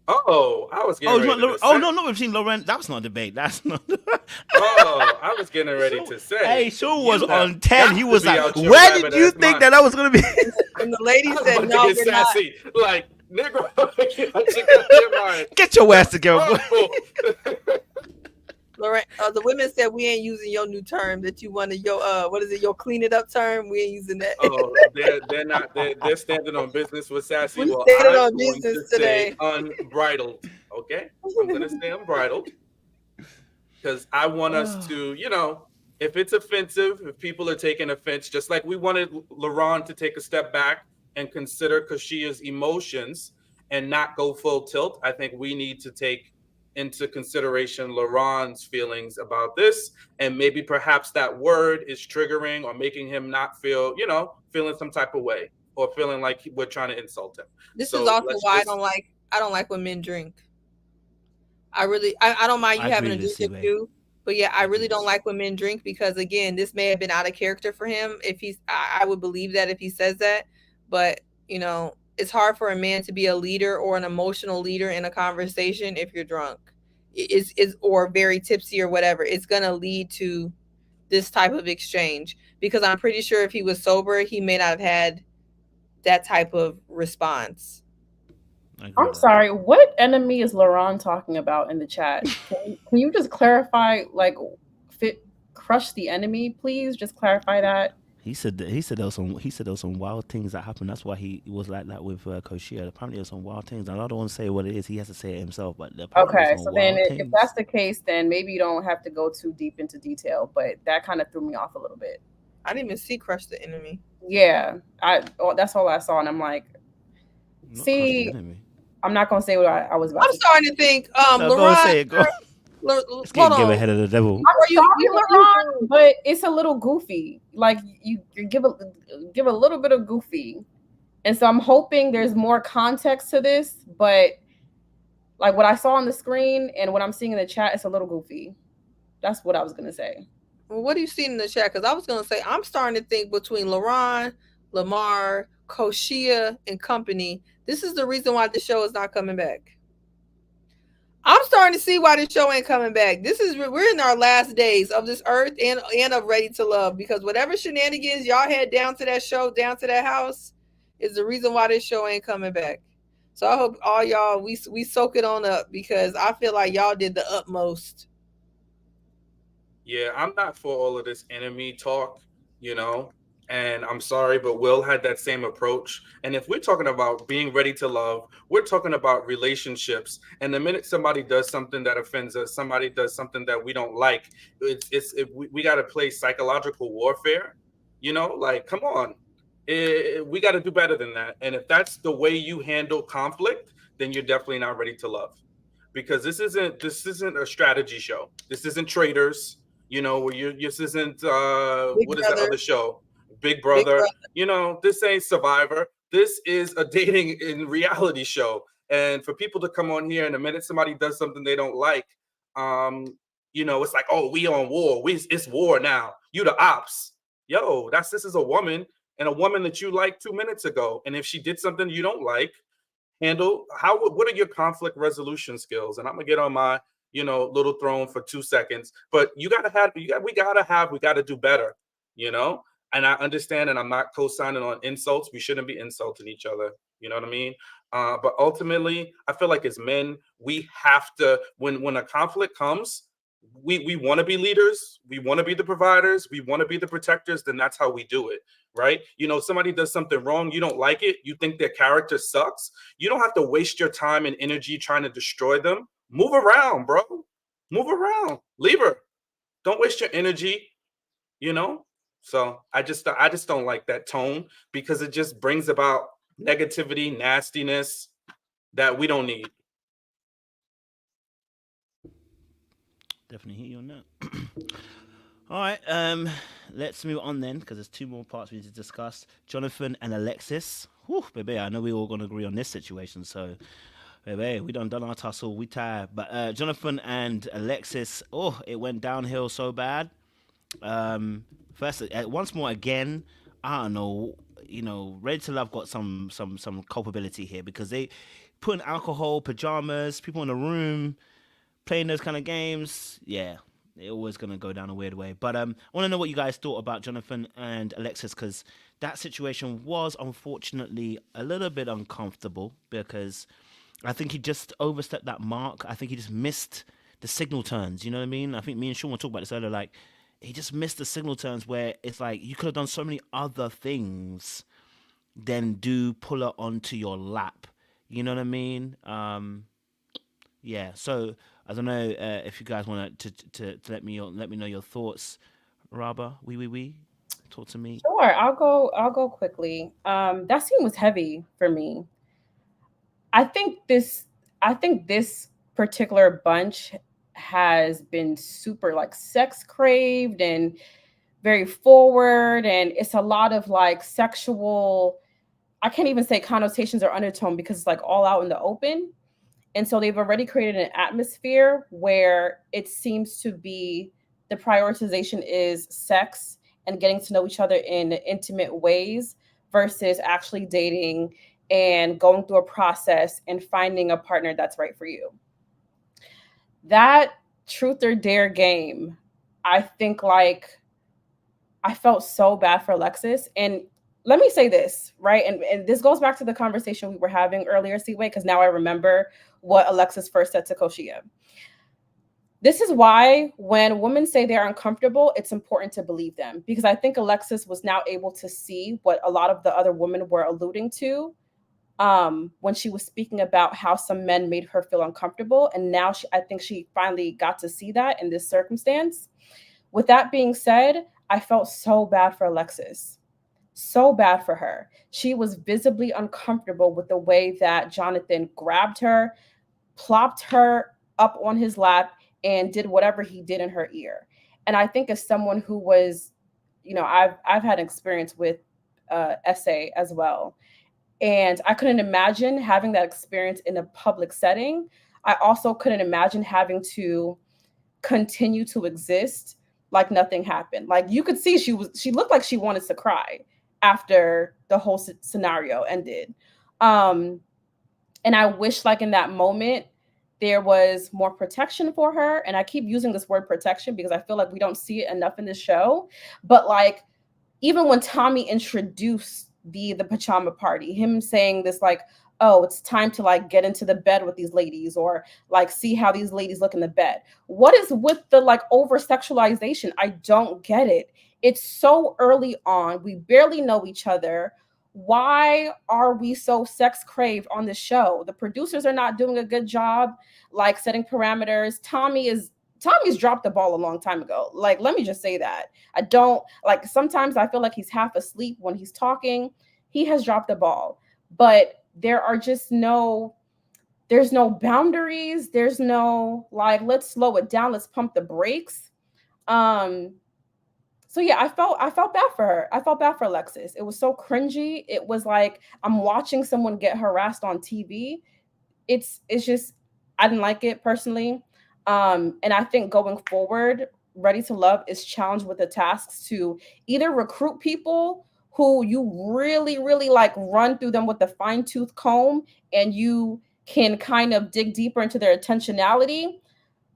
Oh, I was getting ready to say. No, not between Laurent. That was not a debate. That's not. I was getting ready to say. Hey, Sean was on 10. He was like, where did you think that was going to be? And the lady said, no, we're sassy. Not. Like, nigga, get your ass together. Laurent, the women said we ain't using your new term that you wanted. Your clean it up term. We ain't using that. Oh, they're not. They're standing on business with sassy. We're standing on business today. Unbridled. Okay, I'm gonna stay unbridled because I want us to, if it's offensive, if people are taking offense, just like we wanted Laron to take a step back and consider Koshiea's emotions and not go full tilt. I think we need to take into consideration Laron's feelings about this, and maybe perhaps that word is triggering or making him not feel, feeling some type of way or feeling like we're trying to insult him. This is also why I don't like when men drink. I don't mind you having a drink with you, but yeah, I really don't like when men drink because, again, this may have been out of character for him. I would believe that if he says that, but it's hard for a man to be a leader or an emotional leader in a conversation if you're drunk, or very tipsy or whatever. It's gonna lead to this type of exchange because I'm pretty sure if he was sober, he may not have had that type of response. I'm sorry. What enemy is Laron talking about in the chat? Can you just clarify? Crush the enemy, please. Just clarify that. He said there was some wild things that happened. That's why he was like that with Koshiea. Apparently, there's some wild things. I don't want to say what it is. He has to say it himself. But okay, so then if that's the case, then maybe you don't have to go too deep into detail. But that kind of threw me off a little bit. I didn't even see crush the enemy. Yeah, that's all I saw, and I'm like, see, I'm not gonna say what I was about. I'm starting to think, Laron. Go say it. Go. Let's get ahead of the devil. I'm sorry, Laron, but it's a little goofy. Like you give a little bit of goofy, and so I'm hoping there's more context to this. But like what I saw on the screen and what I'm seeing in the chat, it's a little goofy. That's what I was gonna say. Well, what do you see in the chat? Because I was going to say, I'm starting to think between Laron, Lamar, Koshiea, and company, this is the reason why the show is not coming back. I'm starting to see why this show ain't coming back. We're in our last days of this earth and of Ready to Love, because whatever shenanigans y'all had down to that show, down to that house, is the reason why this show ain't coming back. So I hope all y'all we soak it on up, because I feel like y'all did the utmost. Yeah, I'm not for all of this enemy talk, you know, and I'm sorry, but Will had that same approach. And if we're talking about being ready to love, we're talking about relationships. And the minute somebody does something that offends us, somebody does something that we don't like, we got to play psychological warfare, you know, like, come on. We got to do better than that. And if that's the way you handle conflict, then you're definitely not ready to love. Because this isn't a strategy show. This isn't Traders. You know, where this isn't what is that other show? Big Brother. You know, this ain't Survivor. This is a dating in reality show. And for people to come on here, and the minute somebody does something they don't like, you know, it's like, oh, we on war. It's war now. You the ops. Yo, this is a woman, and a woman that you liked 2 minutes ago. And if she did something you don't like, what are your conflict resolution skills? And I'm gonna get on my little throne for 2 seconds, but we gotta do better, you know. And I understand, and I'm not co-signing on insults. We shouldn't be insulting each other, you know what I mean? But ultimately, I feel like as men, we have to, when a conflict comes, we want to be leaders, we want to be the providers, we want to be the protectors. Then that's how we do it, right? You know, somebody does something wrong, you don't like it, you think their character sucks, you don't have to waste your time and energy trying to destroy them. Move around, bro. Move around. Leave her. Don't waste your energy, you know. So I just don't like that tone, because it just brings about negativity, nastiness that we don't need. Definitely hear you on that. All right, let's move on then, because there's 2 more parts we need to discuss. Jonathan and Alexis. Whew, baby, I know we're all gonna agree on this situation. So, baby, we done our tussle, we tired. But Jonathan and Alexis, it went downhill so bad. First, once more again, I don't know. You know, Ready to Love got some culpability here, because they put in alcohol, pajamas, people in the room, playing those kind of games. Yeah, they're always gonna go down a weird way. But I want to know what you guys thought about Jonathan and Alexis, because that situation was unfortunately a little bit uncomfortable, because I think he just overstepped that mark. I think he just missed the signal turns. You know what I mean? I think me and Sean were talking about this earlier. Like, he just missed the signal turns where it's like you could have done so many other things than do pull her onto your lap. You know what I mean? Yeah. So I don't know if you guys want to let me know your thoughts. Raba, we talk to me. Sure, I'll go quickly. That scene was heavy for me. I think this particular bunch has been super like sex craved and very forward, and it's a lot of like sexual, I can't even say connotations or undertone, because it's like all out in the open. And so they've already created an atmosphere where it seems to be the prioritization is sex and getting to know each other in intimate ways versus actually dating and going through a process and finding a partner that's right for you. That truth or dare game, I think, like, I felt so bad for Alexis. And let me say this, right? And this goes back to the conversation we were having earlier, Seaway, because now I remember what Alexis first said to Koshiea. This is why when women say they're uncomfortable, it's important to believe them, because I think Alexis was now able to see what a lot of the other women were alluding to when she was speaking about how some men made her feel uncomfortable. And now I think she finally got to see that in this circumstance. With that being said, I felt so bad for Alexis. So bad for her. She was visibly uncomfortable with the way that Jonathan grabbed her, plopped her up on his lap, and did whatever he did in her ear. And I think as someone who was, you know, I've had experience with SA as well. And I couldn't imagine having that experience in a public setting. I also couldn't imagine having to continue to exist like nothing happened. Like you could see she looked like she wanted to cry after the whole scenario ended. And I wish like in that moment there was more protection for her. And I keep using this word protection because I feel like we don't see it enough in this show. But like even when Tommy introduced the pajama party, him saying this like, oh, it's time to like get into the bed with these ladies, or like see how these ladies look in the bed. What is with the like over sexualization? I don't get it. It's so early on. We barely know each other. Why are we so sex craved on the show? The producers are not doing a good job like setting parameters. Tommy's dropped the ball a long time ago. Like, let me just say that. I don't like, sometimes I feel like he's half asleep when he's talking. He has dropped the ball, but there are just there's no boundaries. There's no like, let's slow it down. Let's pump the brakes. So yeah, I felt bad for her. I felt bad for Alexis. It was so cringy. It was like I'm watching someone get harassed on TV. It's just, I didn't like it personally. And I think going forward, Ready to Love is challenged with the tasks to either recruit people who you really, really like run through them with a fine tooth comb and you can kind of dig deeper into their intentionality,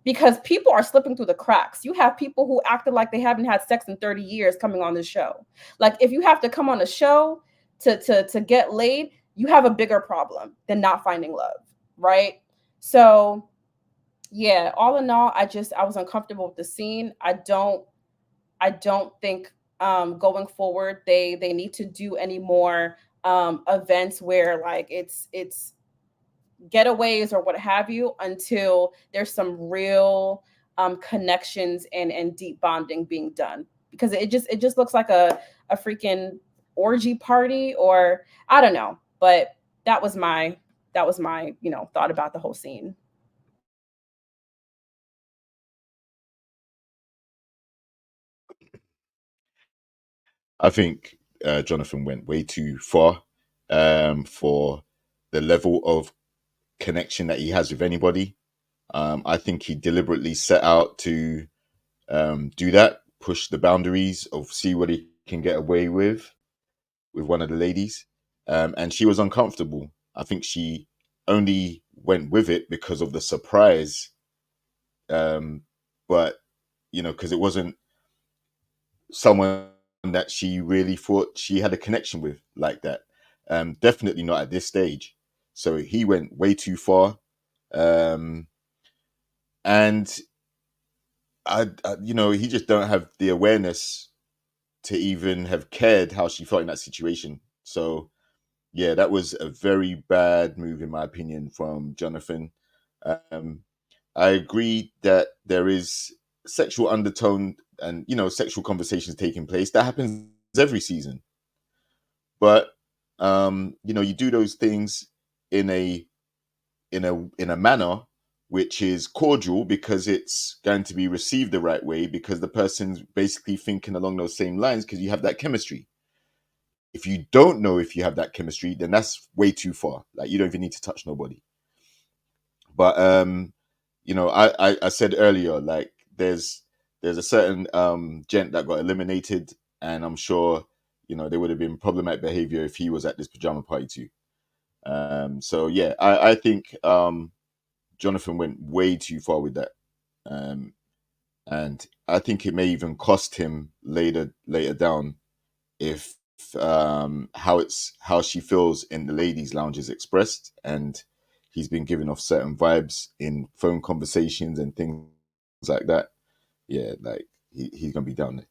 because people are slipping through the cracks. You have people who acted like they haven't had sex in 30 years coming on this show. Like if you have to come on a show to get laid, you have a bigger problem than not finding love, right? So yeah, all in all, I was uncomfortable with the scene. I don't think going forward they need to do any more events where like it's getaways or what have you, until there's some real connections and deep bonding being done, because it just looks like a freaking orgy party, or I don't know. But that was my thought about the whole scene. I think Jonathan went way too far for the level of connection that he has with anybody. I think he deliberately set out to do that, push the boundaries of see what he can get away with one of the ladies, and she was uncomfortable. I think she only went with it because of the surprise, but because it wasn't someone that she really thought she had a connection with like that. Definitely not at this stage. So he went way too far, and he just don't have the awareness to even have cared how she felt in that situation. So yeah, that was a very bad move in my opinion from Jonathan. Um, I agree that there is sexual undertone and sexual conversations taking place. That happens every season, but you do those things in a manner which is cordial, because it's going to be received the right way, because the person's basically thinking along those same lines, because you have that chemistry. If you don't know if you have that chemistry, then that's way too far. Like you don't even need to touch nobody. But I said earlier, like there's a certain gent that got eliminated, and I'm sure there would have been problematic behavior if he was at this pajama party too. So yeah, I think Jonathan went way too far with that, and I think it may even cost him later down if how she feels in the ladies' lounge is expressed, and he's been giving off certain vibes in phone conversations and things like that. Yeah, like he's gonna be down there.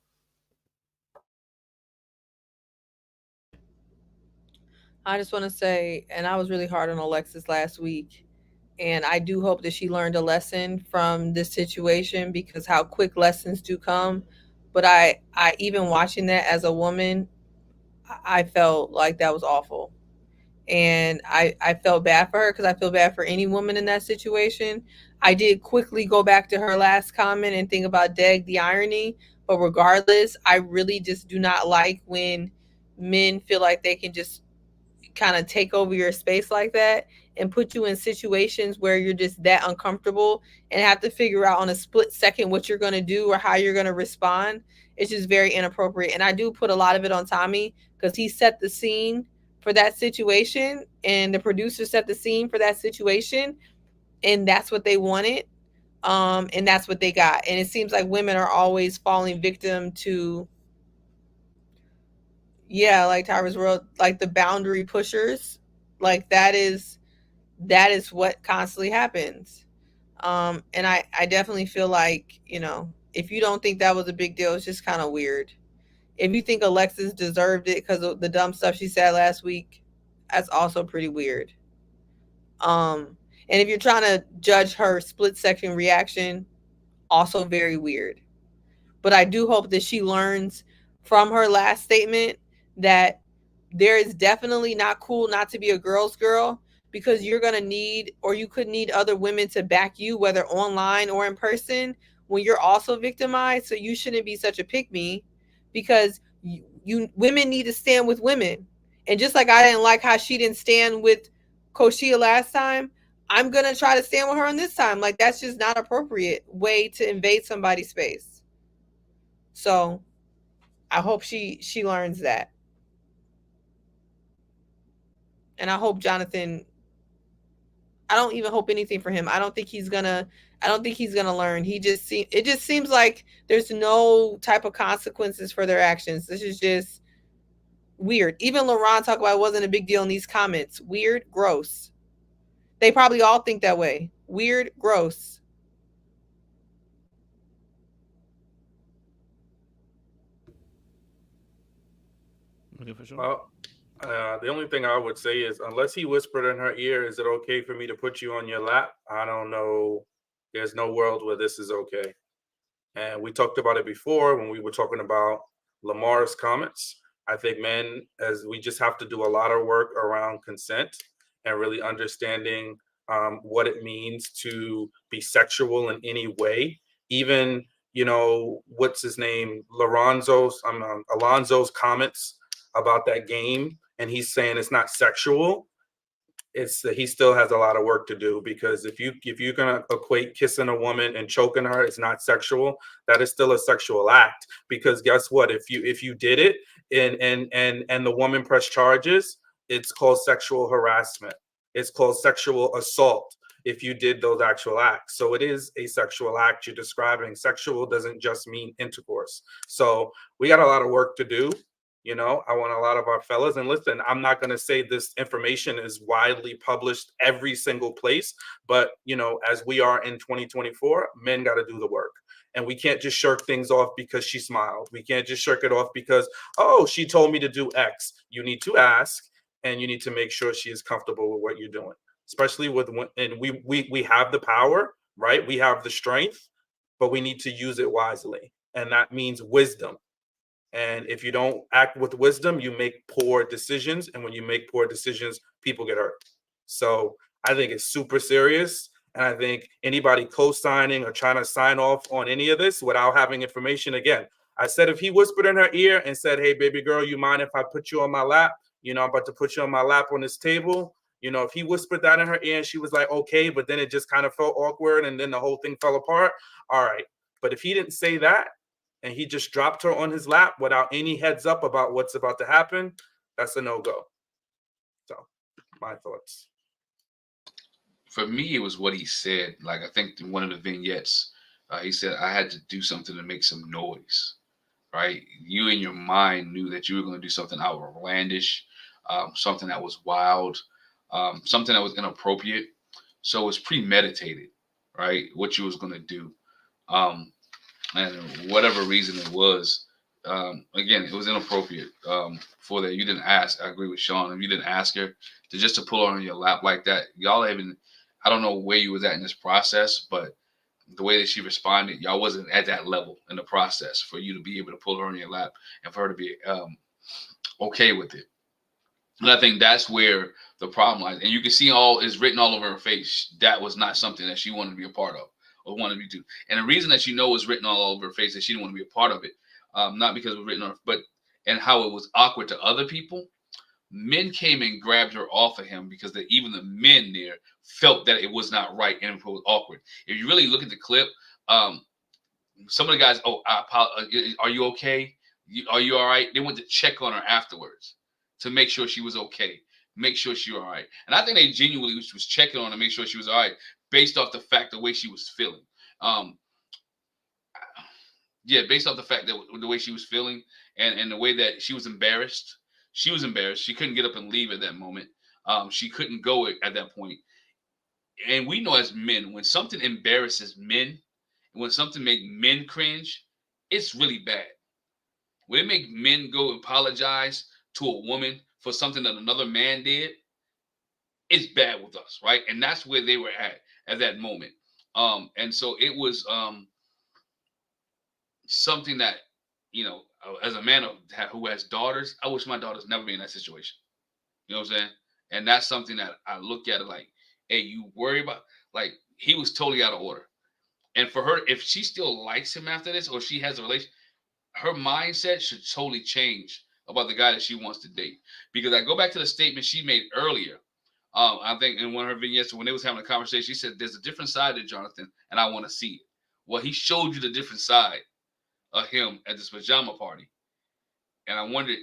I just want to say, and I was really hard on Alexis last week, and I do hope that she learned a lesson from this situation, because how quick lessons do come. But I even watching that as a woman, I felt like that was awful. And I felt bad for her, because I feel bad for any woman in that situation. I did quickly go back to her last comment and think about Deg, the irony. But regardless, I really just do not like when men feel like they can just kind of take over your space like that and put you in situations where you're just that uncomfortable and have to figure out on a split second what you're going to do or how you're going to respond. It's just very inappropriate. And I do put a lot of it on Tommy because he set the scene for that situation, and the producer set the scene for that situation, and that's what they wanted. And that's what they got. And it seems like women are always falling victim to, yeah, like Tyra's World, like the boundary pushers. Like that is what constantly happens. And I definitely feel like, you know, if you don't think that was a big deal, it's just kind of weird. If you think Alexis deserved it because of the dumb stuff she said last week, that's also pretty weird. And if you're trying to judge her split second reaction, also very weird. But I do hope that she learns from her last statement that there is definitely not cool not to be a girl's girl, because you're going to need, or you could need, other women to back you, whether online or in person, when you're also victimized. So you shouldn't be such a pick me, because you women need to stand with women. And just like I didn't like how she didn't stand with Koshiea last time, I'm going to try to stand with her on this time. Like, that's just not appropriate way to invade somebody's space. So I hope she learns that. And I hope Jonathan, I don't even hope anything for him. I don't think he's gonna learn. It just seems like there's no type of consequences for their actions. This is just weird. Even Laron talked about it wasn't a big deal in these comments. Weird, gross. They probably all think that way. Weird, gross. Okay, for sure. Well, the only thing I would say is, unless he whispered in her ear, "Is it okay for me to put you on your lap?" I don't know. There's no world where this is okay. And we talked about it before when we were talking about Lamar's comments. I think men, as we just have to do a lot of work around consent and really understanding what it means to be sexual in any way. Even, you know, what's his name? Alonzo's comments about that game, and he's saying it's not sexual. It's that he still has a lot of work to do, because if you're gonna equate kissing a woman and choking her, it's not sexual. That is still a sexual act, because guess what? If you did it and the woman pressed charges, it's called sexual harassment. It's called sexual assault if you did those actual acts. So it is a sexual act you're describing. Sexual doesn't just mean intercourse. So we got a lot of work to do. You know, I want a lot of our fellas, and listen, I'm not going to say this information is widely published every single place, but, you know, as we are in 2024, men got to do the work. And we can't just shirk things off because she smiled. We can't just shirk it off because, oh, she told me to do X. You need to ask, and you need to make sure she is comfortable with what you're doing, especially with, and we have the power, right? We have the strength, but we need to use it wisely. And that means wisdom. And if you don't act with wisdom, you make poor decisions. And when you make poor decisions, people get hurt. So I think it's super serious. And I think anybody co-signing or trying to sign off on any of this without having information, again, I said if he whispered in her ear and said, "Hey, baby girl, you mind if I put you on my lap? You know, I'm about to put you on my lap on this table." You know, if he whispered that in her ear and she was like, "Okay," but then it just kind of felt awkward and then the whole thing fell apart. All right. But if he didn't say that, and he just dropped her on his lap without any heads up about what's about to happen, that's a no-go. So, my thoughts. For me, it was what he said. Like, I think in one of the vignettes, he said, "I had to do something to make some noise," right? You in your mind knew that you were going to do something outlandish, something that was wild, something that was inappropriate. So it was premeditated, right? What you was going to do. And whatever reason it was, again, it was inappropriate for that. You didn't ask. I agree with Sean. If you didn't ask her to pull her on your lap like that, y'all haven't. I don't know where you was at in this process, but the way that she responded, y'all wasn't at that level in the process for you to be able to pull her on your lap and for her to be okay with it. And I think that's where the problem lies. And you can see it's written all over her face. That was not something that she wanted to be a part of or wanted to do. And the reason that it's written all over her face that she didn't want to be a part of it, not because it was written on, but and how it was awkward to other people. men came and grabbed her off of him because even the men there felt that it was not right and it was awkward. If you really look at the clip, some of the guys, are you okay? Are you all right? They went to check on her afterwards to make sure she was okay, make sure she was all right. And I think they genuinely was checking on her to make sure she was all right based off the fact the way she was feeling. Based off the fact that the way she was feeling and the way that she was embarrassed. She was embarrassed. She couldn't get up and leave at that moment. She couldn't go at that point. And we know as men, when something embarrasses men, and when something makes men cringe, it's really bad. When it make men go apologize to a woman for something that another man did, it's bad with us, right? And that's where they were at that moment. And so it was something that, as a man who has daughters, I wish my daughters never be in that situation. You know what I'm saying? And that's something that I look at it like, hey, you worry about, like, he was totally out of order. And for her, if she still likes him after this, or she has a relation, her mindset should totally change about the guy that she wants to date. Because I go back to the statement she made earlier. I think in one of her vignettes, when they was having a conversation, she said, there's a different side to Jonathan, and I want to see it. Well, he showed you the different side of him at this pajama party. And I wondered,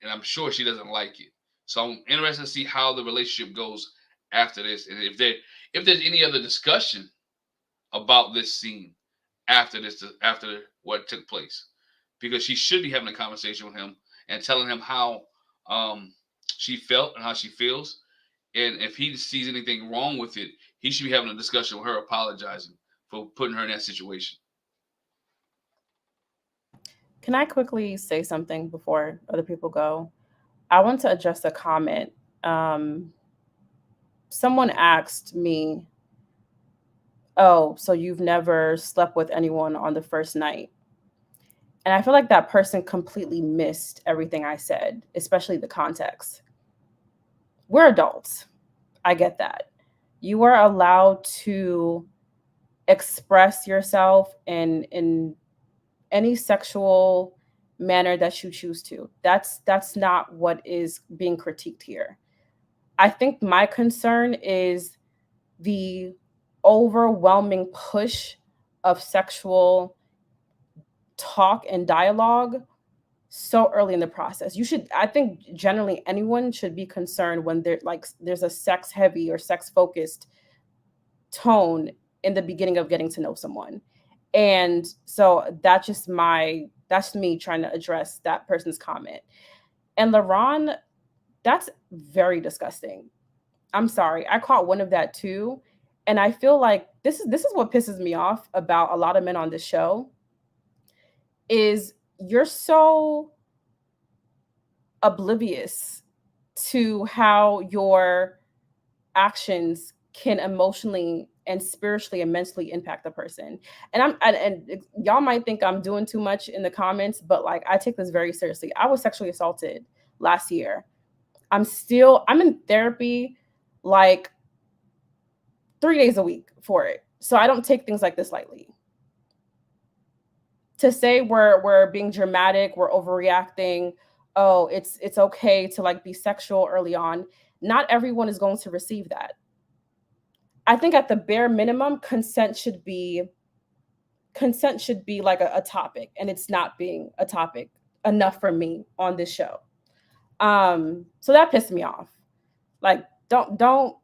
and I'm sure she doesn't like it. So I'm interested to see how the relationship goes after this. And if there's any other discussion about this scene after what took place. Because she should be having a conversation with him and telling him how she felt and how she feels. And if he sees anything wrong with it, he should be having a discussion with her, apologizing for putting her in that situation. Can I quickly say something before other people go? I want to address a comment. Someone asked me, oh, so you've never slept with anyone on the first night? And I feel like that person completely missed everything I said, especially the context. We're adults. I get that. You are allowed to express yourself in any sexual manner that you choose to. That's not what is being critiqued here. I think my concern is the overwhelming push of sexual talk and dialogue so early in the process. I think generally anyone should be concerned when there's a sex heavy or sex focused tone in the beginning of getting to know someone. And so that's me trying to address that person's comment. And Laron, that's very disgusting. I'm sorry. I caught one of that too. And I feel like this is what pisses me off about a lot of men on this show is you're so oblivious to how your actions can emotionally and spiritually and mentally impact the person. And y'all might think I'm doing too much in the comments, but like I take this very seriously. I was sexually assaulted last year. I'm in therapy like 3 days a week for it. So I don't take things like this lightly. To say we're being dramatic, we're overreacting, oh, it's okay to like be sexual early on. Not everyone is going to receive that. I think at the bare minimum, consent should be like a topic, and it's not being a topic enough for me on this show. So that pissed me off. Like, don't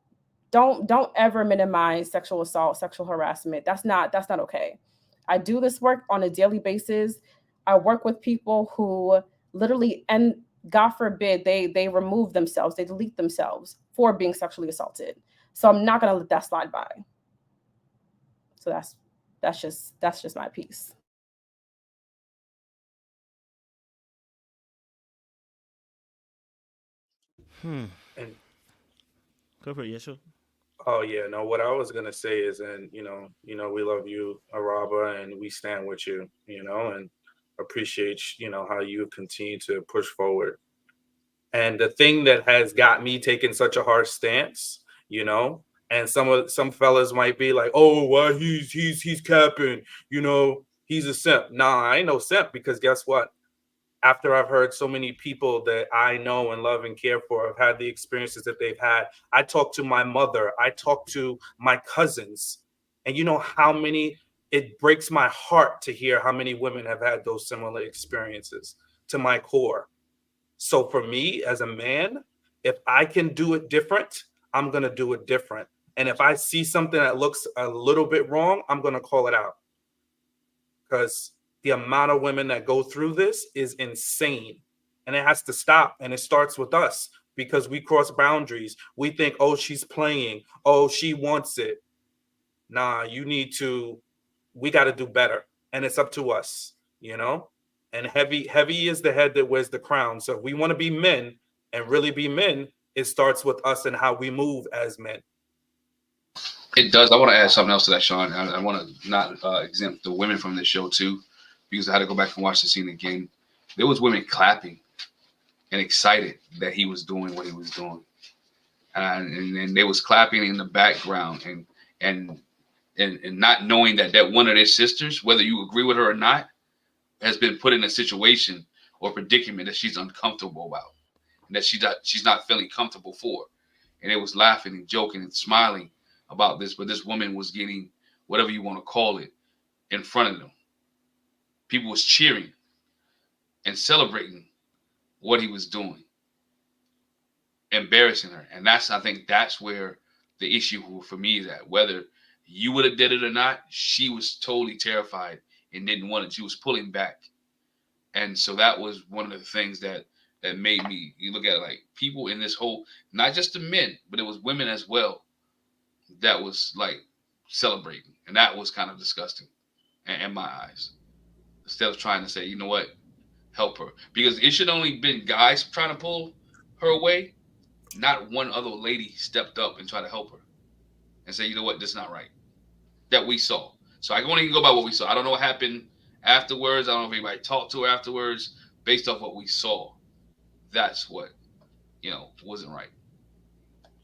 ever minimize sexual assault, sexual harassment. That's not okay. I do this work on a daily basis. I work with people who literally, and God forbid, they remove themselves, they delete themselves for being sexually assaulted. So I'm not gonna let that slide by. So that's just my piece. And Go for it, Yeshua. oh yeah, no. What I was gonna say is, and we love you, Araba, and we stand with you, and appreciate how you continue to push forward. And the thing that has got me taking such a harsh stance, and some fellas might be like, oh, well, he's capping, he's a simp. Nah, I ain't no simp, because guess what? after I've heard so many people that I know and love and care for have had the experiences that they've had. I talk to my mother, I talk to my cousins, and you know how many, it breaks my heart to hear how many women have had those similar experiences to my core. So for me as a man, if I can do it different, I'm going to do it different. And if I see something that looks a little bit wrong, I'm going to call it out, because the amount of women that go through this is insane, and it has to stop. And it starts with us, because we cross boundaries. We think, oh, she's playing. Oh, she wants it. Nah, we got to do better. And it's up to us, you know? And heavy is the head that wears the crown. So if we want to be men and really be men, it starts with us and how we move as men. It does. I want to add something else to that, Sean. I want to not exempt the women from this show too, because I had to go back and watch the scene again. There was women clapping and excited that he was doing what he was doing, and they was clapping in the background and not knowing that one of their sisters, whether you agree with her or not, has been put in a situation or predicament that she's uncomfortable about, and that she's not feeling comfortable for, and it was laughing and joking and smiling about this, but this woman was getting whatever you want to call it in front of them. People was cheering and celebrating what he was doing, embarrassing her. And I think that's where the issue for me is at. Whether you would have did it or not, she was totally terrified and didn't want it. She was pulling back. And so that was one of the things that made me, you look at it like people in this whole, not just the men, but it was women as well, that was like celebrating. And that was kind of disgusting in my eyes. Instead of trying to say, you know what, help her. Because it should only been guys trying to pull her away. Not one other lady stepped up and tried to help her and say, you know what, this is not right. That we saw. So I can only go by what we saw. I don't know what happened afterwards. I don't know if anybody talked to her afterwards. Based off what we saw, that's what, wasn't right.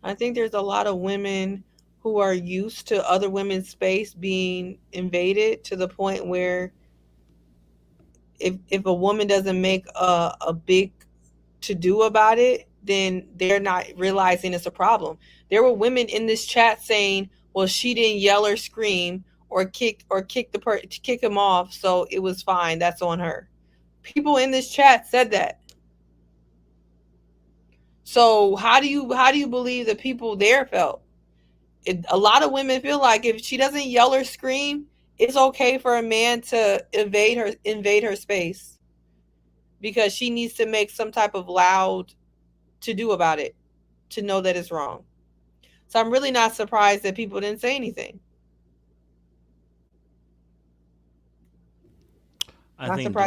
I think there's a lot of women who are used to other women's space being invaded to the point where if a woman doesn't make a big to do about it, then they're not realizing it's a problem. There were women in this chat saying, well, she didn't yell or scream or kick him off, so it was fine. That's on her. People in this chat said that. So how do you believe the people there felt? A lot of women feel like if she doesn't yell or scream, it's okay for a man to invade her space, because she needs to make some type of loud to do about it, to know that it's wrong. So I'm really not surprised that people didn't say anything. I think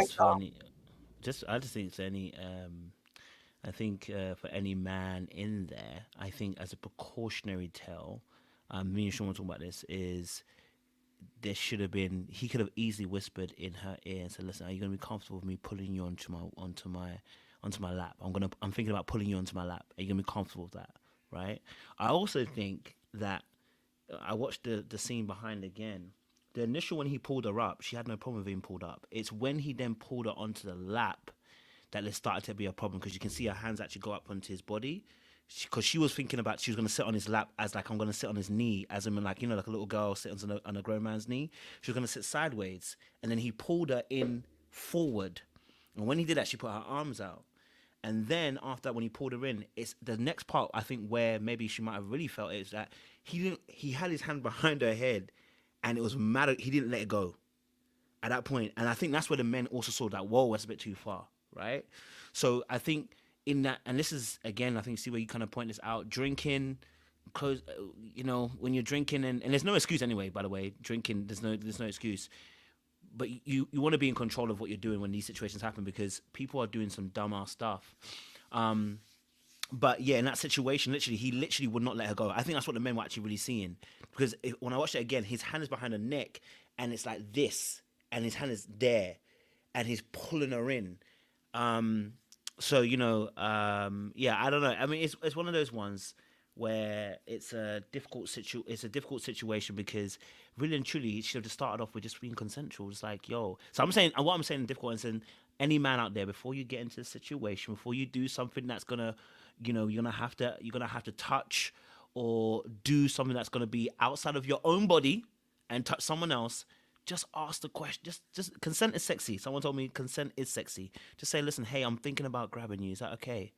I think for any man in there, I think as a precautionary tale, me and Sean were talking about this, is there should have been, he could have easily whispered in her ear and said, listen, are you going to be comfortable with me pulling you onto my lap? I'm thinking about pulling you onto my lap. Are you going to be comfortable with that? Right? I also think that I watched the scene behind again. The initial, when he pulled her up, she had no problem with being pulled up. It's when he then pulled her onto the lap that it started to be a problem, because you can see her hands actually go up onto his body, because she was thinking about she was going to sit on his lap as like, I'm going to sit on his knee, as in like, like a little girl sits on a grown man's knee. She was going to sit sideways, and then he pulled her in forward, and when he did that, she put her arms out. And then after that, when he pulled her in, it's the next part, I think, where maybe she might have really felt it, is that he had his hand behind her head, and it was mad. He didn't let it go at that point. And I think that's where the men also saw that, whoa, that's a bit too far, right? So I think in that, and this is, again, I think, see where you kind of point this out, drinking, when you're drinking, and there's no excuse anyway, by the way, drinking, there's no excuse. But you want to be in control of what you're doing when these situations happen, because people are doing some dumbass stuff. But yeah, in that situation, he would not let her go. I think that's what the men were actually really seeing, because when I watched it again, his hand is behind her neck, and it's like this, and his hand is there, and he's pulling her in. So yeah, I don't know. I mean, it's one of those ones where it's a difficult situation, because really and truly, it should have just started off with just being consensual. It's like, yo. So what I'm saying difficult, and any man out there, before you get into the situation, before you do something that's gonna, you're gonna have to touch or do something that's gonna be outside of your own body and touch someone else, just ask the question. Just consent is sexy. Someone told me consent is sexy. Just say, listen, hey, I'm thinking about grabbing you. Is that okay?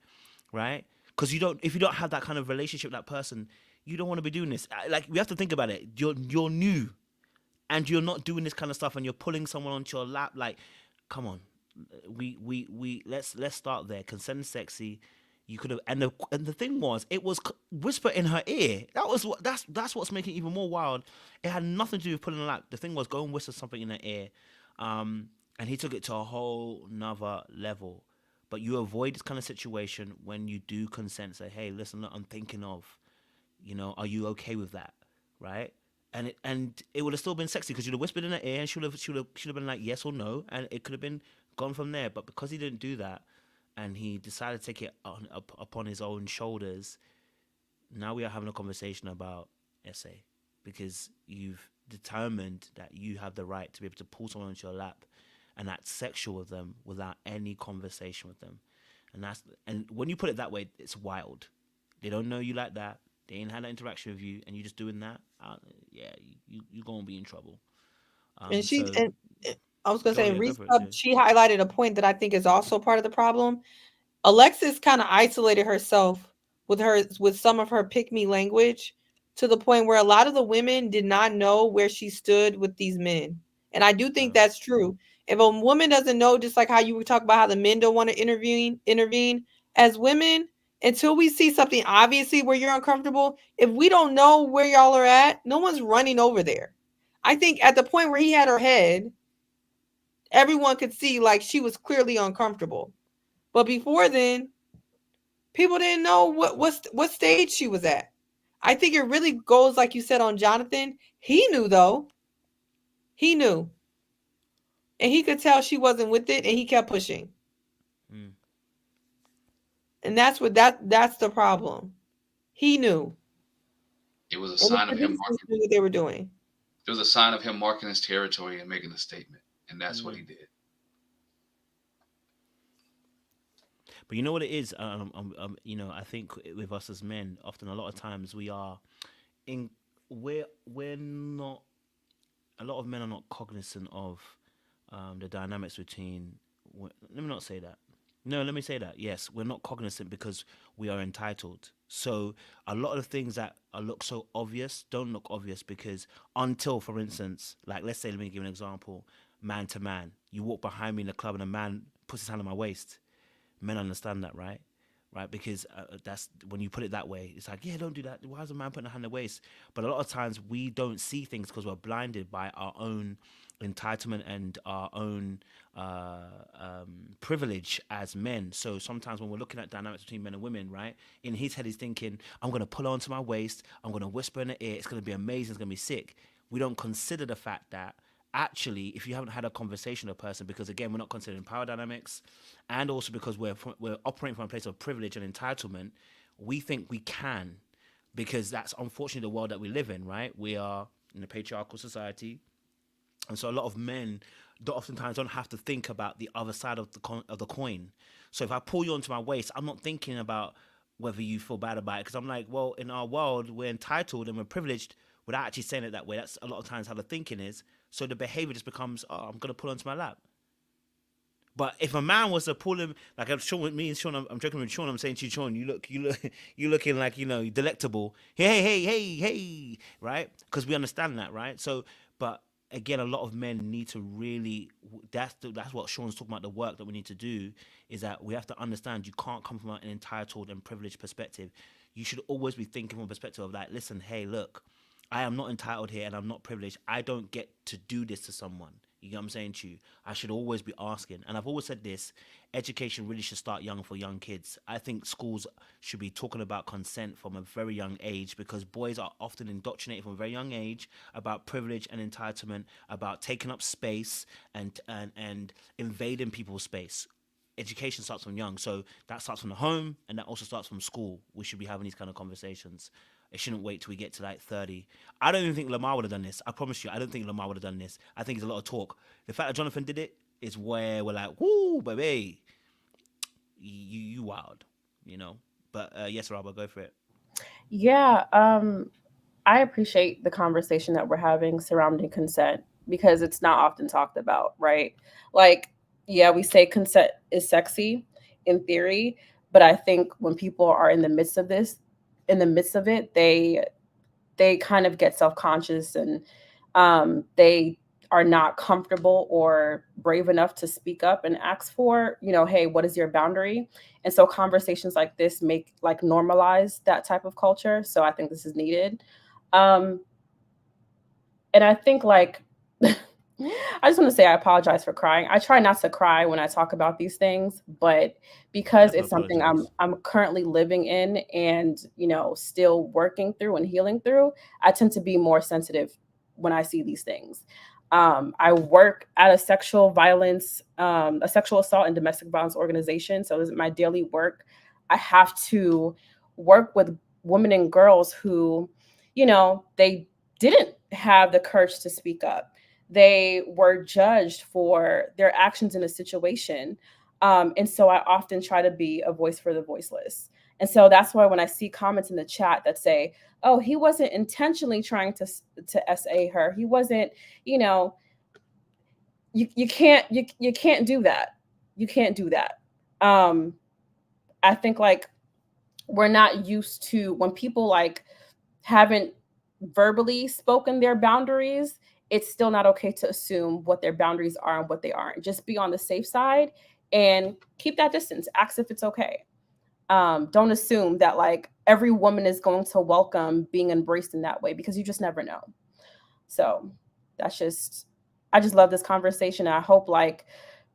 Right? Because if you don't have that kind of relationship with that person, you don't want to be doing this. Like, we have to think about it. You're new, and you're not doing this kind of stuff, and you're pulling someone onto your lap. Like, come on, let's start there. Consent is sexy. You could have, and the thing was, it was whisper in her ear. That's what's making it even more wild. It had nothing to do with pulling her lap. The thing was, go and whisper something in her ear, and he took it to a whole nother level. But you avoid this kind of situation when you do consent. Say, hey, listen, look, I'm thinking of, are you okay with that, right? And it would have still been sexy because you'd have whispered in her ear, and she would have been like yes or no, and it could have been gone from there. But because he didn't do that, and he decided to take it upon his own shoulders, now we are having a conversation about essay, because you've determined that you have the right to be able to pull someone into your lap and act sexual with them without any conversation with them. And when you put it that way, it's wild. They don't know you like that. They ain't had that interaction with you, and you're just doing that. You're gonna be in trouble. And I was gonna say, yeah, Reese, go for it, she highlighted a point that I think is also part of the problem. Alexis kind of isolated herself with some of her pick me language, to the point where a lot of the women did not know where she stood with these men. And I do think that's true. If a woman doesn't know, just like how you were talking about how the men don't want to intervene as women, until we see something obviously where you're uncomfortable, if we don't know where y'all are at, no one's running over there. I think at the point where he had her head, everyone could see like she was clearly uncomfortable. But before then, people didn't know what stage she was at. I think it really goes, like you said, on Jonathan. He knew, though. He knew. And he could tell she wasn't with it, and he kept pushing. And that's the problem. He knew. It was a sign of him marking what they were doing. It was a sign of him marking his territory and making a statement, and that's what he did. But you know what it is? I think with us as men, often a lot of times we're not. A lot of men are not cognizant of the dynamics between. Let me not say that. No, let me say that. Yes, we're not cognizant because we are entitled. So a lot of things that look so obvious don't look obvious, because until, for instance, like, let's say, let me give an example, man to man. You walk behind me in the club and a man puts his hand on my waist. Men understand that, right? Right, because that's when you put it that way. It's like, yeah, don't do that. Why is a man putting a hand on the waist? But a lot of times we don't see things because we're blinded by our own entitlement and our own privilege as men. So sometimes when we're looking at dynamics between men and women, right, in his head he's thinking, I'm going to pull onto my waist, I'm going to whisper in the ear, it's going to be amazing, it's going to be sick. We don't consider the fact that actually, if you haven't had a conversation with a person, because again, we're not considering power dynamics, and also because we're operating from a place of privilege and entitlement, we think we can, because that's unfortunately the world that we live in, right? We are in a patriarchal society, and so a lot of men oftentimes don't have to think about the other side of the coin. So if I pull you onto my waist, I'm not thinking about whether you feel bad about it, because I'm like, well, in our world, we're entitled and we're privileged without actually saying it that way. That's a lot of times how the thinking is. So the behavior just becomes, oh, I'm going to pull onto my lap. But if a man was to pull him, like I'm sure with me and Sean, I'm joking with Sean, I'm saying to you, Sean, you're looking like, delectable. Hey, right? Because we understand that, right? So, but again, a lot of men need to really, that's what Sean's talking about, the work that we need to do, is that we have to understand you can't come from an entitled and privileged perspective. You should always be thinking from a perspective of like, listen, hey, look, I am not entitled here and I'm not privileged. I don't get to do this to someone. You know what I'm saying to you? I should always be asking. And I've always said this, education really should start young for young kids. I think schools should be talking about consent from a very young age, because boys are often indoctrinated from a very young age about privilege and entitlement, about taking up space and invading people's space. Education starts from young. So that starts from the home, and that also starts from school. We should be having these kind of conversations. It shouldn't wait till we get to like 30. I don't even think Lamar would have done this. I promise you, I don't think Lamar would have done this. I think it's a lot of talk. The fact that Jonathan did it is where we're like, whoo, baby, you wild, you know. But yes, Robert, go for it. Yeah, I appreciate the conversation that we're having surrounding consent because it's not often talked about, right? Like, yeah, we say consent is sexy in theory, but I think when people are in the midst of this, in the midst of it, they kind of get self-conscious and they are not comfortable or brave enough to speak up and ask for, hey, what is your boundary? And so conversations like this make like normalize that type of culture. So I think this is needed. Um, and I think like I just want to say I apologize for crying. I try not to cry when I talk about these things, but because Never it's something apologize. I'm currently living in and still working through and healing through, I tend to be more sensitive when I see these things. I work at a sexual assault and domestic violence organization. So this is my daily work. I have to work with women and girls who, they didn't have the courage to speak up. They were judged for their actions in a situation. And so I often try to be a voice for the voiceless. And so that's why when I see comments in the chat that say, oh, he wasn't intentionally trying to SA her. He wasn't, you can't do that. You can't do that. I think like we're not used to when people like haven't verbally spoken their boundaries, it's still not okay to assume what their boundaries are and what they aren't. Just be on the safe side and keep that distance. Ask if it's okay. Don't assume that like every woman is going to welcome being embraced in that way because you just never know. So I just love this conversation. I hope like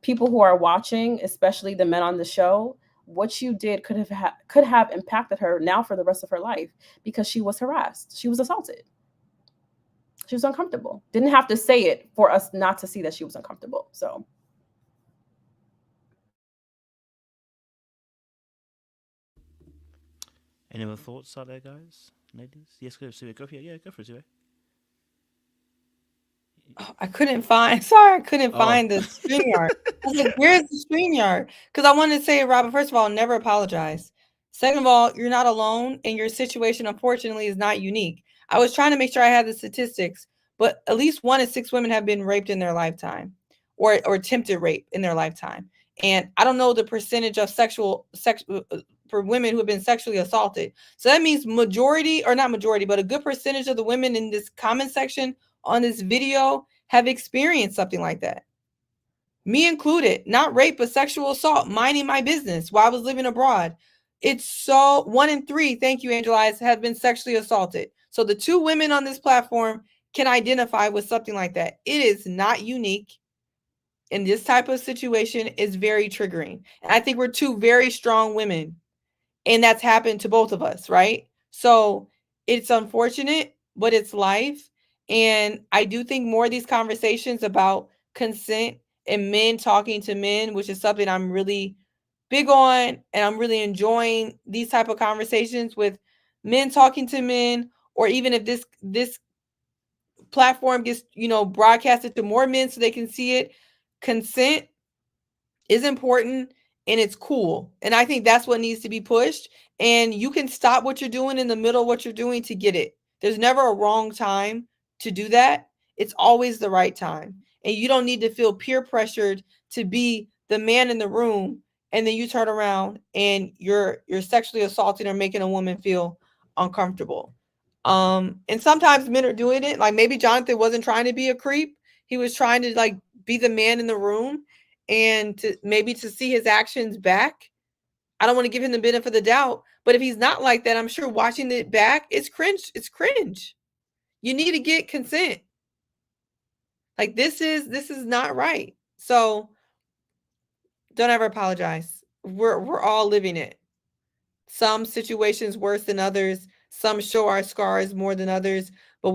people who are watching, especially the men on the show, what you did could have impacted her now for the rest of her life because she was harassed. She was assaulted. She was uncomfortable. Didn't have to say it for us not to see that she was uncomfortable. So. Any other thoughts out there, guys? Ladies? Yes, go for it. Go for it. Yeah, go for it, Sue. Oh, I couldn't find the StreamYard. I was like, where's the StreamYard? Because I wanted to say, Robert, first of all, never apologize. Second of all, you're not alone, and your situation, unfortunately, is not unique. I was trying to make sure I had the statistics, but at least 1 in 6 women have been raped in their lifetime or attempted rape in their lifetime. And I don't know the percentage of for women who have been sexually assaulted. So that means majority, or not majority, but a good percentage of the women in this comment section on this video have experienced something like that. Me included, not rape, but sexual assault, minding my business while I was living abroad. It's so 1 in 3, thank you, Angela, have been sexually assaulted. So the 2 women on this platform can identify with something like that. It is not unique. In this type of situation is very triggering. And I think we're 2 very strong women. And that's happened to both of us, right? So it's unfortunate, but it's life. And I do think more of these conversations about consent and men talking to men, which is something I'm really big on, and I'm really enjoying these type of conversations with men talking to men, or even if this platform gets, broadcasted to more men so they can see it. Consent is important and it's cool. And I think that's what needs to be pushed. And you can stop what you're doing in the middle of what you're doing to get it. There's never a wrong time to do that. It's always the right time. And you don't need to feel peer pressured to be the man in the room. And then you turn around and you're sexually assaulting or making a woman feel uncomfortable. And sometimes men are doing it. Like maybe Jonathan wasn't trying to be a creep. He was trying to like be the man in the room and to see his actions back. I don't want to give him the benefit of the doubt, but if he's not like that, I'm sure watching it back, it's cringe. It's cringe. You need to get consent. Like this is not right. So don't ever apologize. We're all living it. Some situations worse than others. Some show our scars more than others, but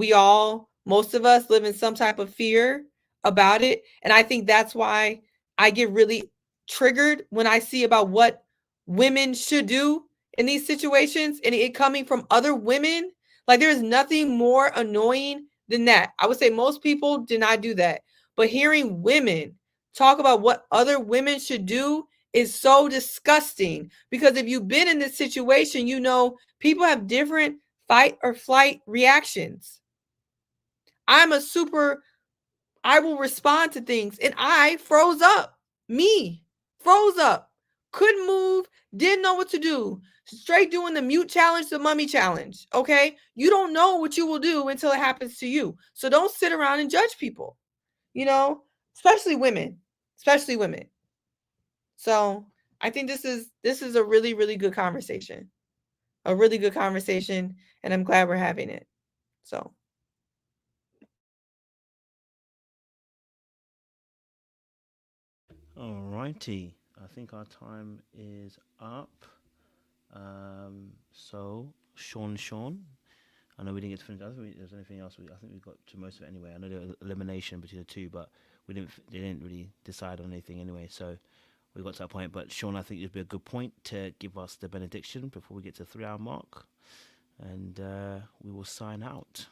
most of us live in some type of fear about it. And I think that's why I get really triggered when I see about what women should do in these situations and it coming from other women. Like there's nothing more annoying than that. I would say most people do not do that, but hearing women talk about what other women should do is so disgusting, because if you've been in this situation, you know people have different fight or flight reactions. I will respond to things, and I froze up. Me, froze up, couldn't move, didn't know what to do. Straight doing the mute challenge, the mummy challenge. Okay, you don't know what you will do until it happens to you. So don't sit around and judge people. Especially women, So I think this is a really, really good conversation, and I'm glad we're having it. So. All righty. I think our time is up. So Sean, I know we didn't get to finish. I don't think there's anything else. I think we got to most of it anyway. I know there was elimination between the two, but they didn't really decide on anything anyway. So we got to that point. But Sean, I think it'd be a good point to give us the benediction before we get to the 3-hour mark, and we will sign out.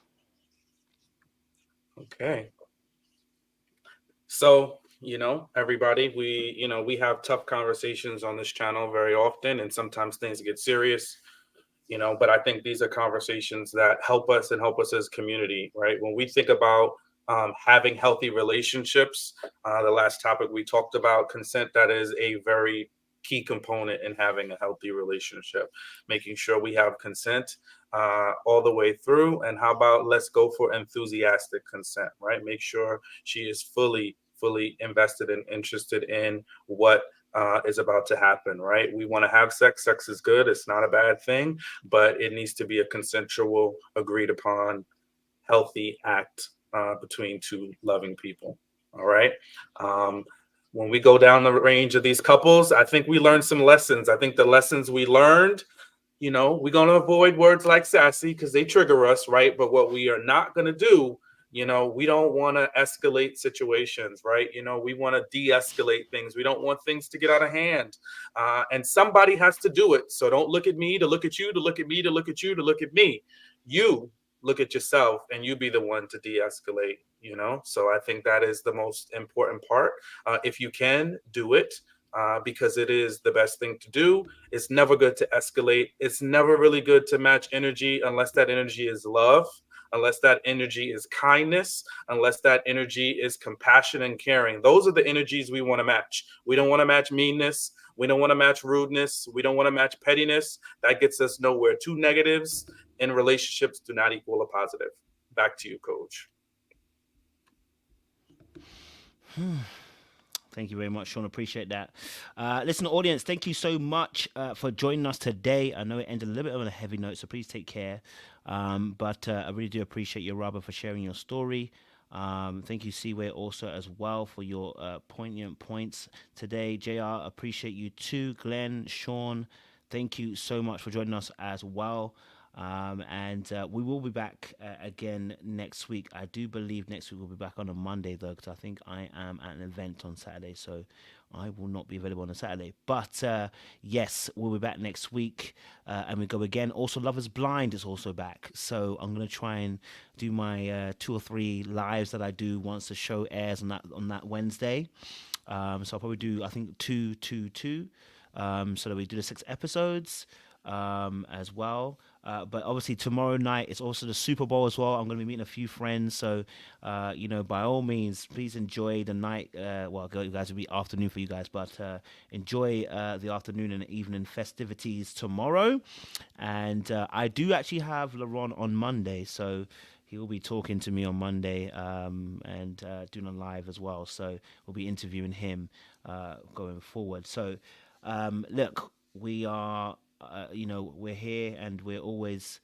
Okay. So, everybody, we have tough conversations on this channel very often, and sometimes things get serious, but I think these are conversations that help us as a community, right? When we think about having healthy relationships, the last topic we talked about, consent, that is a very key component in having a healthy relationship, making sure we have consent all the way through. And how about let's go for enthusiastic consent, right? Make sure she is fully invested and interested in what is about to happen, right? We want to have sex. Sex is good. It's not a bad thing, but it needs to be a consensual, agreed upon, healthy act between two loving people. All right. When we go down the range of these couples, I think we learned some lessons. I think the lessons we learned, we're going to avoid words like sassy because they trigger us, right? But what we are not going to do, we don't want to escalate situations, right? We want to de-escalate things. We don't want things to get out of hand. And somebody has to do it. So don't look at me to look at you, to look at me, to look at you, to look at me. You look at yourself and you be the one to de-escalate, So I think that is the most important part. If you can, do it. Because it is the best thing to do. It's never good to escalate. It's never really good to match energy unless that energy is love, unless that energy is kindness, unless that energy is compassion and caring. Those are the energies we want to match. We don't want to match meanness. We don't want to match rudeness. We don't want to match pettiness. That gets us nowhere. Two negatives in relationships do not equal a positive. Back to you, Coach. Thank you very much, Sean. Appreciate that. Listen, audience, thank you so much for joining us today. I know it ended a little bit on a heavy note, so please take care. But I really do appreciate you, Robert, for sharing your story. Thank you, Seaway, also as well for your poignant points today. JR, appreciate you too. Glenn, Sean, thank you so much for joining us as well. And we will be back again next week. I do believe next week we'll be back on a Monday, though, because I think I am at an event on Saturday, so I will not be available on a Saturday. But yes, we'll be back next week, and we go again. Also, Love is Blind is also back, so I'm going to try and do my 2 or 3 lives that I do once the show airs on that Wednesday. So I'll probably do, I think, 2, so that we do the 6 episodes as well. But obviously tomorrow night it's also the Super Bowl as well. I'm going to be meeting a few friends, so by all means, please enjoy the night. Well, you guys will be afternoon for you guys, but enjoy the afternoon and evening festivities tomorrow. And I do actually have Laron on Monday, so he will be talking to me on Monday and doing a live as well. So we'll be interviewing him going forward. So look, we are. We're here and we're always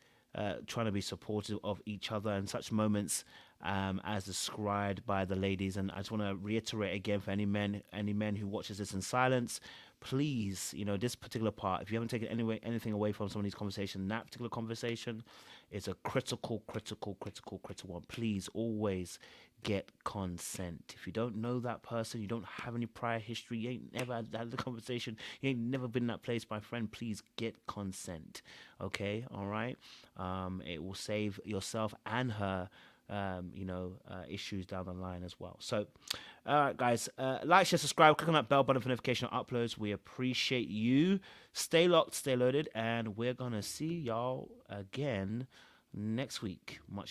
trying to be supportive of each other in such moments as described by the ladies. And I just want to reiterate again for any men who watches this in silence, please, this particular part, if you haven't taken anything away from some of these conversations, that particular conversation is a critical one. Please always get consent. If you don't know that person, you don't have any prior history, you ain't never had the conversation, you ain't never been in that place, my friend, please get consent. Okay, all right. It will save yourself and her issues down the line as well. So, all right, guys, like, share, subscribe, click on that bell button for notification of uploads. We appreciate you. Stay locked, stay loaded, and we're gonna see y'all again next week. Much